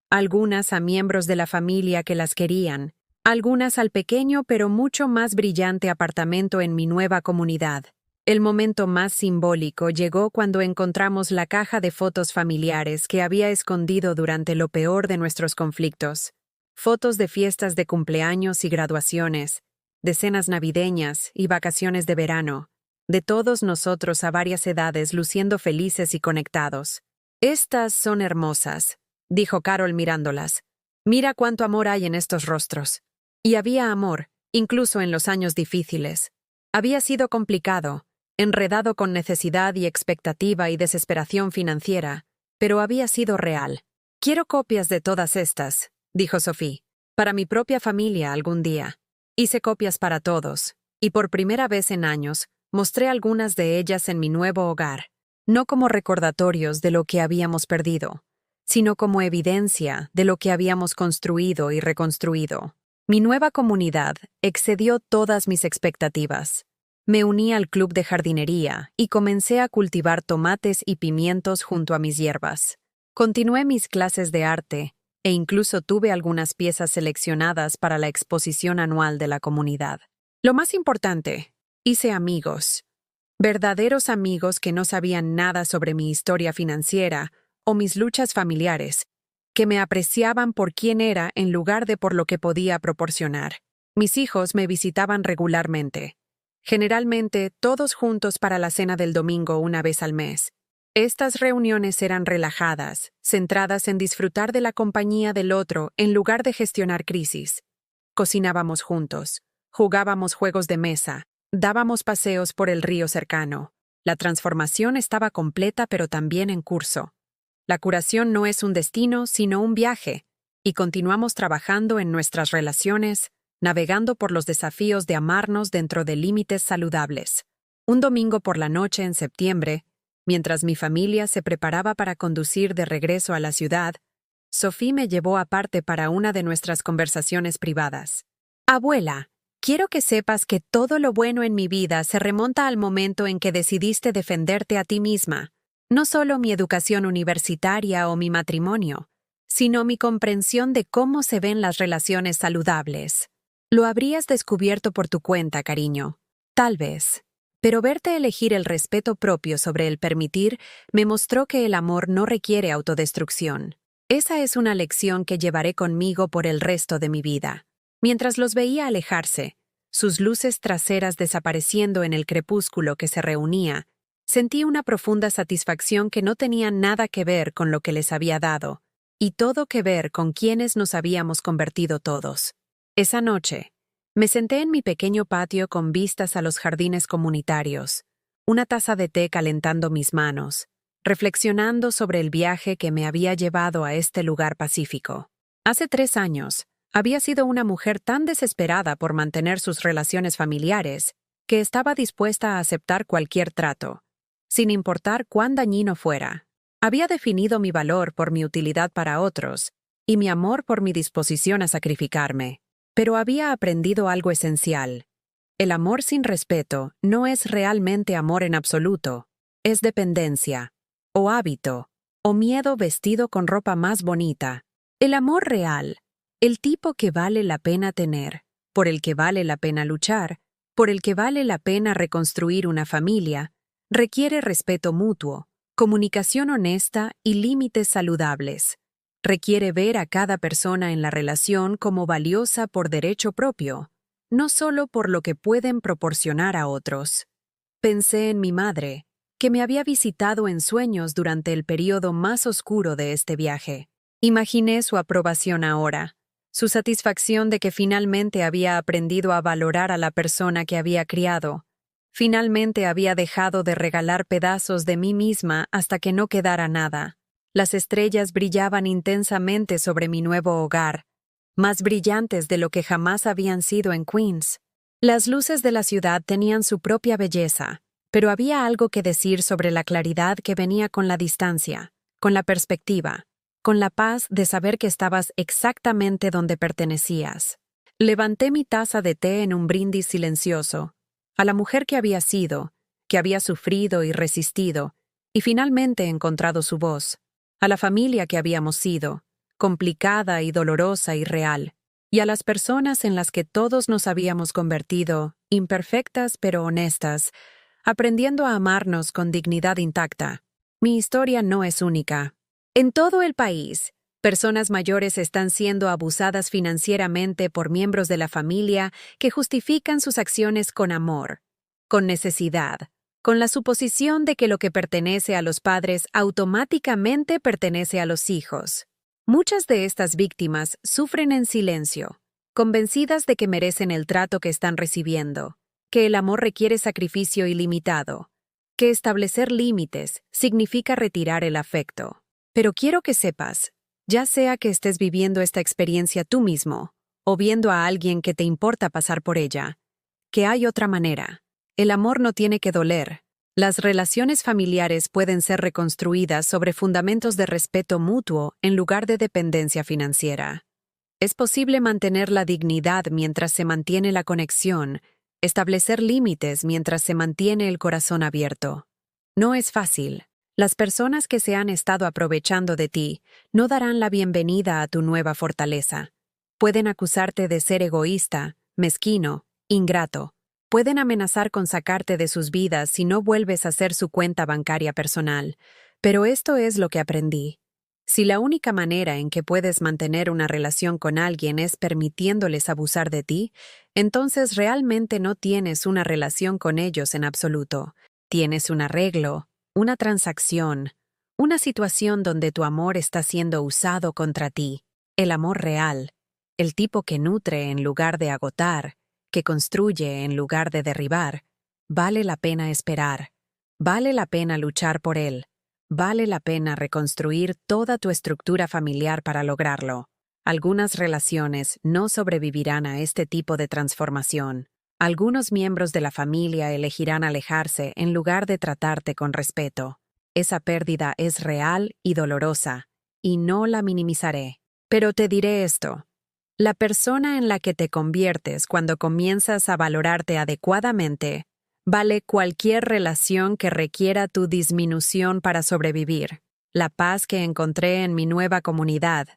algunas a miembros de la familia que las querían, algunas al pequeño pero mucho más brillante apartamento en mi nueva comunidad. El momento más simbólico llegó cuando encontramos la caja de fotos familiares que había escondido durante lo peor de nuestros conflictos. Fotos de fiestas de cumpleaños y graduaciones, de cenas navideñas y vacaciones de verano, de todos nosotros a varias edades luciendo felices y conectados. «Estas son hermosas», dijo Carol mirándolas. «Mira cuánto amor hay en estos rostros». Y había amor, incluso en los años difíciles. Había sido complicado, enredado con necesidad y expectativa y desesperación financiera, pero había sido real. «Quiero copias de todas estas», dijo Sophie, «para mi propia familia algún día». Hice copias para todos, y por primera vez en años, mostré algunas de ellas en mi nuevo hogar, no como recordatorios de lo que habíamos perdido, sino como evidencia de lo que habíamos construido y reconstruido. Mi nueva comunidad excedió todas mis expectativas. Me uní al club de jardinería y comencé a cultivar tomates y pimientos junto a mis hierbas. Continué mis clases de arte e incluso tuve algunas piezas seleccionadas para la exposición anual de la comunidad. Lo más importante, hice amigos. Verdaderos amigos que no sabían nada sobre mi historia financiera o mis luchas familiares, que me apreciaban por quién era en lugar de por lo que podía proporcionar. Mis hijos me visitaban regularmente, generalmente todos juntos para la cena del domingo una vez al mes. Estas reuniones eran relajadas, centradas en disfrutar de la compañía del otro en lugar de gestionar crisis. Cocinábamos juntos, jugábamos juegos de mesa, dábamos paseos por el río cercano. La transformación estaba completa pero también en curso. La curación no es un destino, sino un viaje, y continuamos trabajando en nuestras relaciones, navegando por los desafíos de amarnos dentro de límites saludables. Un domingo por la noche en septiembre, mientras mi familia se preparaba para conducir de regreso a la ciudad, Sophie me llevó aparte para una de nuestras conversaciones privadas. «Abuela, quiero que sepas que todo lo bueno en mi vida se remonta al momento en que decidiste defenderte a ti misma. No solo mi educación universitaria o mi matrimonio, sino mi comprensión de cómo se ven las relaciones saludables. Lo habrías descubierto por tu cuenta, cariño. Tal vez. Pero verte elegir el respeto propio sobre el permitir me mostró que el amor no requiere autodestrucción. Esa es una lección que llevaré conmigo por el resto de mi vida». Mientras los veía alejarse, sus luces traseras desapareciendo en el crepúsculo que se reunía, sentí una profunda satisfacción que no tenía nada que ver con lo que les había dado, y todo que ver con quienes nos habíamos convertido todos. Esa noche, me senté en mi pequeño patio con vistas a los jardines comunitarios, una taza de té calentando mis manos, reflexionando sobre el viaje que me había llevado a este lugar pacífico. Hace 3 años, había sido una mujer tan desesperada por mantener sus relaciones familiares que estaba dispuesta a aceptar cualquier trato, sin importar cuán dañino fuera. Había definido mi valor por mi utilidad para otros y mi amor por mi disposición a sacrificarme. Pero había aprendido algo esencial. El amor sin respeto no es realmente amor en absoluto, es dependencia, o hábito, o miedo vestido con ropa más bonita. El amor real, el tipo que vale la pena tener, por el que vale la pena luchar, por el que vale la pena reconstruir una familia, requiere respeto mutuo, comunicación honesta y límites saludables. Requiere ver a cada persona en la relación como valiosa por derecho propio, no solo por lo que pueden proporcionar a otros. Pensé en mi madre, que me había visitado en sueños durante el período más oscuro de este viaje. Imaginé su aprobación ahora, su satisfacción de que finalmente había aprendido a valorar a la persona que había criado. Finalmente había dejado de regalar pedazos de mí misma hasta que no quedara nada. Las estrellas brillaban intensamente sobre mi nuevo hogar, más brillantes de lo que jamás habían sido en Queens. Las luces de la ciudad tenían su propia belleza, pero había algo que decir sobre la claridad que venía con la distancia, con la perspectiva, con la paz de saber que estabas exactamente donde pertenecías. Levanté mi taza de té en un brindis silencioso, a la mujer que había sido, que había sufrido y resistido, y finalmente encontrado su voz. A la familia que habíamos sido, complicada y dolorosa y real, y a las personas en las que todos nos habíamos convertido, imperfectas pero honestas, aprendiendo a amarnos con dignidad intacta. Mi historia no es única. En todo el país, personas mayores están siendo abusadas financieramente por miembros de la familia que justifican sus acciones con amor, con necesidad, con la suposición de que lo que pertenece a los padres automáticamente pertenece a los hijos. Muchas de estas víctimas sufren en silencio, convencidas de que merecen el trato que están recibiendo, que el amor requiere sacrificio ilimitado, que establecer límites significa retirar el afecto. Pero quiero que sepas, ya sea que estés viviendo esta experiencia tú mismo, o viendo a alguien que te importa pasar por ella, que hay otra manera. El amor no tiene que doler. Las relaciones familiares pueden ser reconstruidas sobre fundamentos de respeto mutuo en lugar de dependencia financiera. Es posible mantener la dignidad mientras se mantiene la conexión, establecer límites mientras se mantiene el corazón abierto. No es fácil. Las personas que se han estado aprovechando de ti no darán la bienvenida a tu nueva fortaleza. Pueden acusarte de ser egoísta, mezquino, ingrato. Pueden amenazar con sacarte de sus vidas si no vuelves a hacer su cuenta bancaria personal. Pero esto es lo que aprendí. Si la única manera en que puedes mantener una relación con alguien es permitiéndoles abusar de ti, entonces realmente no tienes una relación con ellos en absoluto. Tienes un arreglo, una transacción, una situación donde tu amor está siendo usado contra ti. El amor real, el tipo que nutre en lugar de agotar, que construye en lugar de derribar, vale la pena esperar, vale la pena luchar por él, vale la pena reconstruir toda tu estructura familiar para lograrlo. Algunas relaciones no sobrevivirán a este tipo de transformación. Algunos miembros de la familia elegirán alejarse en lugar de tratarte con respeto. Esa pérdida es real y dolorosa, y no la minimizaré. Pero te diré esto. La persona en la que te conviertes cuando comienzas a valorarte adecuadamente vale cualquier relación que requiera tu disminución para sobrevivir. La paz que encontré en mi nueva comunidad,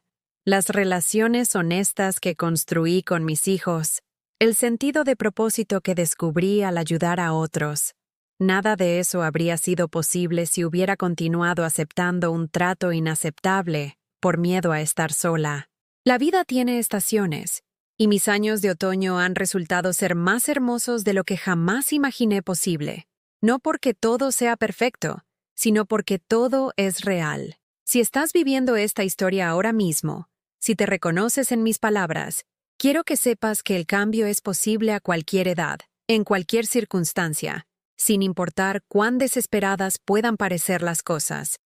las relaciones honestas que construí con mis hijos, el sentido de propósito que descubrí al ayudar a otros. Nada de eso habría sido posible si hubiera continuado aceptando un trato inaceptable por miedo a estar sola. La vida tiene estaciones, y mis años de otoño han resultado ser más hermosos de lo que jamás imaginé posible. No porque todo sea perfecto, sino porque todo es real. Si estás viviendo esta historia ahora mismo, si te reconoces en mis palabras, quiero que sepas que el cambio es posible a cualquier edad, en cualquier circunstancia, sin importar cuán desesperadas puedan parecer las cosas.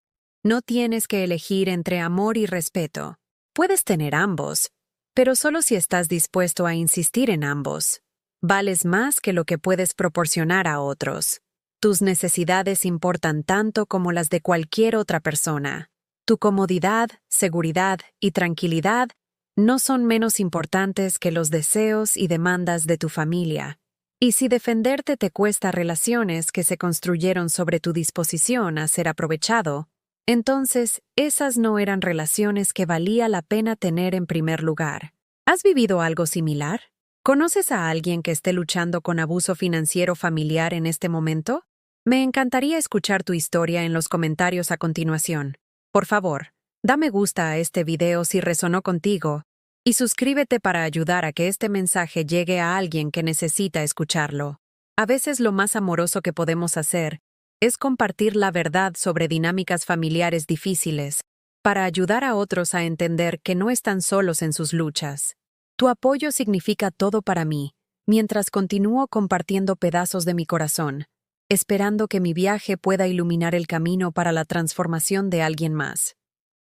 No tienes que elegir entre amor y respeto. Puedes tener ambos, pero solo si estás dispuesto a insistir en ambos. Vales más que lo que puedes proporcionar a otros. Tus necesidades importan tanto como las de cualquier otra persona. Tu comodidad, seguridad y tranquilidad no son menos importantes que los deseos y demandas de tu familia. Y si defenderte te cuesta relaciones que se construyeron sobre tu disposición a ser aprovechado, entonces esas no eran relaciones que valía la pena tener en primer lugar. ¿Has vivido algo similar? ¿Conoces a alguien que esté luchando con abuso financiero familiar en este momento? Me encantaría escuchar tu historia en los comentarios a continuación. Por favor, da me gusta a este video si resonó contigo y suscríbete para ayudar a que este mensaje llegue a alguien que necesita escucharlo. A veces lo más amoroso que podemos hacer es compartir la verdad sobre dinámicas familiares difíciles, para ayudar a otros a entender que no están solos en sus luchas. Tu apoyo significa todo para mí, mientras continúo compartiendo pedazos de mi corazón, esperando que mi viaje pueda iluminar el camino para la transformación de alguien más.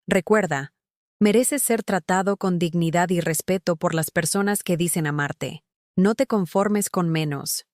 Recuerda, mereces ser tratado con dignidad y respeto por las personas que dicen amarte. No te conformes con menos.